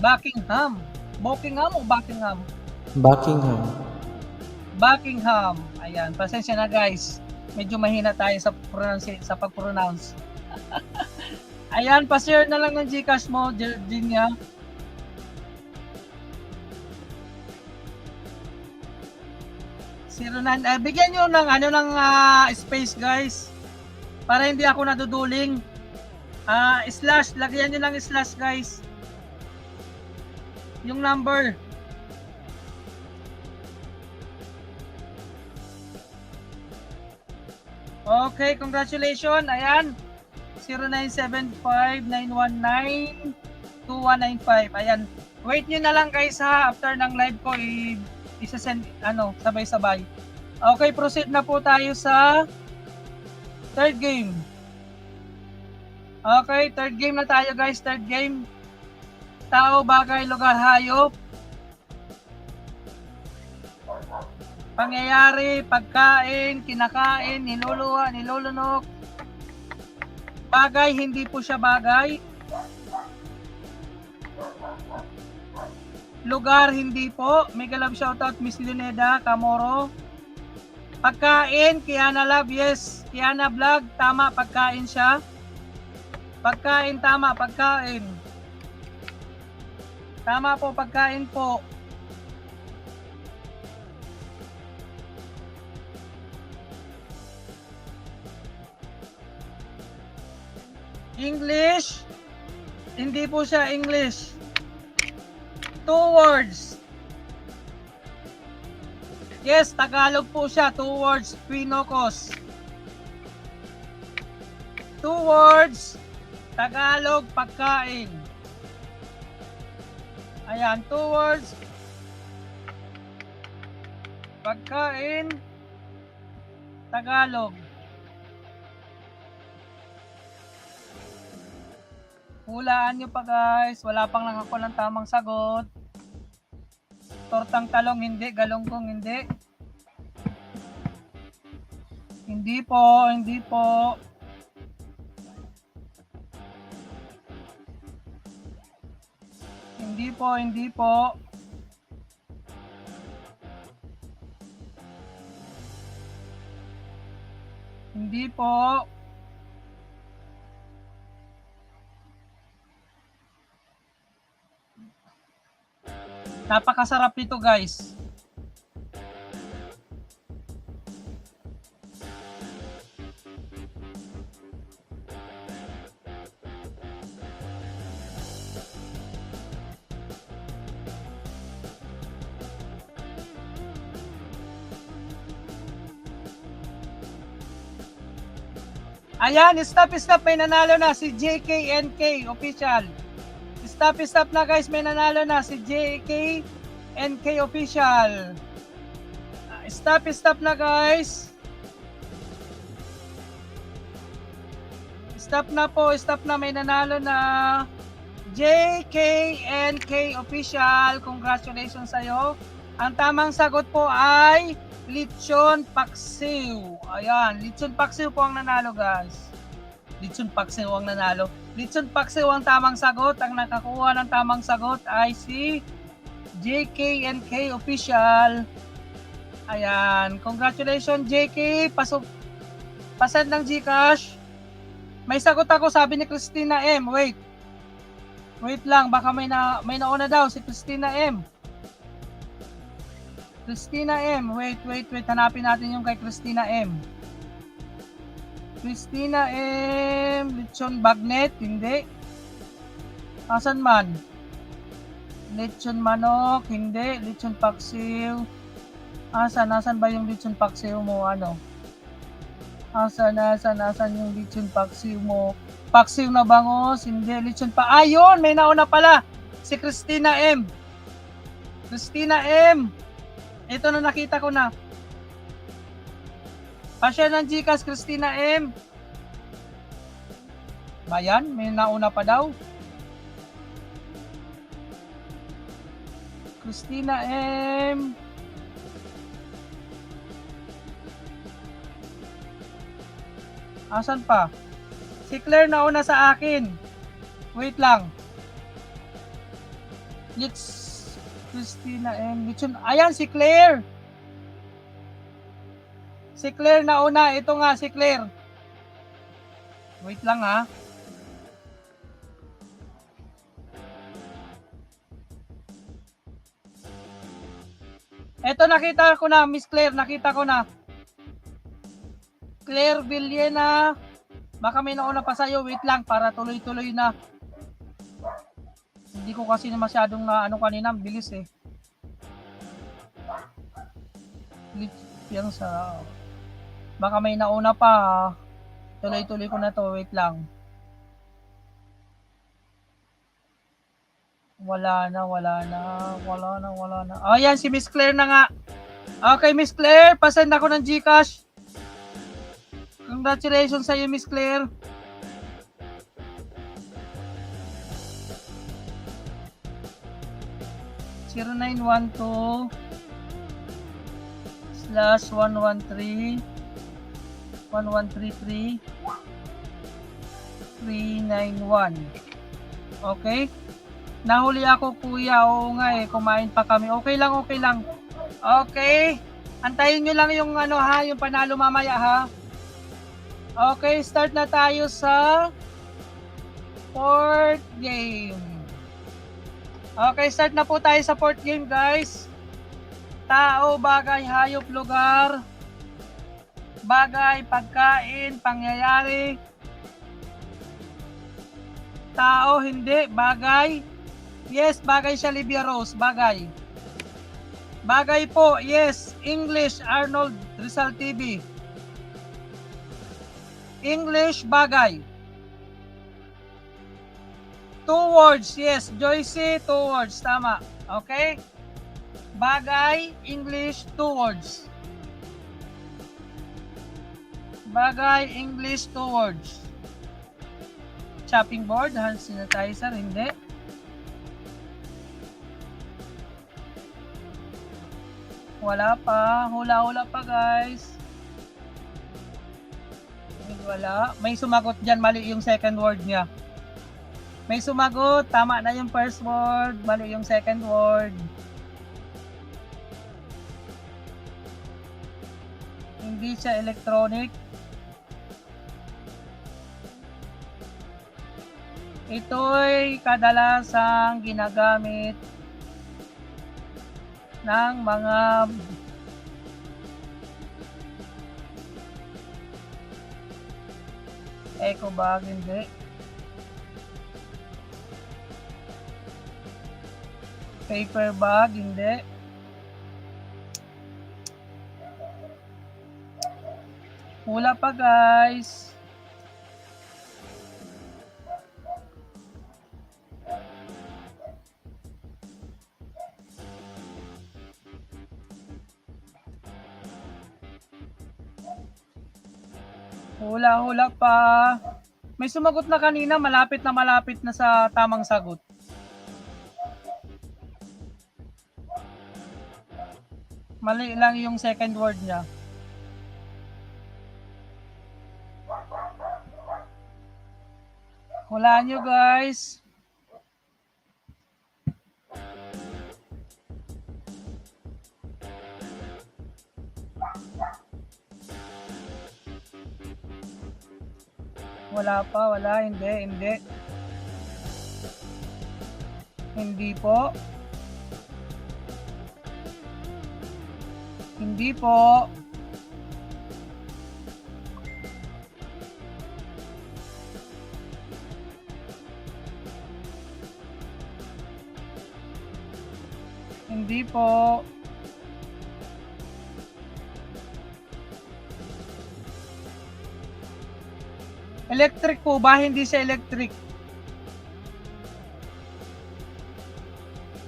Buckingham.
Buckingham o Buckingham?
Buckingham.
Ayan, pasensya na guys. Medyo mahina tayo sa pag-pronounce. Ayan, pa-share na lang ng GCash mo, Virginia. Bigyan nyo ng space guys. Para hindi ako naduduling. Slash, lagyan nyo ng slash guys. Yung number. Okay, congratulations. Ayan. 0975-919-2195. Ayan. Wait nyo na lang guys ha. After ng live ko, isa-send, sabay-sabay. Okay, proceed na po tayo sa third game. Okay, third game na tayo guys. Third game. Tao, bagay, lugar, hayop. Pangyayari, pagkain, kinakain, niluluwa, nilulunok. Bagay, hindi po siya bagay. Lugar, hindi po. Mega love shoutout, Miss Luneda Camoro. Pagkain, Kiana Love, yes. Kiana Vlog, tama, pagkain siya. Pagkain, tama, pagkain. Tama po, pagkain po. English, hindi po siya English. 2 words. Yes, Tagalog po siya. 2 words, Quinocos. 2 words, Tagalog, pagkain. Ayan, 2 words. Pagkain, Tagalog. Hulaan nyo pa guys. Wala pang lang ako ng tamang sagot. Tortang talong, hindi. Galunggong, hindi. Hindi po, hindi po. Hindi po, hindi po. Hindi po. Napakasarap nito guys. Ayan, stop, may nanalo na si JKNK official. Stop na guys, may nanalo na si JKNK official. Stop na guys. Stop na, may nanalo na. JKNK official, congratulations sa'yo. Ang tamang sagot po ay lechon paksiw. Ayan, lechon paksiw po ang nanalo guys. Lechon paksiw ang nanalo. Lechon paksiw ang tamang sagot. Ang nakakuha ng tamang sagot ay si JKNK official. Ayan, congratulations JK. Pasend ng GCash. May sagot ako, sabi ni Christina M. Wait lang, baka may nauna daw si Christina M. Christina M. Wait. Hanapin natin yung kay Christina M. Christina M. Lechon bagnet. Hindi. Asan man? Lechon manok. Hindi. Lechon paksiw. Asan ba yung lechon paksiw mo? Ano? Asan yung lechon paksiw mo? Paksiw na bangos. Hindi. Lechon pa. Ayun! May nauna pala. Si Christina M. Christina M. Ito na, nakita ko na. Pa-share ng GCash, Christina M. Bayan, may nauna pa daw. Christina M. Asan pa? Si Claire nauna sa akin. Wait lang. Christina M. Ayan, si Claire. Si Claire nauna. Ito nga, si Claire. Wait lang ha. Ito, nakita ko na, Miss Claire. Nakita ko na. Claire Villena. Baka may nauna pa sa'yo. Wait lang, para tuloy-tuloy na. Hindi ko kasi masyadong na ano kanina, bilis eh. Bilis yan sa... Baka may nauna pa. Tuloy-tuloy ko na to. Wait lang. Wala na. Oh, yan, si Miss Claire na nga. Okay, Miss Claire, pasend ako ng GCash. Congratulations sa iyo, Miss Claire. /112/1133/391. Okay? Nahuli ako, kuya. Oo nga eh, kumain pa kami. Okay lang. Okay? Antayin nyo lang yung ano ha, yung panalo mamaya ha. Okay, start na tayo sa 4th game. Okay, start na po tayo sa 4th game, guys. Tao, bagay, hayop, lugar. Bagay, pagkain, pangyayari. Tao, hindi. Bagay. Yes, bagay siya, Livia Rose. Bagay. Bagay po, yes. English, Arnold Rizal TV. English, bagay. 2 words, yes. Joycey, 2 words. Tama. Okay? Bagay, English, 2 words. Bagay, English, 2 words. Chopping board, hand sanitizer, hindi. Wala pa. Hula-hula pa, guys. Wala. May sumagot dyan. Mali yung second word niya. May sumagot. Tama na yung first word. Mali yung second word. Hindi siya electronic. Ito'y kadalasang ginagamit ng mga eco bag, hindi. Paper bag, hindi. Hula pa, guys. Hula-hula pa. May sumagot na kanina, malapit na sa tamang sagot. Mali lang yung second word niya. Hulaan nyo, guys. Wala pa, wala, hindi. Hindi po. Hindi po. Hindi po. Electric po ba? Hindi siya electric.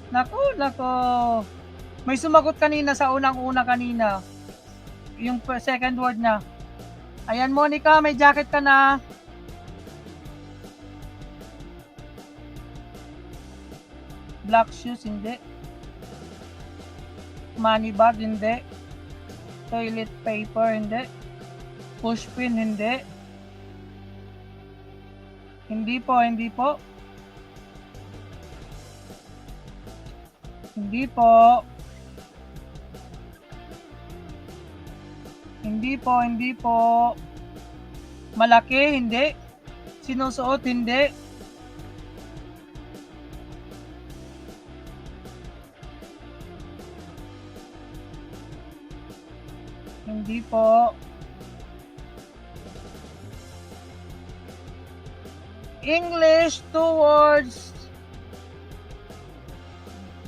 Nako. May sumagot kanina sa unang-una kanina. Yung second word niya. Ayan, Monica, may jacket ka na. Black shoes, hindi. Money bag, hindi. Toilet paper, hindi. Pushpin, hindi. Hindi po. Hindi po. Malaki, hindi. Sinusuot, hindi. Hindi po. English, 2 words.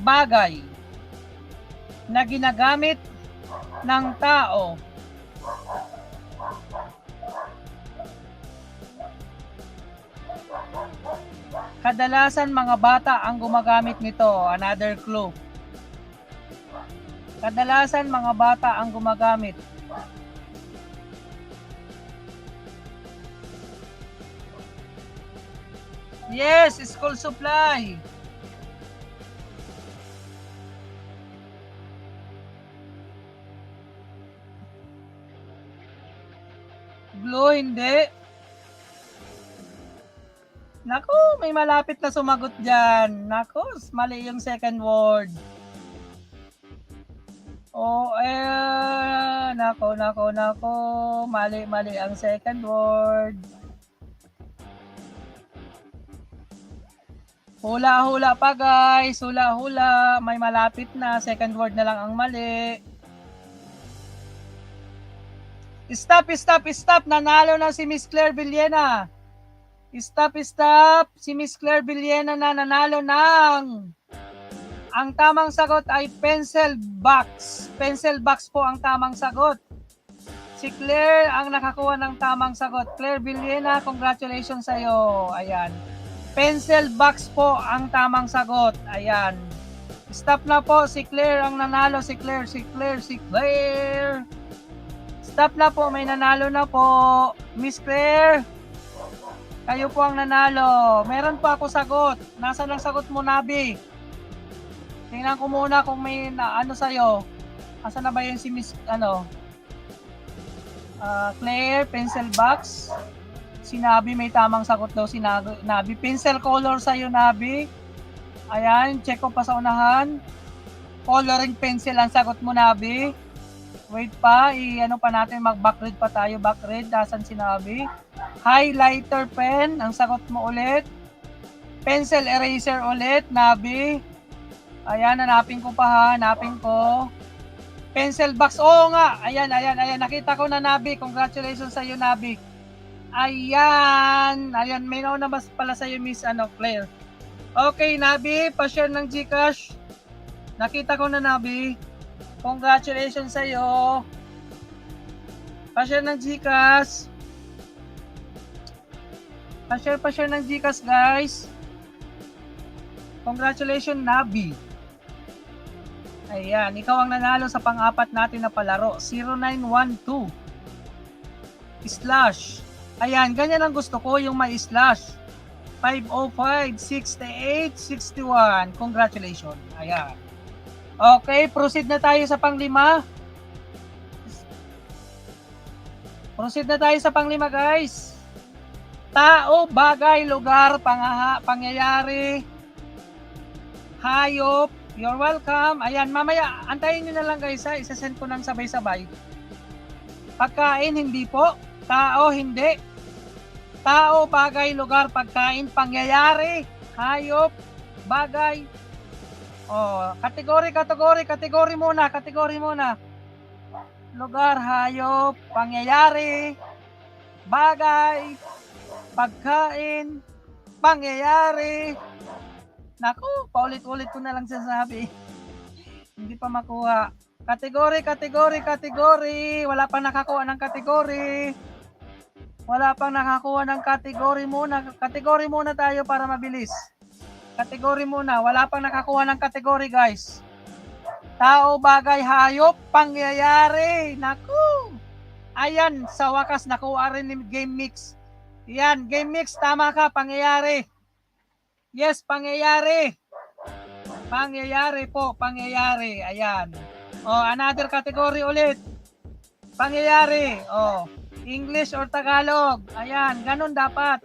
bagay na ginagamit ng tao kadalasan mga bata ang gumagamit nito. Another clue. Kadalasan mga bata ang gumagamit. Yes, school supply. Glue, hindi. Naku, may malapit na sumagot dyan. Naku, mali yung second word. Nako. Mali ang second word. Hula-hula pa guys. Hula-hula. May malapit na. Second word na lang ang mali. Stop. Nanalo na si Miss Claire Villena. Stop. Si Miss Claire Villena na nanalo ng... Ang tamang sagot ay pencil box. Pencil box po ang tamang sagot. Si Claire ang nakakuha ng tamang sagot. Claire Villena, congratulations sa iyo. Ayan. Pencil box po ang tamang sagot. Ayan. Stop na po. Si Claire ang nanalo. Si Claire. Stop na po. May nanalo na po. Miss Claire, kayo po ang nanalo. Meron pa ako sagot. Nasaan ang sagot mo, Nabi? Tingnan ko muna kung may ano sa'yo. Asa na ba yun si Miss, Claire, pencil box. Si Nabi may tamang sagot daw si Nabi. Pencil color sa'yo, Nabi. Ayan, check ko pa sa unahan. Coloring pencil ang sagot mo, Nabi. Wait pa, pa natin, mag-backread pa tayo. Backread, dasan si Nabi. Highlighter pen, ang sagot mo ulit. Pencil eraser ulit, Nabi. Ayan, hanapin ko pa. Pencil box. Oo nga. Ayan. Nakita ko na, Nabi. Congratulations sa iyo, Nabi. Ayan. May nauna mas pala sa iyo, Miss Claire. Okay, Nabi. Pa-share ng GCash. Nakita ko na, Nabi. Congratulations sa iyo. Pa-share ng GCash. Pa-share ng GCash, guys. Congratulations, Nabi. Ayan, ikaw ang nanalo sa pang-apat natin na palaro. 0912 slash. Ayan, ganyan ang gusto ko, yung may slash. 505-68-61. Congratulations. Ayan. Okay, proceed na tayo sa pang-5. Guys. Tao, bagay, lugar, pangyayari, hayop. You're welcome. Ayan, mamaya, antayin nyo na lang guys ha. Isasend ko ng sabay-sabay. Pagkain, hindi po. Tao, hindi. Tao, bagay, lugar, pagkain, pangyayari, hayop, bagay. Kategory muna. Lugar, hayop, pangyayari, bagay, pagkain, pangyayari. Naku, paulit-ulit ko na lang sasabi. Hindi pa makuha. Kategory. Wala pang nakakuha ng kategory. Kategory muna tayo para mabilis. Kategory muna. Wala pang nakakuha ng kategory, guys. Tao, bagay, hayop, pangyayari. Naku. Ayan, sa wakas nakuha rin ni Game Mix. Yan, Game Mix, tama ka, pangyayari. Yes, pangyayari. Pangyayari. Ayan. Another category ulit. Pangyayari. English or Tagalog. Ayan, ganun dapat.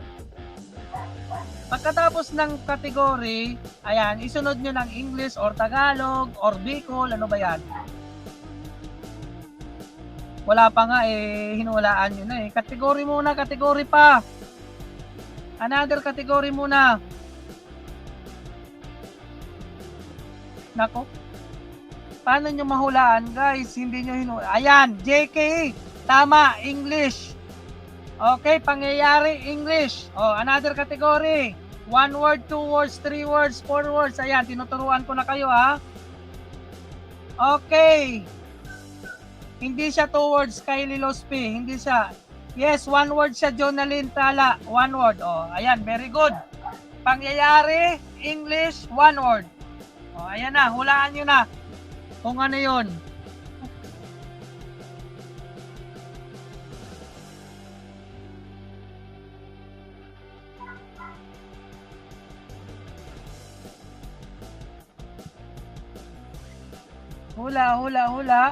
Pagkatapos ng category, ayan, isunod nyo ng English or Tagalog or Bicol. Ano ba yan? Wala pa nga hinulaan nyo na Category muna, category pa. Another category muna. Nako. Paano nyo mahulaan, guys? Hindi nyo hinulaan. Ayan, JK. Tama, English. Okay, pangyayari, English. Another category. 1 word, 2 words, 3 words, 4 words. Ayan, tinuturuan ko na kayo ha. Okay. Hindi siya 2 words, Kylie Lospe. Hindi siya. Yes, 1 word siya, Jonalyn Tala. 1 word. Oh, ayan, very good. Pangyayari, English, 1 word. Oh, ayan na, hulaan nyo na kung ano yun. Hula, hula, hula.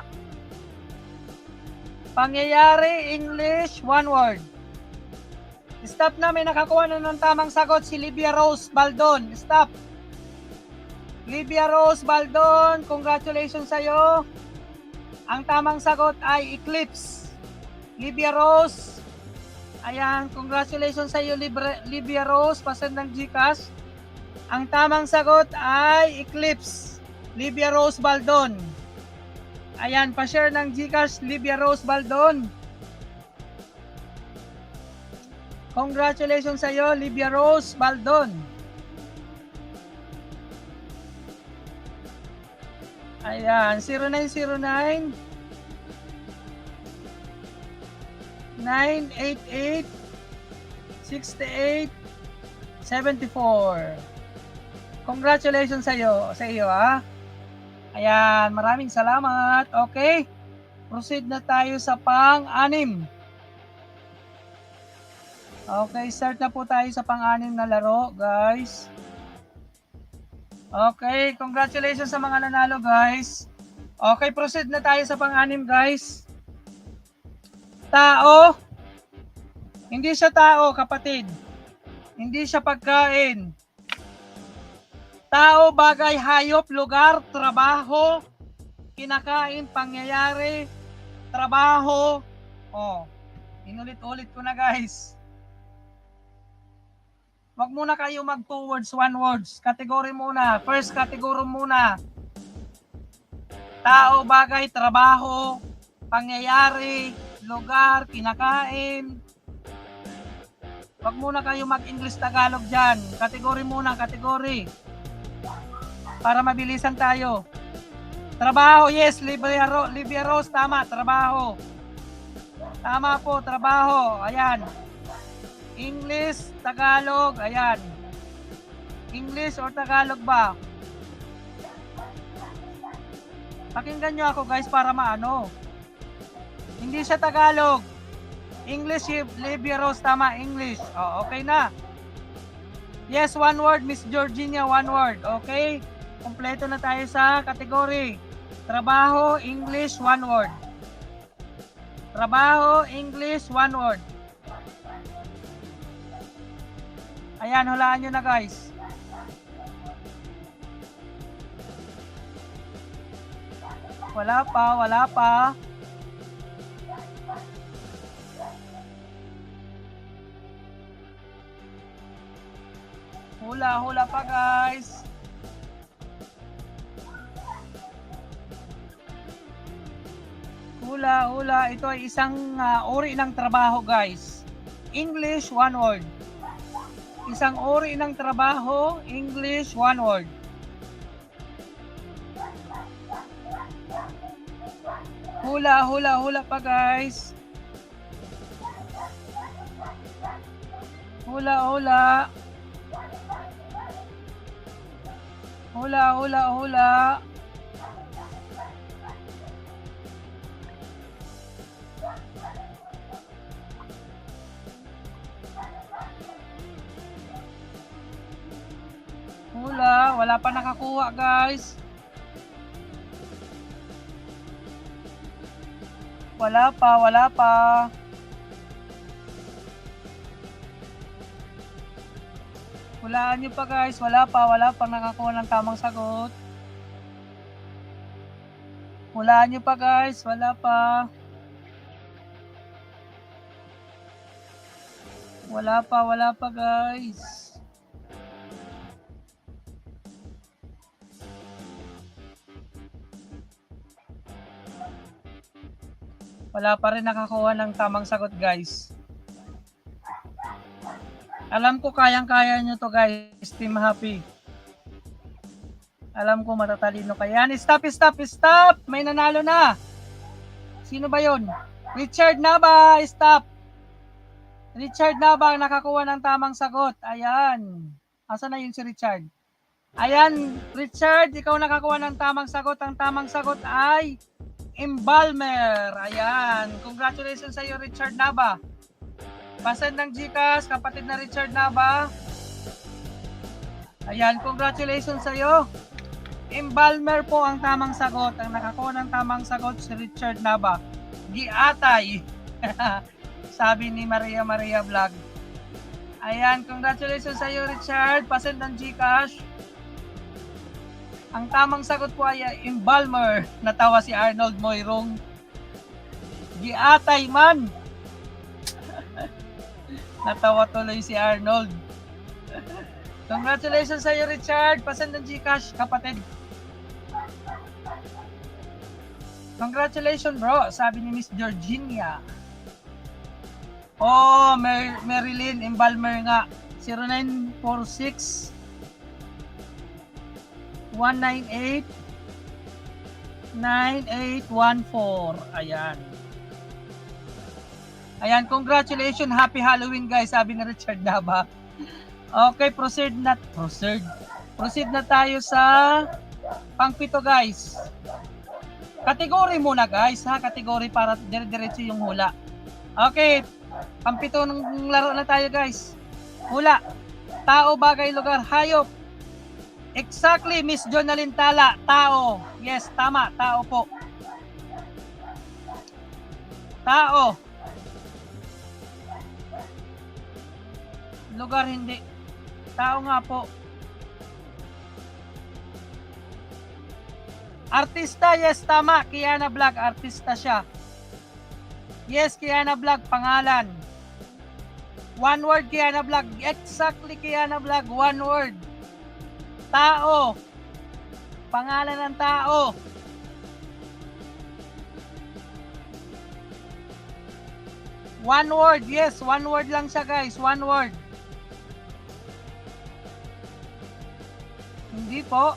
Pangyayari, English, 1 word. Stop na, may nakakuha na ng tamang sagot si Livia Rose Baldon. Stop. Livia Rose Baldon, congratulations sa'yo. Ang tamang sagot ay eclipse. Livia Rose, ayan, congratulations sa'yo Livia Rose, pasend ng GCash. Ang tamang sagot ay eclipse. Livia Rose Baldon. Ayan, pa-share ng GCash, Livia Rose Baldon. Congratulations sa'yo, Livia Rose Baldon. Ayan, 0909 988 68 74. Congratulations sa iyo ha. Ayan, maraming salamat. Okay. Proceed na tayo sa pang-anim. Okay, start na po tayo sa pang-anim na laro, guys. Okay, congratulations sa mga nanalo, guys. Okay, proceed na tayo sa pang-anim, guys. Tao. Hindi siya tao, kapatid. Hindi siya pagkain. Tao, bagay, hayop, lugar, trabaho, kinakain, pangyayari, trabaho. Oh, inulit-ulit ko na, guys. Wag muna kayo mag 2 words, 1 words. Category muna. First category muna. Tao, bagay, trabaho, pangyayari, lugar, kinakain. Wag muna kayo mag-English Tagalog dyan. Category muna, category. Para mabilisan tayo. Trabaho, yes, Livia Rose, tama, trabaho. Tama po, trabaho. Ayan. English, Tagalog, ayan. English or Tagalog ba? Pakinggan nyo ako, guys, para maano. Hindi siya Tagalog. English, Livia Rose, tama, English. Oh, okay na. Yes, 1 word, Miss Georgina, 1 word. Okay? Kompleto na tayo sa kategory. Trabaho, English, 1 word. Trabaho, English, 1 word. Ayan, hulaan nyo na, guys. Wala pa, wala pa. Hula, hula pa, guys. Hula, hula. Ito ay isang uri ng trabaho, guys. English, 1 word. Isang uri ng trabaho, English, 1 word. Hula, hula, hula pa, guys. Hula, hula. Hula, hula, hula. Hula, wala pa nakakuha, guys. Wala pa, wala pa. Hulaan nyo pa, guys. Wala pa nakakuha ng tamang sagot. Hulaan nyo pa, guys. Wala pa. Wala pa, guys. Wala pa rin nakakuha ng tamang sagot, guys. Alam ko kayang-kaya nyo to guys, Team Happy. Alam ko matatalino kayo. Yan, stop! May nanalo na. Sino ba yon? Richard Nava, stop! Richard Nava ang nakakuha ng tamang sagot. Ayan. Asa na yun si Richard? Ayan, Richard, ikaw nakakuha ng tamang sagot. Ang tamang sagot ay embalmer. Ayan. Congratulations sa iyo, Richard Nava. Pasend ng GCash, kapatid na Richard Nava. Ayan, congratulations sa iyo. Embalmer po ang tamang sagot. Ang nakakuha ng tamang sagot si Richard Nava. Giatay. Sabi ni Maria Vlog. Ayan, congratulations sa iyo, Richard. Pasend ng GCash. Ang tamang sagot po ay embalmer. Natawa si Arnold Moirong. Giatay man. Natawa tuloy si Arnold. Congratulations sa iyo, Richard. Pasend ng GCash, kapatid. Congratulations, bro. Sabi ni Miss Georgina. Oh, Marilyn, embalmer nga. 0946 198 9814. Ayan. Ayan, congratulations. Happy Halloween, guys. Sabi ni Richard Nava. Okay, proceed na tayo sa pangpito, guys. Kategory muna, guys, ha? Kategory para dire-diretso yung hula. Okay, pangpito ng laro na tayo, guys. Hula. Tao, bagay, lugar, hayop. Exactly, Miss Jonalyn Tala. Tao. Yes, tama. Tao po. Tao. Lugar, hindi. Tao nga po. Artista, yes, tama. Kiana Vlog, artista siya. Yes, Kiana Vlog, pangalan. One word, Kiana Vlog. Exactly, Kiana Vlog, one word. Tao. Pangalan ng tao. One word, yes, one word lang siya, guys. One word. Hindi po.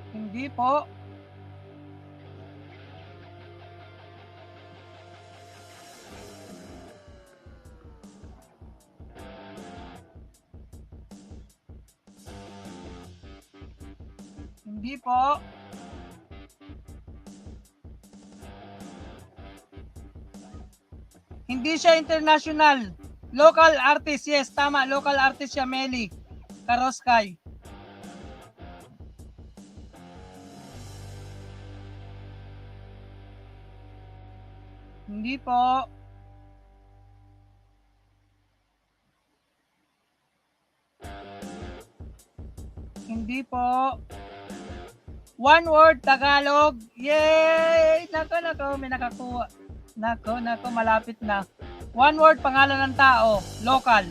Hindi po. Hindi po. Hindi siya international. Local artist, yes, tama. Local artist siya, Meli Karoskay. Hindi po. Hindi po. One word, Tagalog. Yay! Nako, may nakakuha. Nako, malapit na. One word, pangalan ng tao. Local.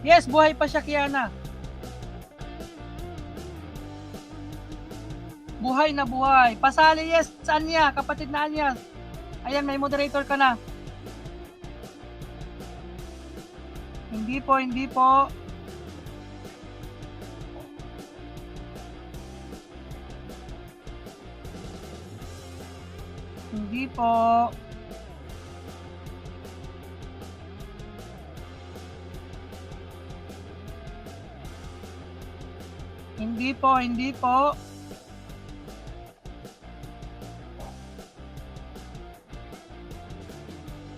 Yes, buhay pa siya, Kiana. Buhay na buhay. Pasali, yes. Saan niya? Kapatid na niya. Ayan, may moderator ka na. Hindi po, hindi po. Hindi po. Hindi po, hindi po.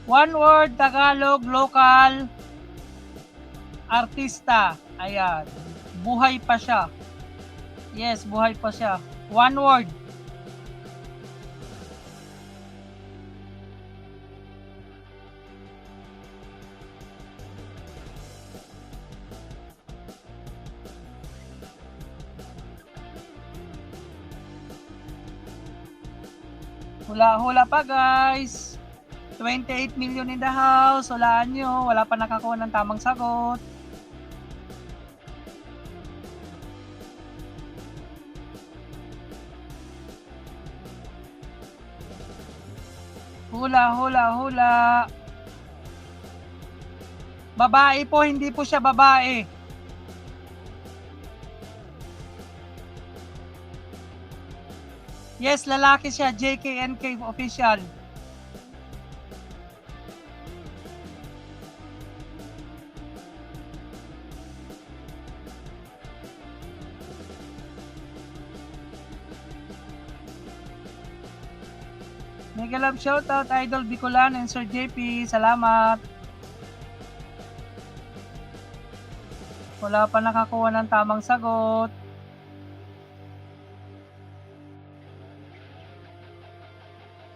One word, Tagalog, local, artista. Ayan. Buhay pa siya. Yes, buhay pa siya. One word. Hula-hula pa, guys. 28 million in the house. Hulaan nyo. Wala pa nakakuha ng tamang sagot. Hula, hula, hula. Babae po, hindi po siya babae. Yes, lalaki siya, JKNK official. Mega love shoutout, Idol Bicolan and Sir JP. Salamat. Wala pa nakakuha ng tamang sagot.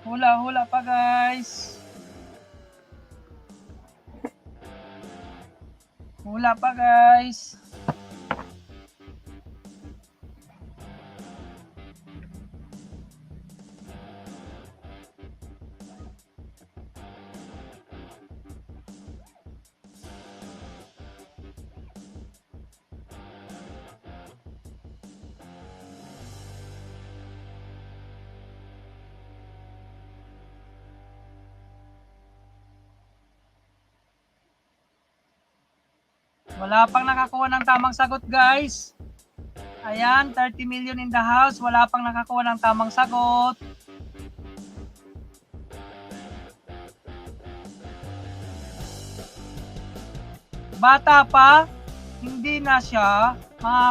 Hula-hula pa guys. Hula pa guys. Wala pang nakakuha ng tamang sagot guys. Ayan, 30 million in the house. Wala pang nakakuha ng tamang sagot. Bata pa, hindi na siya.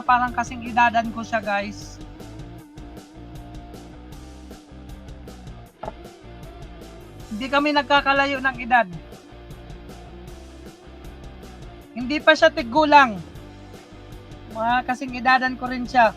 Parang kasing edadan ko siya guys. Hindi kami nagkakalayo ng edad. Hindi pa siya tigulang. Kasing edadan ko rin siya.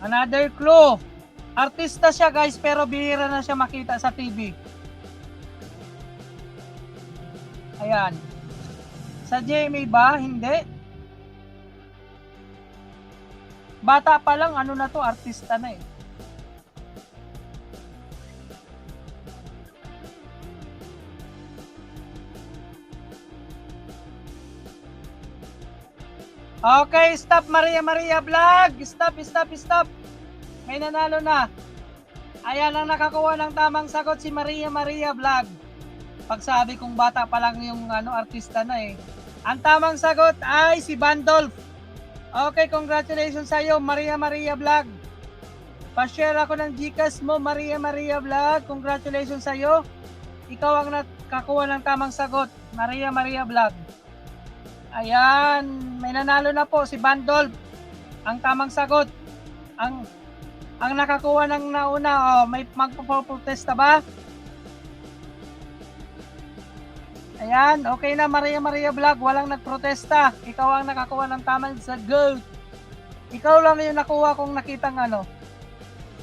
Another clue. Artista siya guys, pero bihira na siya makita sa TV. Ayan. Sa GMA ba? Hindi. Bata pa lang, ano na to, artista na eh. Okay, stop Maria Vlog. Stop. May nanalo na. Ayan ang nakakuha ng tamang sagot, si Maria Vlog. Pagsabi kong bata pa lang yung artista na eh. Ang tamang sagot ay si Bandolf. Okay, congratulations sa iyo, Maria Vlog. Pa-share ako ng Gcash mo, Maria Vlog. Congratulations sa iyo. Ikaw ang nakakuha ng tamang sagot, Maria Vlog. Ayan, may nanalo na po si Bandolf. Ang tamang sagot. Ang nakakuha ng nauna, may magpo-protesta ba? Ayan, okay na Maria Vlog, walang nagprotesta. Ikaw ang nakakuha ng tamang sagot. Ikaw lang yung nakuha kung nakitang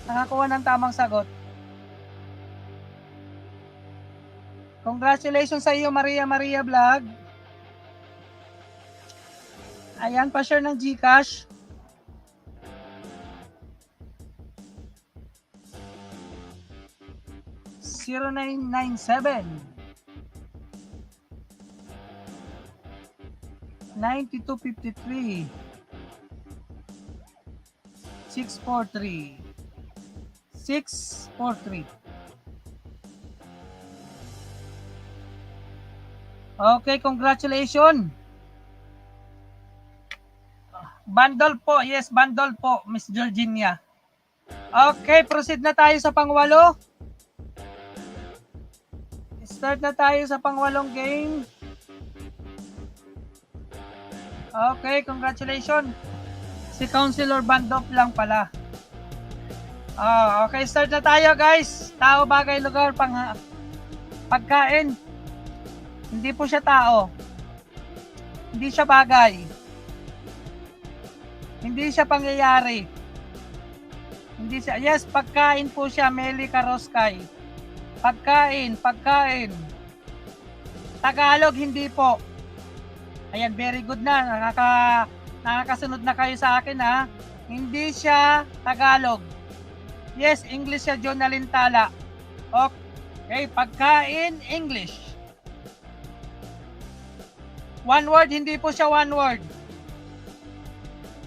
nakakuha ng tamang sagot. Congratulations sa iyo Maria Vlog. Ayan, pa-share ng Gcash. (0997) 9253 643 643. Okay, congratulations. Bandol po. Yes, bandol po, Miss Georgina. Okay, proceed na tayo sa pangwalo. Start na tayo sa pangwalong game. Okay, congratulations. Si Councilor Bandop lang pala. Okay, start na tayo guys. Tao, bagay, lugar, pagkain. Hindi po siya tao. Hindi siya bagay. Hindi siya pangyayari. Hindi siya. Yes, pagkain po siya, Meli Karoskay. Pagkain. Tagalog, hindi po. Ayan, very good na. Nakakasunod na kayo sa akin ha. Hindi siya Tagalog. Yes, English siya, Jonalyn Tala. Okay, pagkain, English. One word, hindi po siya one word.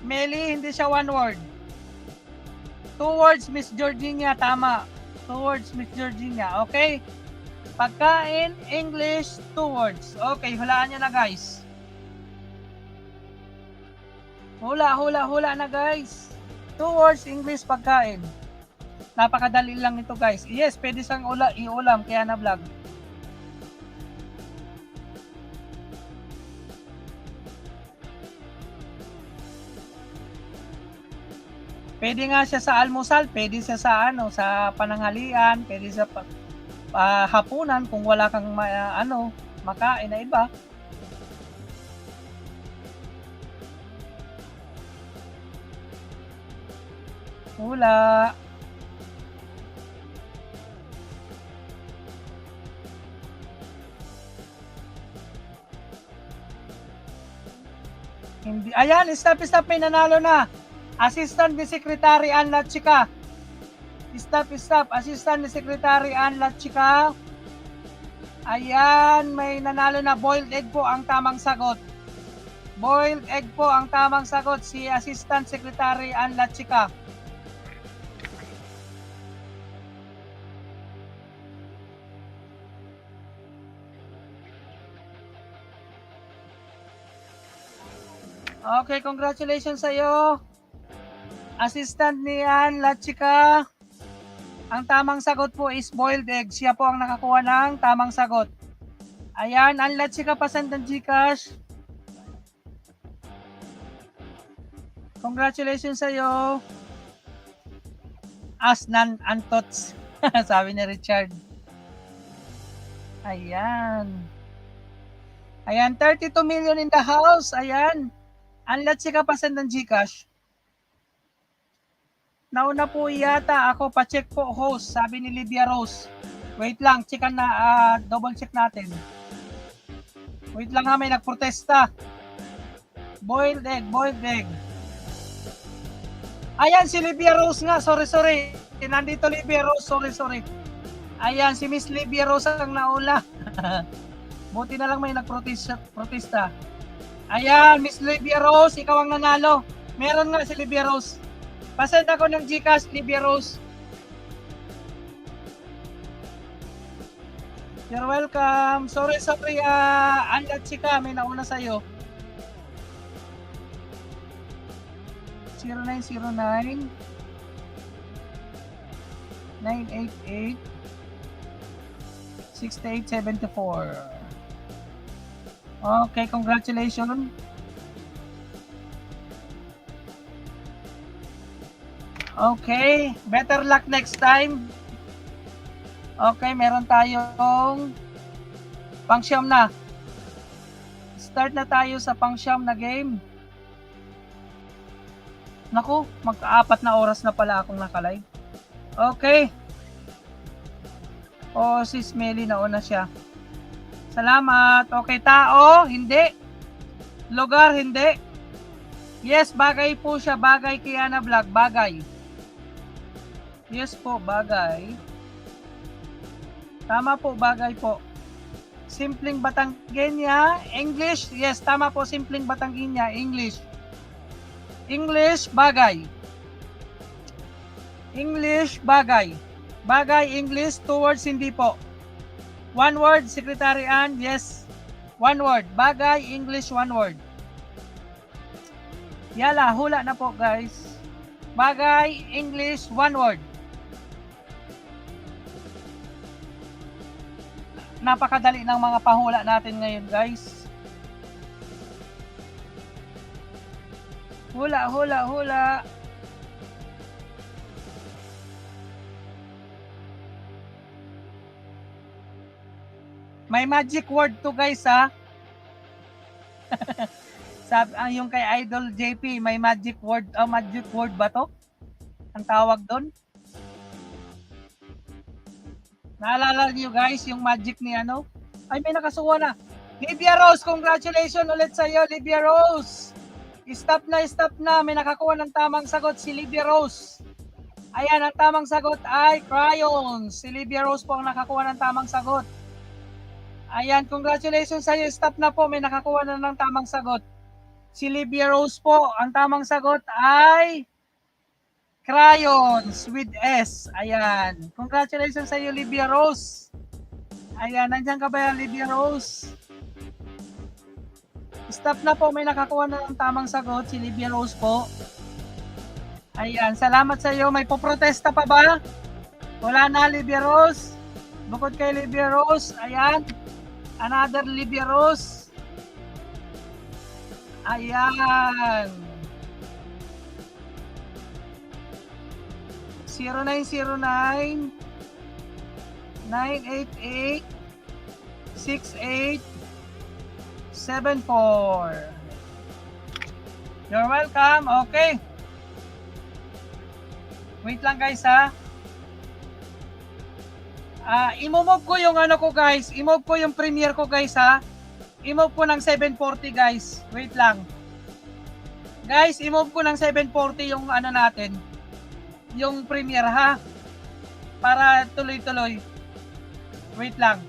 Meli, hindi siya one word. 2 words, Miss Georgina, tama. 2 words, Miss Georgina, okay? Pagkain, English, 2 words. Okay, hulaan nyo na guys. Hula na guys. 2 words, English, pagkain. Napakadali lang ito guys. Yes, pwede sang iulam, kaya na vlog. Pwede nga siya sa almusal, pwede siya sa sa pananghalian, pwede sa hapunan kung wala kang makain na iba. Hula. Hindi. Ayan, stop, may nanalo na. Assistant ni Secretary Ann Latchika. Stop. Assistant ni Secretary Ann Latchika. Ayan, may nanalo na. Boiled egg po ang tamang sagot. Boiled egg po ang tamang sagot. Si Assistant Secretary Ann Latchika. Okay, congratulations sa iyo. Assistant ni Ann Latchika. Ang tamang sagot po is boiled egg. Siya po ang nakakuha ng tamang sagot. Ayan, Ann Latchika, pasend ng GCash. Congratulations sa iyo. As nan antots. Sabi ni Richard. Ayan. Ayan, 32 million in the house. Ayan. Ann Latchika, pasend ng GCash. Nauna po yata ako, pa-check po host, sabi ni Lydia Rose. Wait lang, checkan na, double check natin. Wait lang ha, may nagprotesta. Boiled egg. Ayan, si Lydia Rose nga, sorry. Nandito Lydia Rose, sorry. Ayan, si Miss Lydia Rose ang naula. Buti na lang may nagprotesta. Ayan, Miss Lydia Rose, ikaw ang nanalo. Meron nga si Lydia Rose. Pasend ako ng GCash, Lydia Rose. You're welcome. Sorry, Ann Latchika, may nauna sa'yo. 0909 988 6874. Okay, congratulations. Okay, better luck next time. Okay, meron tayong pang-siyam na. Start na tayo sa pang-siyam na game. Naku, mag-4 na oras na pala akong nakalive. Okay. Si Smelly nauna siya. Salamat. Okay, tao, hindi. Lugar, hindi. Yes, bagay po siya. Bagay kay Ana Vlog. Bagay. Yes po, bagay. Tama po, bagay po. Simpleng Batanggenya, English. Yes, tama po, simpleng Batanggenya, English. English, bagay. English, bagay. Bagay, English, 2 words, hindi po. 1 word, Secretary Ann, yes. 1 word. Bagay, English, 1 word. Yala, hula na po guys. Bagay, English, 1 word. Napakadali ng mga pahula natin ngayon guys. Hula. May magic word to guys ha. Yung kay Idol JP, may magic word. Magic word ba to? Ang tawag doon? Naalala niyo guys yung magic ni ano? Ay, may nakasuwa na. Lydia Rose, congratulations ulit sa iyo, Lydia Rose. Stop na. May nakakuha ng tamang sagot si Livia Rose. Ayan, ang tamang sagot ay crayons. Si Livia Rose po ang nakakuha ng tamang sagot. Ayan, congratulations sa iyo. Stop na po, may nakakuha na ng tamang sagot. Si Livia Rose po, ang tamang sagot ay crayons with S. Ayan, congratulations sa iyo, Livia Rose. Ayan, nandiyan ka ba yan, Livia Rose? Stop na po, may nakakuha na ng tamang sagot, si Livia Rose po. Ayan, salamat sa iyo. May poprotesta pa ba? Wala na, Livia Rose. Bukod kay Livia Rose, ayan, another Livia Rose. Ayan. 0909 988 6874. You're welcome. Okay. Wait lang guys ha. I-move ko yung ano ko guys. I-move ko yung premiere ko guys ha. I-move ko ng 740 guys. Wait lang. Guys, i-move ko ng 740 yung ano natin. Yung premiere ha. Para tuloy-tuloy. Wait lang.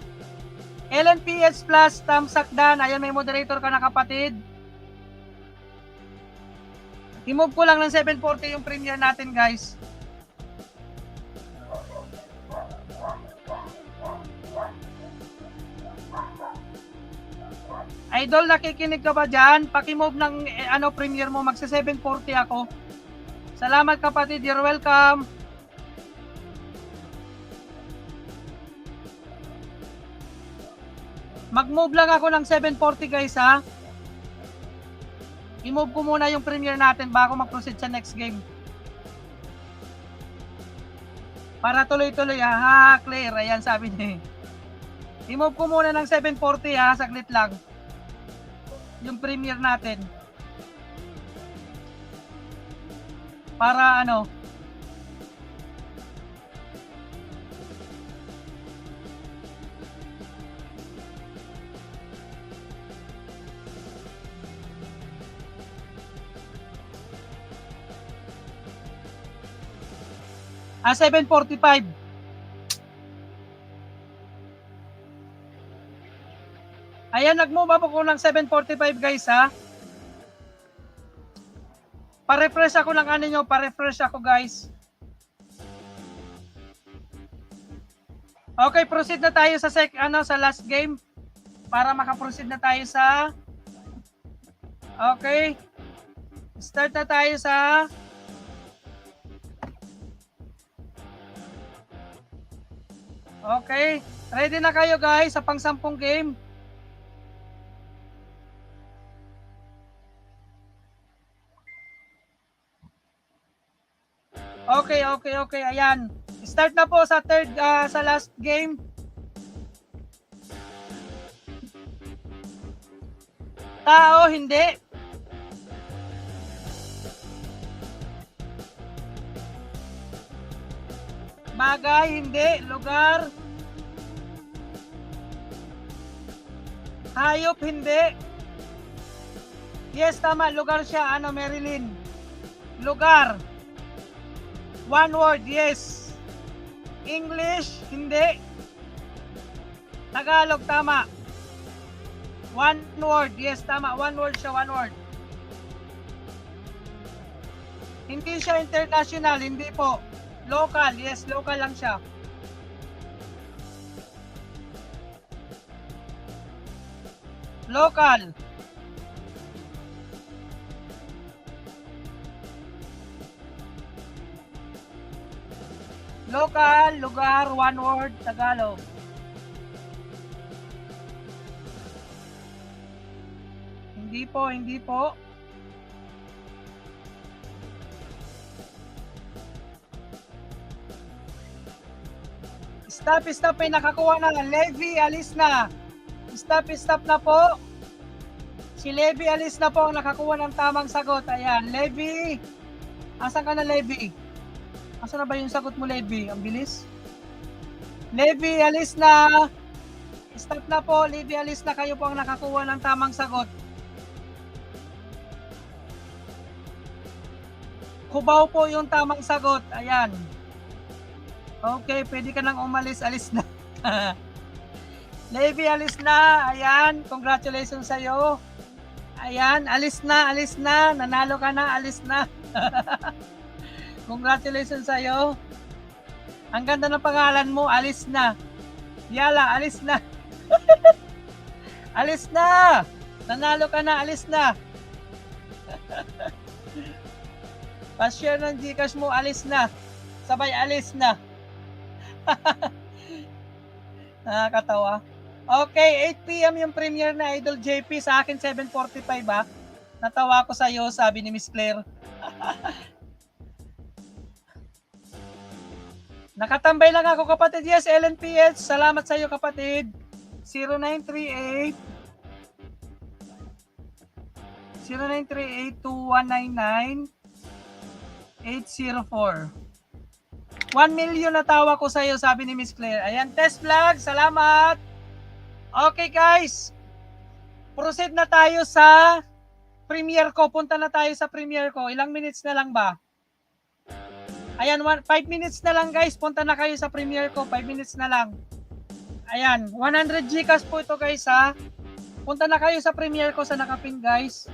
LNPS Plus, Tamsak Dan. Ayan, may moderator ka na kapatid. I-move ko lang ng 740 yung premiere natin guys. Idol, nakikinig ka ba dyan? Paki-move ng premiere mo. Magsa 740 ako. Salamat kapatid. You're welcome. Mag-move lang ako ng 740 guys ha. I-move ko muna yung premiere natin bago mag-proceed sa next game. Para tuloy-tuloy ha. Clear. Ayan sabi niya. I-move ko muna ng 740 ha. Saglit lang. Yung premiere natin. Para ano. Ah, 745. Ayan, nag-move up ako ng 745 guys ha. Pa-refresh ako ng ano nyo, pa-refresh ako guys. Okay, proceed na tayo sa sa last game para maka-proceed na tayo sa Okay. Start na tayo sa Okay, ready na kayo guys sa pang-10 game? Okay. Ayan. Start na po sa sa last game. Tao, hindi. Bagay, hindi. Lugar. Hayop, hindi. Yes, tama. Lugar siya. Marilyn. Lugar. One word, yes. English, hindi. Tagalog, tama. One word, yes, tama. One word siya, one word. Hindi siya international, hindi po. Local, yes, local lang siya. Local. Local, lugar, one word, Tagalog. Hindi po. Stop, may nakakuha na. Levi, alis na. Stop na po. Si Levi, alis na po ang nakakuha ng tamang sagot. Ayan, Levi. Asan ka na, Levi? Asan na ba yung sagot mo, Levi? Ang bilis. Levi, alis na. Stop na po, Levi, alis na. Kayo po ang nakakuha ng tamang sagot. Cubao po yung tamang sagot. Ayan. Okay, pwede ka nang umalis. Alis na. Levi, alis na. Ayan, congratulations sa'yo. Ayan, alis na, alis na. Nanalo ka na, alis na. Congratulations sa'yo. Ang ganda ng pangalan mo, alis na. Yala, alis na. Alis na. Nanalo ka na, alis na. Pa-share ng Gcash mo, alis na. Sabay, alis na. Nakakatawa. Okay, 8 p.m. yung premiere na Idol JP. Sa akin, 7:45 ba? Natawa ko sa'yo, sabi ni Miss Claire. Nakatambay lang ako, kapatid. Yes, LNPH. Salamat sa'yo, kapatid. 0938 0938-2199 804. 1 million na tawa ko sa'yo, sabi ni Miss Claire. Ayan, test vlog. Salamat. Okay, guys. Proceed na tayo sa premiere ko. Punta na tayo sa premiere ko. Ilang minutes na lang ba? Ayan, 5 minutes na lang, guys. Punta na kayo sa premiere ko. 5 minutes na lang. Ayan, 100 Gcash po ito, guys, ha. Punta na kayo sa premiere ko sa nakapin, guys.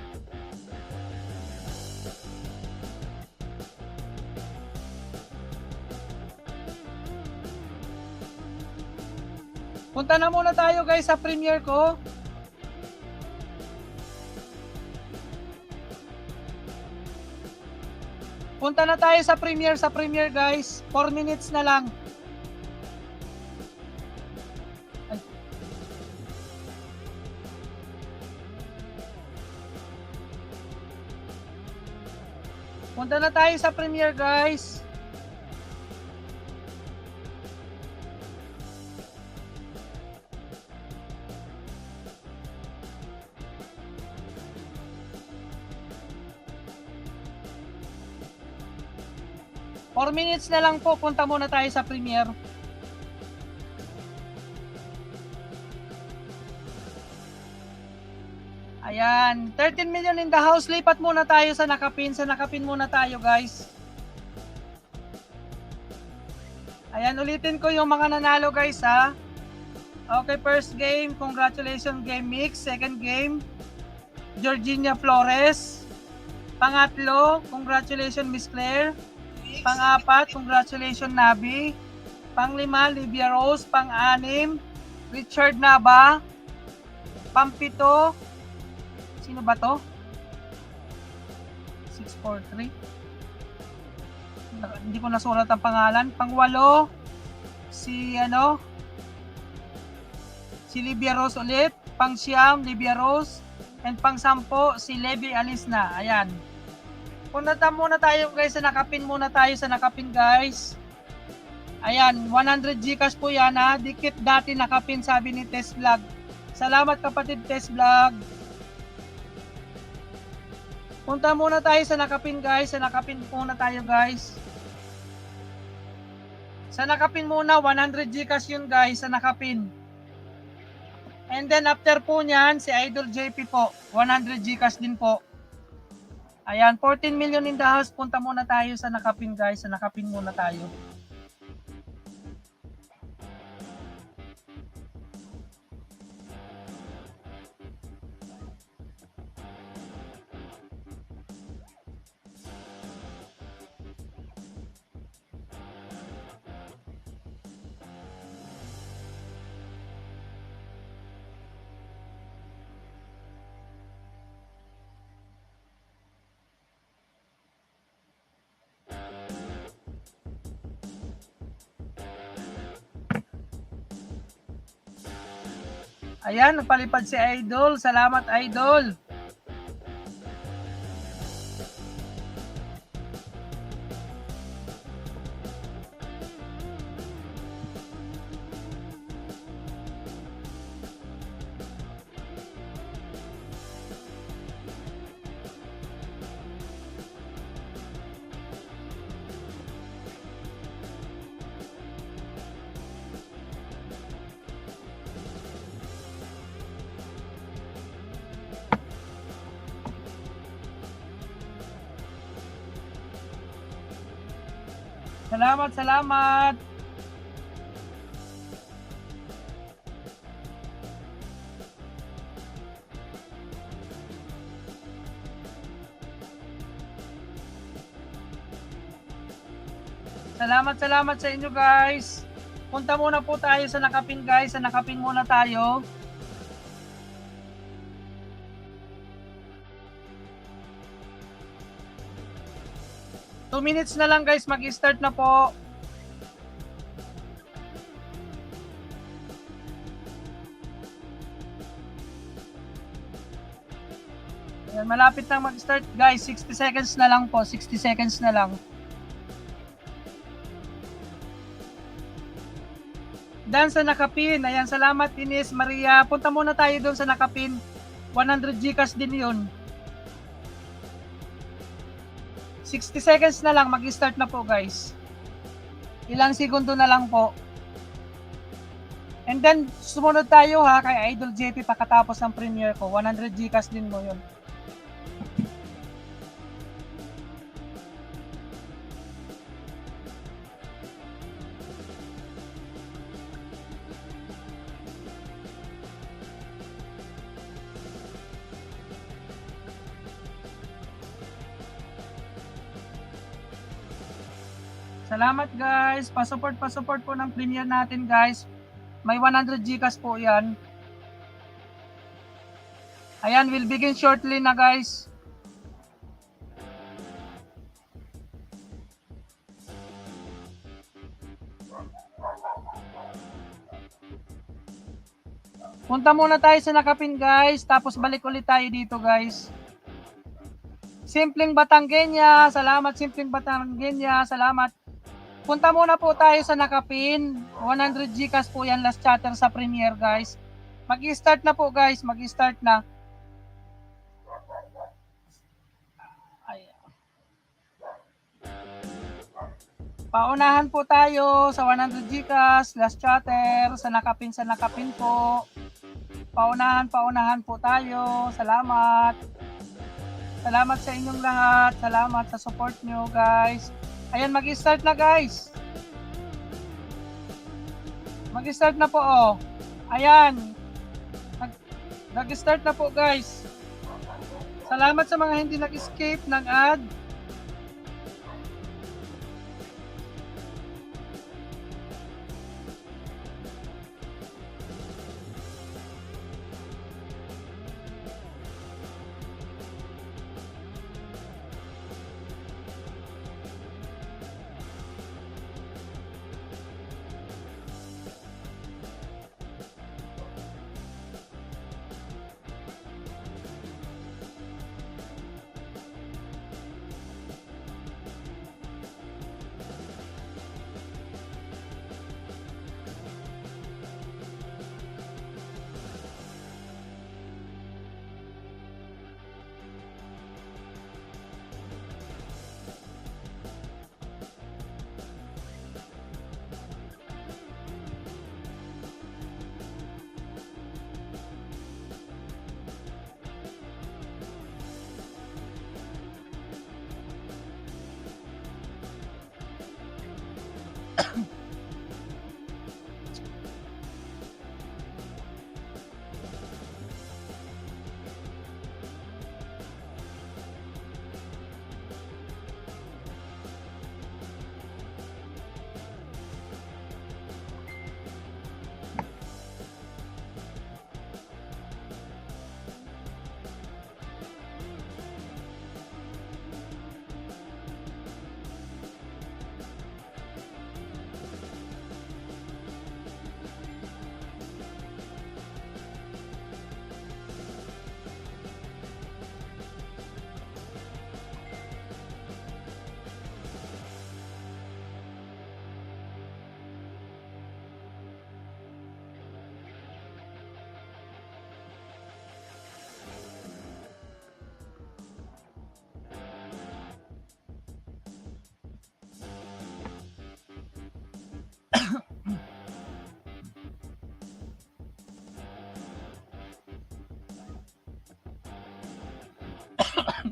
Punta na muna tayo, guys, sa premiere ko. Punta na tayo sa premiere, guys. 4 minutes na lang. Ay. Punta na tayo sa premiere, guys. Four minutes na lang po, punta muna tayo sa premiere. Ayan, 13 million in the house. Lipat muna tayo sa nakapin. Sa nakapin muna tayo, guys. Ayan, ulitin ko yung mga nanalo, guys, ha. Okay, first game, congratulations, game mix. Second game, Georgina Flores. Pangatlo, congratulations, Miss Claire. Pang-apat, congratulations, Nabi. Pang-lima, Livia Rose. Pang-anim, Richard Naba. Pang-pito, sino ba to? 643. Hindi ko nasulat ang pangalan. Pang-walo, si Livia Rose ulit. Pang-siyam, Livia Rose. And pang-sampo, si Levi Alisna. Ayan. Punta muna tayo, guys, sa nakapin muna tayo sa nakapin, guys. Ayan, 100 Gcash po yan, ha. Dikit dati nakapin, sabi ni Test Vlog. Salamat, kapatid Test Vlog. Punta muna tayo sa nakapin, guys. Sa nakapin muna tayo, guys. Sa nakapin muna, 100 Gcash yun, guys, sa nakapin. And then after po niyan, si Idol JP po, 100 Gcash din po. Ayan, 14 million in the house. Punta muna tayo sa nakapin, guys. Sa nakapin muna tayo. Ayan, napalipad si Idol. Salamat, Idol. Salamat, salamat. Salamat, salamat sa inyo guys. Punta muna po tayo sa Nakapin guys. Sa Nakapin muna tayo. Two minutes na lang guys. Mag-start na po. Ayan, malapit na mag-start guys. 60 seconds na lang po. 60 seconds na lang. Dan sa Nakapin. Ayan, salamat Ines, Maria. Punta muna tayo doon sa Nakapin. 100 Gcash din yun. 60 seconds na lang. Mag-start na po guys. Ilang segundo na lang po. And then, sumunod tayo ha kay Idol JP pagkatapos ng premiere ko. 100 Gcash din mo yun. Salamat guys. Pa-support po ng premiere natin guys. May 100 Gcash po yan. Ayan, we'll begin shortly na guys. Punta muna tayo sa Nakapin guys. Tapos balik ulit tayo dito guys. Simpleng Batanggenya. Salamat Simpleng Batanggenya. Salamat. Punta muna po tayo sa Nakapin. 100 Gcash po yan, last chatter sa premiere guys. Mag-start na po guys, mag-start na. Paunahan po tayo sa 100 Gcash, last chatter, sa Nakapin po. Paunahan po tayo. Salamat. Salamat sa inyong lahat. Salamat sa support nyo guys. Ayan, mag-start na guys. Mag-start na po oh. Ayan. Nag-start na po guys. Salamat sa mga hindi nag-escape ng ad.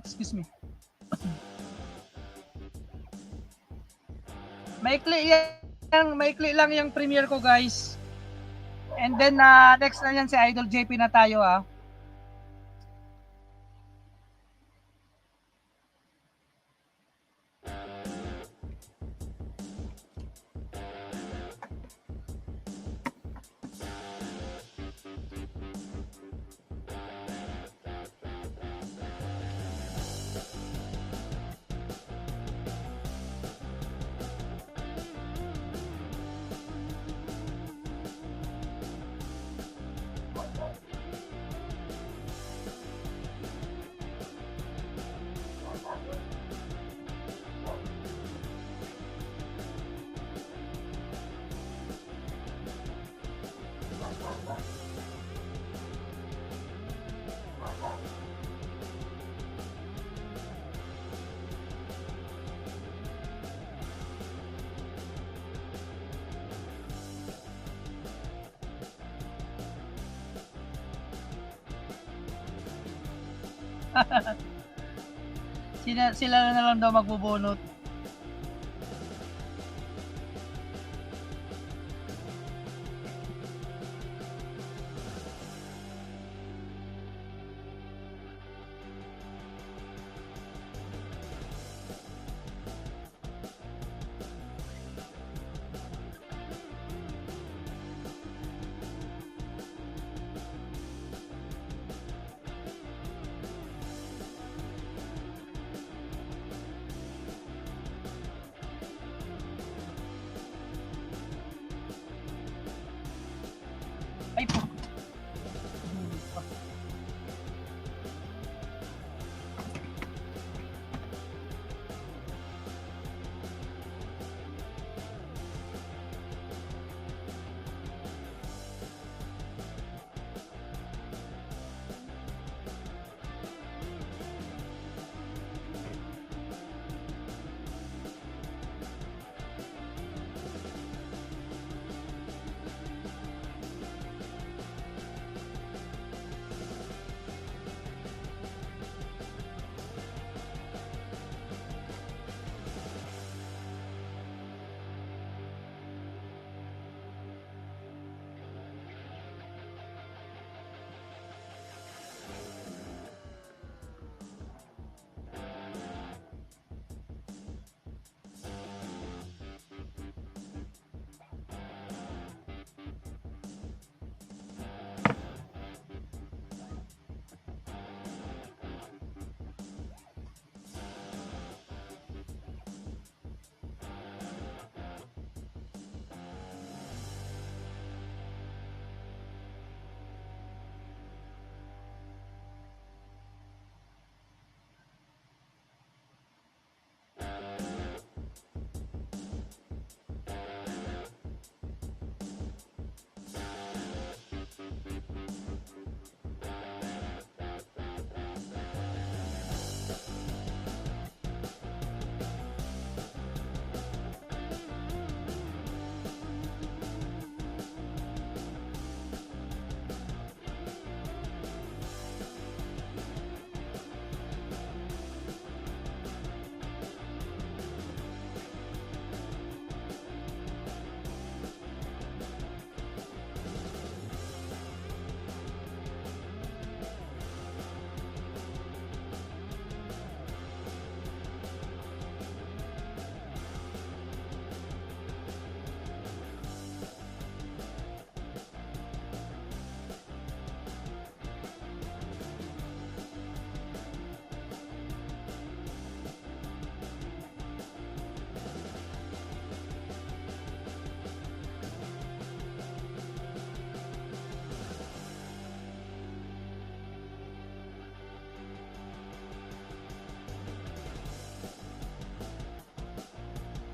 Excuse me. Maikli lang yung premiere ko, guys. And then next na yan si Idol JP na tayo ah. Sila na lang daw magbubunot. Ay po.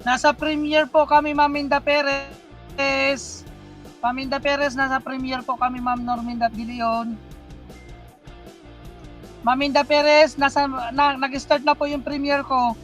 Nasa premiere po kami, Ma'am Minda Perez. Paminda Perez, nasa premiere po kami, Ma'am Norminda Bilion. Ma'am Minda Perez, nag-start na po yung premiere ko.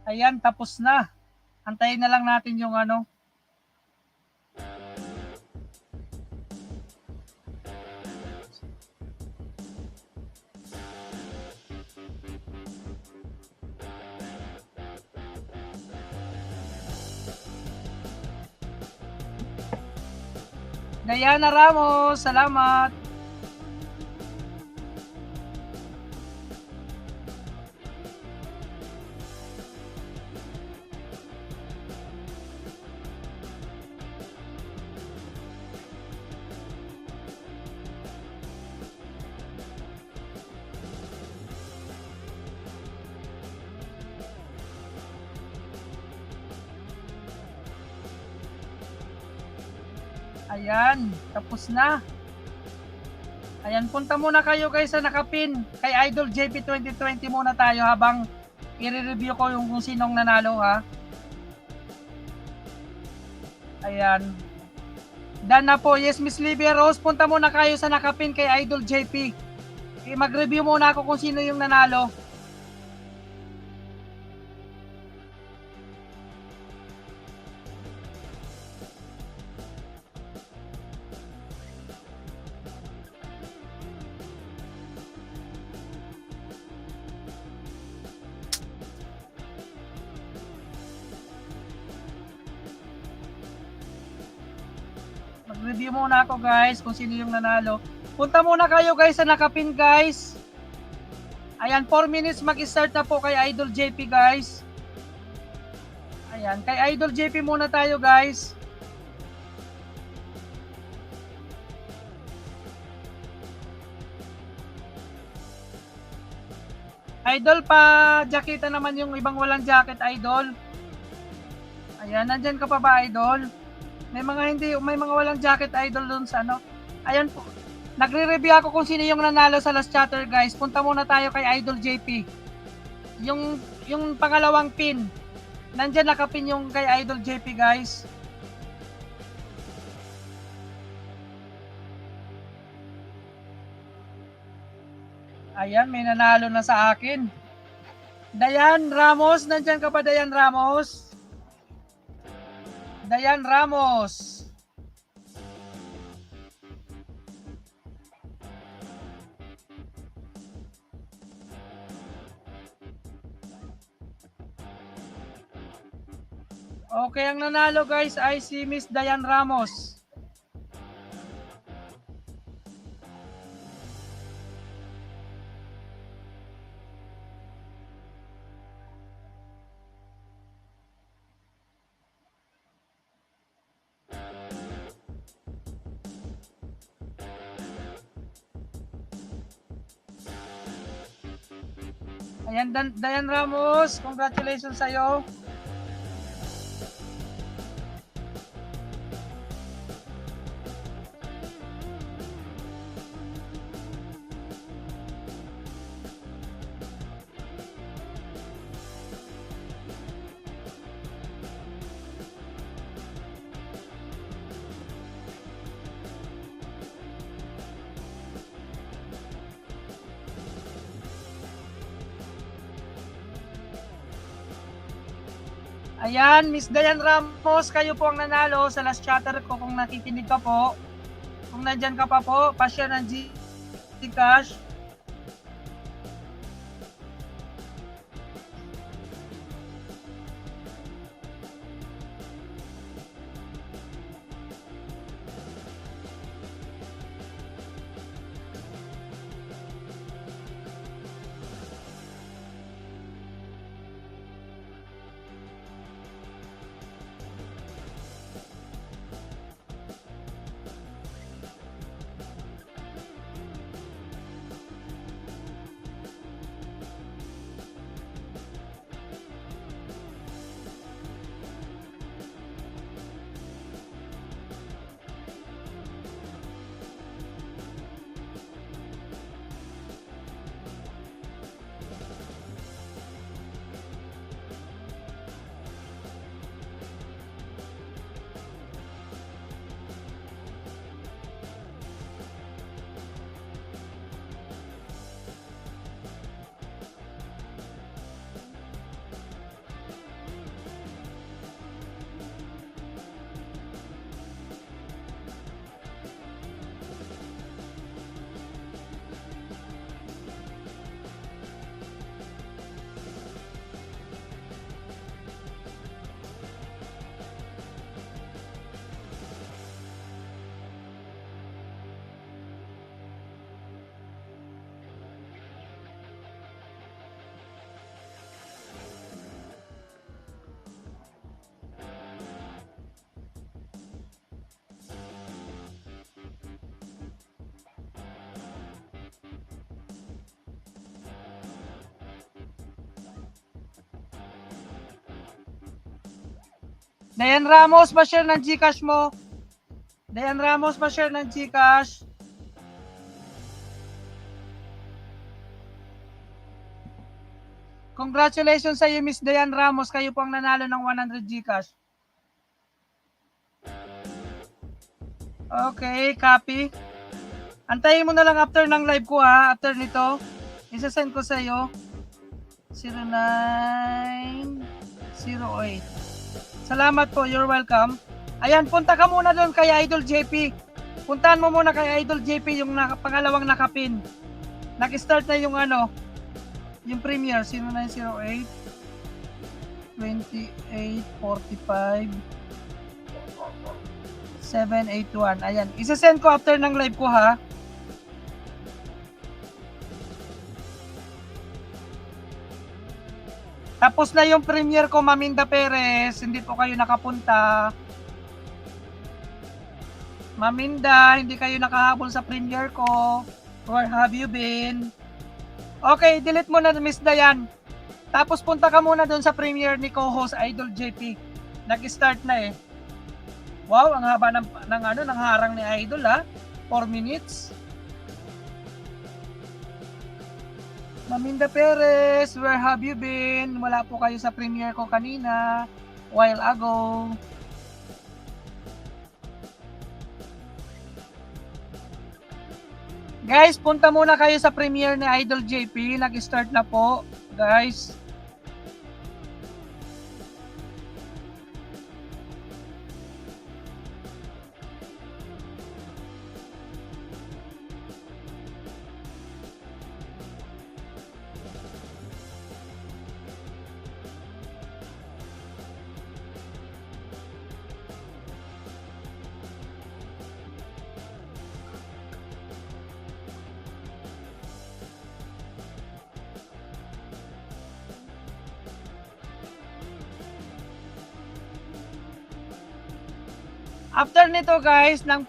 Ayan, tapos na. Antayin na lang natin yung ano. Diana Ramos, salamat. Ayan, tapos na. Ayan, punta muna kayo guys sa nakapin. Kay Idol JP 2020 muna tayo habang i-review ko yung kung sinong nanalo ha. Ayan. Done na po. Yes, Miss Livia Rose, punta muna kayo sa nakapin kay Idol JP. Mag-review muna ako kung sino yung nanalo. Mag-review muna ako guys kung sino yung nanalo. Punta muna kayo guys sa nakapin guys. Ayan, 4 minutes mag-start na po kay Idol JP guys. Ayan, kay Idol JP muna tayo guys. Idol, pa jakita naman yung ibang walang jacket, Idol. Ayan, nandyan ka pa ba, Idol? May mga walang jacket, Idol, dun sa ano. Ayan po. Nagre-review ako kung sino yung nanalo sa last chatter, guys. Punta muna tayo kay Idol JP. Yung pangalawang pin. Nandyan nakapin yung kay Idol JP, guys. Ayan, may nanalo na sa akin. Dayan Ramos, nandyan ka pa, Dayan Ramos? Dayan Ramos. Okay, ang nanalo guys ay si Miss Dayan Ramos. Ayan, Dayan Ramos, congratulations sa'yo. Ayan, Miss Dayan Ramos, kayo po ang nanalo sa last chatter ko. Kung nakikinig ka po, kung nandyan ka pa po, pa-share ng Gcash. Dayan Ramos, pa-share ng Gcash mo. Dayan Ramos, pa-share ng Gcash. Congratulations sa iyo, Miss Dayan Ramos. Kayo po ang nanalo ng 100 Gcash. Okay, copy. Antayin mo na lang after ng live ko ha. After nito, isa-send ko sa iyo. 0908. Salamat po, you're welcome. Ayan, punta ka muna doon kay Idol JP. Puntahan mo muna kay Idol JP yung pangalawang nakapin. Nag-start na yung yung premiere, 0908 2845 781. Ayan, isa-send ko after ng live ko ha. Tapos na yung premiere ko, Maminda Perez. Hindi po kayo nakapunta. Maminda, hindi kayo nakahabol sa premiere ko. Where have you been? Okay, delete mo na, Miss Dayan. Tapos punta ka muna doon sa premiere ni co-host Idol JP. Nag-start na eh. Wow, ang haba ng harang ni Idol ha. 4 minutes. Maminda Perez, where have you been? Wala po kayo sa premiere ko kanina, while ago. Guys, punta muna kayo sa premiere ni Idol JP. Nag-start na po, guys. After nito guys, ng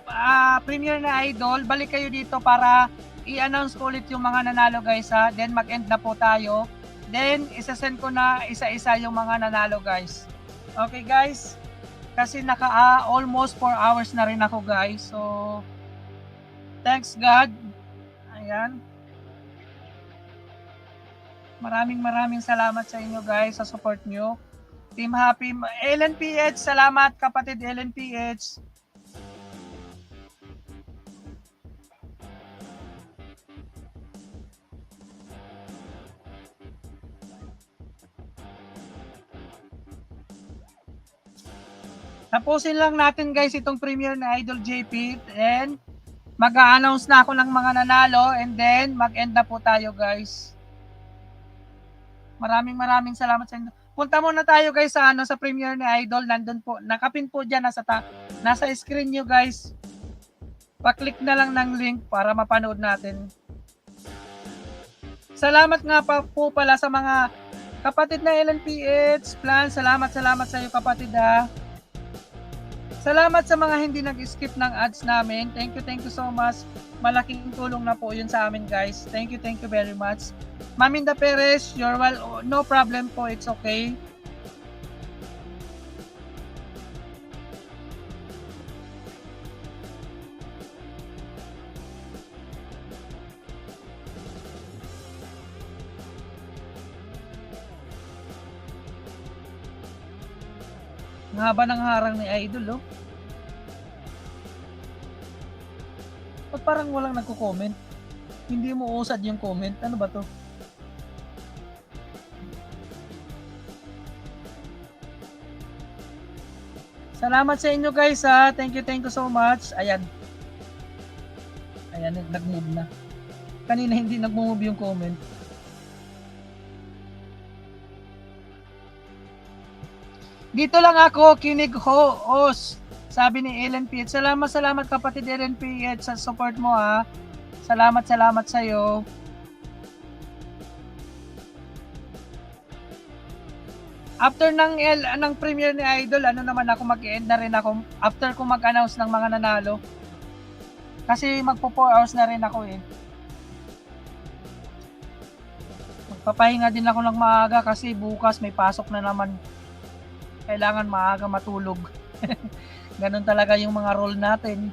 premiere na Idol, balik kayo dito para i-announce ko ulit yung mga nanalo guys ha. Then mag-end na po tayo. Then isa-send ko na isa-isa yung mga nanalo guys. Okay guys? Kasi almost 4 hours na rin ako guys. So, thanks God. Ayan. Maraming salamat sa inyo guys sa support nyo. Team Happy, Ellen PH, salamat kapatid Ellen PH. Tapusin lang natin guys itong premiere na Idol JP and mag-a-announce na ako ng mga nanalo and then mag-end na po tayo guys. Maraming salamat sa inyo. Punta muna tayo guys sa premiere ni Idol. Nandun po, nakapin po dyan, nasa screen nyo guys. Pa-click na lang ng link para mapanood natin. Salamat nga po pala sa mga kapatid na LNPH Plan. Salamat sa iyo kapatid ha. Salamat sa mga hindi nag-skip ng ads namin. Thank you so much. Malaking tulong na po yun sa amin guys. Thank you very much. Maminda Perez, you're well. No problem po, it's okay. Ang haba ng harang ni Idol, oh. Ba't parang walang nagko-comment? Hindi mo usad yung comment. Ano ba to? Salamat sa inyo guys ha. Thank you so much. Ayan. Ayan, nag-move na. Kanina hindi nag-move yung comment. Dito lang ako, kinig host. Sabi ni Ellen PH. Salamat kapatid Ellen PH sa support mo ha. Salamat sa iyo. After ng premiere ni Idol, naman ako mag-end na rin ako after ko mag-announce ng mga nanalo. Kasi magpo 4 hours na rin ako eh. Magpapahinga din ako ng maaga kasi bukas may pasok na naman. kailangan maaga matulog. Ganun talaga yung mga role natin.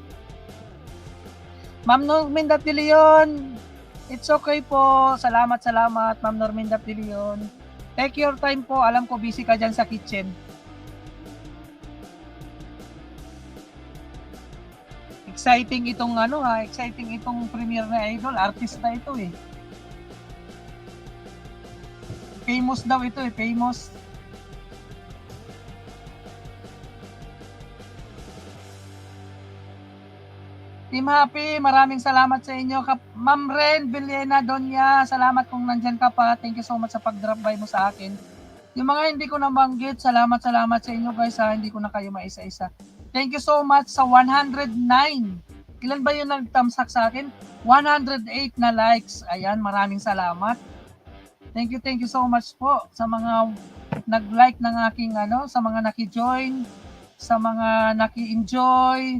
Ma'am Norminda de Leon, it's okay po. Salamat, Ma'am Norminda de Leon. Take your time po. Alam ko busy ka dyan sa kitchen. Exciting itong exciting itong premiere na Idol. Artista ito eh. Famous daw ito eh, famous. Team Happy, maraming salamat sa inyo. Ma'am Ren, Villena, Donya, salamat kung nandyan ka pa. Thank you so much sa pag-drop by mo sa akin. Yung mga hindi ko nabanggit, salamat sa inyo guys ha. Hindi ko na kayo maisa-isa. Thank you so much sa 109. Ilan ba yung nag-thumbs up sa akin? 108 na likes. Ayan, maraming salamat. Thank you so much po sa mga nag-like ng aking sa mga naki-join, sa mga naki-enjoy,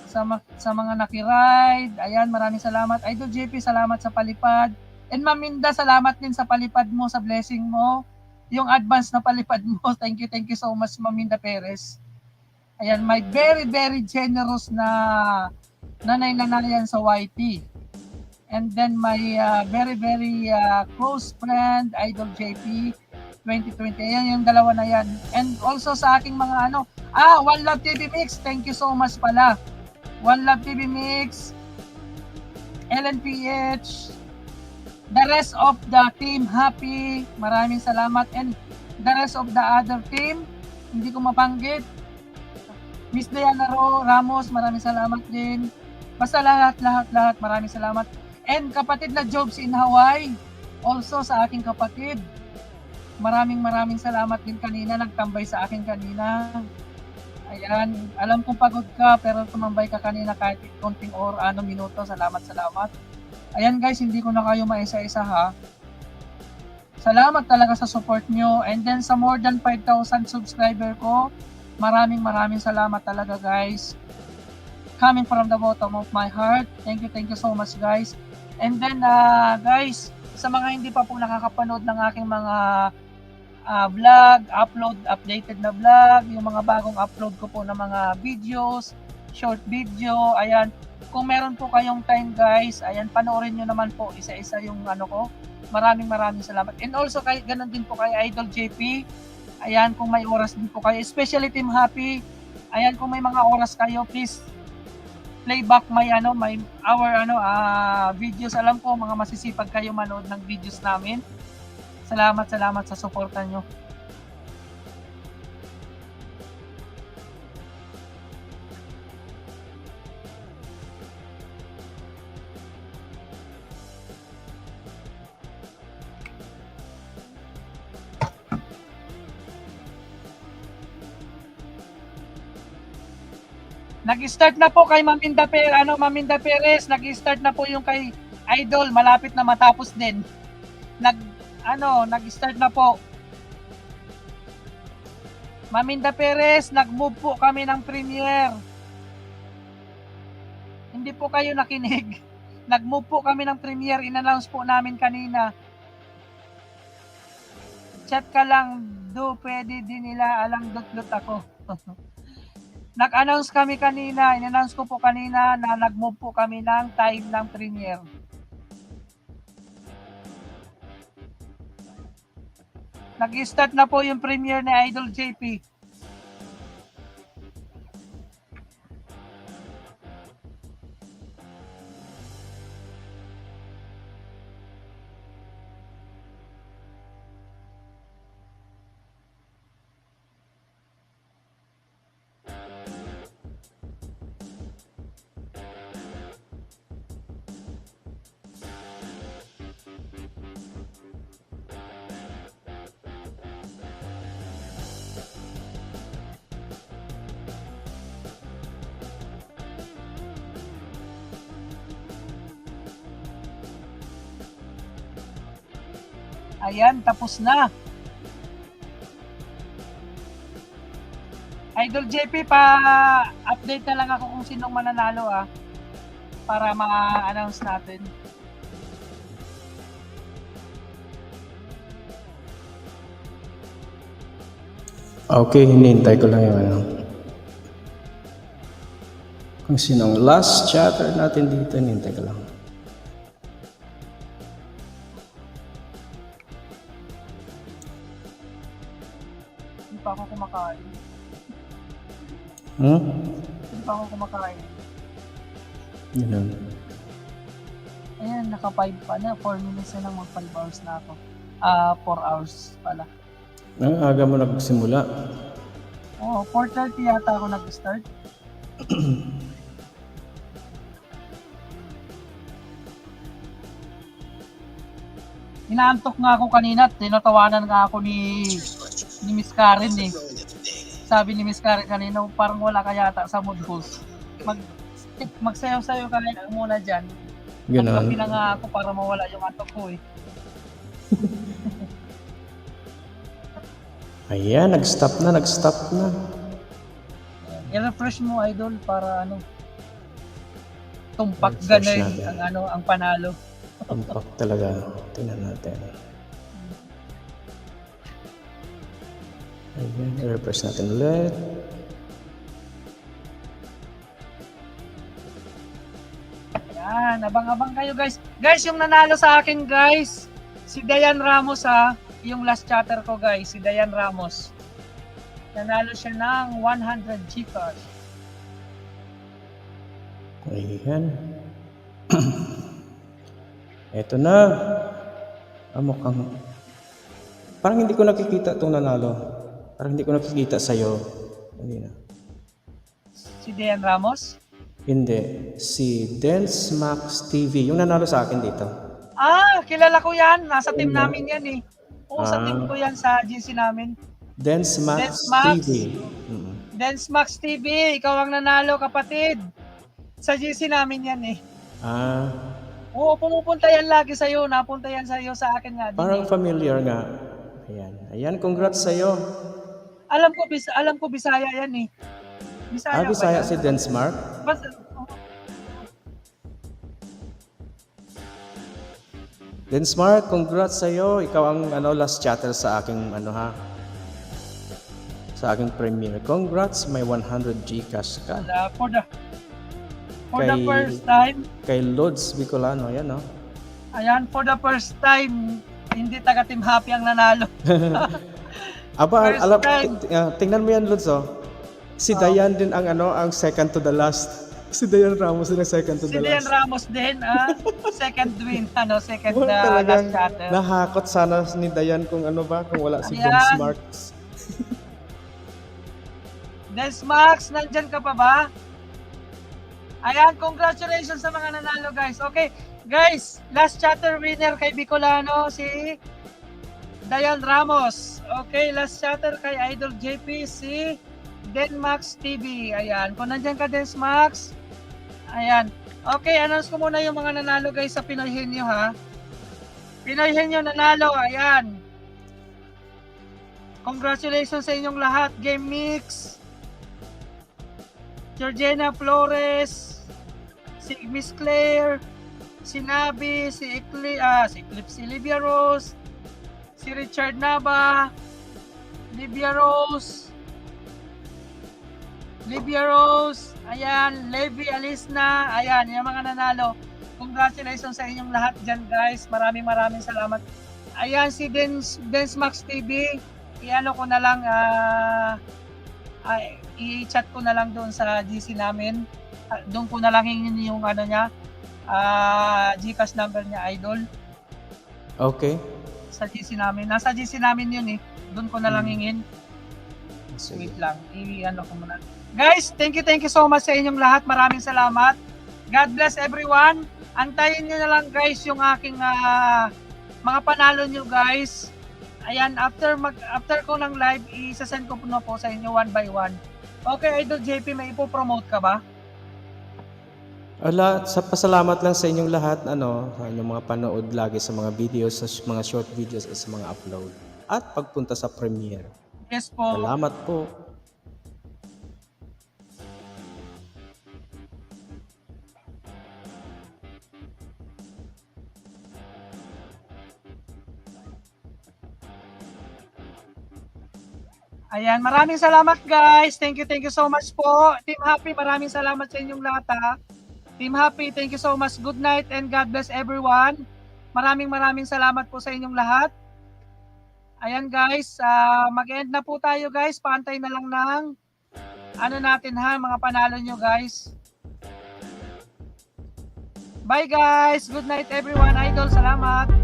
sa mga naki-ride. Ayan, maraming salamat. Idol JP, salamat sa palipad. And Ma'am Minda, salamat din sa palipad mo, sa blessing mo. Yung advance na palipad mo. Thank you so much, Ma'am Minda Perez. Ayan, my very, very generous na nanay-nanayan sa YT. And then my very, very close friend, Idol JP, 2020. Ayan, yung dalawa na yan. And also sa aking mga One Love TV Mix, thank you so much pala. One Love TV Mix, LNPH, the rest of the team Happy, maraming salamat. And the rest of the other team, hindi ko mabanggit. Miss Diana Ramos, maraming salamat din. Basta lahat, maraming salamat. And kapatid na Jobs in Hawaii, also sa aking kapatid. Maraming salamat din kanina, nagtambay sa akin kanina. Ayan, alam kong pagod ka pero tumambay ka kanina kahit konting minuto. Salamat. Ayan guys, hindi ko na kayo maisa-isa ha. Salamat talaga sa support nyo. And then sa more than 5,000 subscriber ko, maraming salamat talaga guys. Coming from the bottom of my heart. Thank you so much guys. And then guys, sa mga hindi pa po nakakapanood ng aking mga vlog, updated na vlog, yung mga bagong upload ko po ng mga videos, short video, ayan. Kung meron po kayong time guys, ayan, panoorin nyo naman po isa-isa yung ko. Maraming salamat. And also, ganun din po kay Idol JP. Ayan, kung may oras din po kayo, especially Team Happy, ayan, kung may mga oras kayo, please play back our videos. Alam ko, mga masisipag kayo manood ng videos namin. Salamat sa suporta nyo. Nag-start na po kay Maminda Perez, nag-start na po yung kay Idol, malapit na matapos din. Nag-start na po. Maminda Perez, nag-move po kami ng premiere. Hindi po kayo nakinig. Nag-move po kami ng premiere, in-announce po namin kanina. Chat ka lang, pwede din nila, alang dot ako. Nag-announce kami kanina, in-announce ko po kanina na nag-move po kami ng time ng premiere. Nag-start na po yung premiere ni Idol JP. Ayan, tapos na. Idol JP, pa-update na lang ako kung sinong mananalo para ma-announce natin.
Okay, hinihintay ko lang yung ano. Kung sinong last chatter natin dito, hinihintay ko lang.
Hindi pa ako kumakain. Hindi pa ako kumakain.
Ganun.
Ayan, naka 5 pa na. 4 minutes na lang, mag 5 hours na ako. 4 hours pala.
Ang aga mo nagsimula.
Oo, 4:30 yata ako nag-start. Inaantok nga ako kanina at tinatawanan nga ako ni Miss Karen eh. Sabi ni Miss Karen kanina, parang wala ka yata sa mood host. Magsayaw-sayaw ka na muna dyan.
Ganun.
At na nga ako para mawala yung antok ko eh.
Ayan, nag-stop na.
I-refresh mo idol para tumpak
I-refresh
ganun
natin.
ang panalo.
Tumpak talaga. Tingnan natin. Ayan, i-refresh natin ulit.
Yan, abang-abang kayo guys. Guys, yung nanalo sa akin guys, si Dayan Ramos ha. Yung last chatter ko guys, si Dayan Ramos. Nanalo siya ng 100 Gcash.
Ayan. Eto na. Mukhang... Parang hindi ko nakikita itong nanalo. Parang hindi ko nakikita sa'yo. Hindi na.
Si Dayan Ramos?
Hindi. Si Dance Max TV. Yung nanalo sa akin dito.
Kilala ko yan. Nasa team
Ano?
namin yan eh. Oo, sa team ko yan sa GC namin.
Dance Max
Dance Max.
TV.
Dance Max TV, ikaw ang nanalo kapatid. Sa GC namin yan eh. Oo, pumupunta yan lagi sa'yo. Napunta yan sa'yo sa akin nga.
Parang familiar nga. Ayan. Ayan, congrats sa'yo.
Alam ko Bisaya yan eh. Bisaya
Bisaya
ba yan?
si Dance Mark.
Basta,
Dance Mark, congrats sa'yo. Ikaw ang last chatter sa aking sa aking premiere. Congrats, may 100 Gcash ka.
for the
Kay-
first time,
Kay Lods Bicolano, yan no?
ayan, for the first time, hindi taga Team Happy ang nanalo.
Aba,
First time.
tingnan mo yan Lods oh. Si Dayan din ang second to the last. Si Dayan Ramos din ang second to
Si
the
Dayan
last.
Ramos din, second win, second
Well,
last
talagang
chatter.
nahakot sana ni Dayan kung kung wala si
Ayan.
Dance Mark.
Des Max, nandyan ka pa ba? Ayan, congratulations sa mga nanalo guys. Okay, guys, last chatter winner kay Bicolano, si Dayan Ramos. Okay, last chatter kay Idol JP, si Denmax TV. Ayan, kung nandyan ka Denmax, ayan. Okay, announce ko muna yung mga nanalo guys sa Pinoy Henyo ha. Pinoy Henyo nanalo, ayan. Congratulations sa inyong lahat, Game Mix, Georgina Flores, si Miss Claire, si Nabi, si Eclipse, si Livia Rose, si Richard Nava, Livia Rose, ayan, Levi Alisna, ayan, yung mga nanalo. Congratulations sa inyong lahat dyan guys, maraming salamat. Ayan, si Dance Max TV, i-ano ko na lang, i-chat ko na lang doon sa GC namin. Doon ko na lang hingin yung niya, GCash number niya, Idol.
Okay.
Sa GC namin. Nasa GC namin yun eh. Doon ko na lang hingin.
Sige.
Wait lang. I-ano ko muna. Guys, thank you so much sa inyong lahat. Maraming salamat. God bless everyone. Antayin nyo na lang guys yung aking mga panalo nyo guys. Ayan, after ko ng live, isa-send ko po sa inyo one by one. Okay, Idol JP, may ipopromote ka ba?
Pasalamat lang sa inyong lahat, sa inyong mga panood lagi sa mga videos, sa mga short videos at sa mga upload. At pagpunta sa premiere.
Yes po.
Salamat po.
Ayan, maraming salamat guys. Thank you so much po. Team Happy, maraming salamat sa inyong lahat ha. Team Happy, thank you so much. Good night and God bless everyone. Maraming salamat po sa inyong lahat. Ayan guys, mag-end na po tayo guys. Paantay na lang ng ano natin ha, mga panalo nyo guys. Bye guys. Good night everyone. Idol, salamat.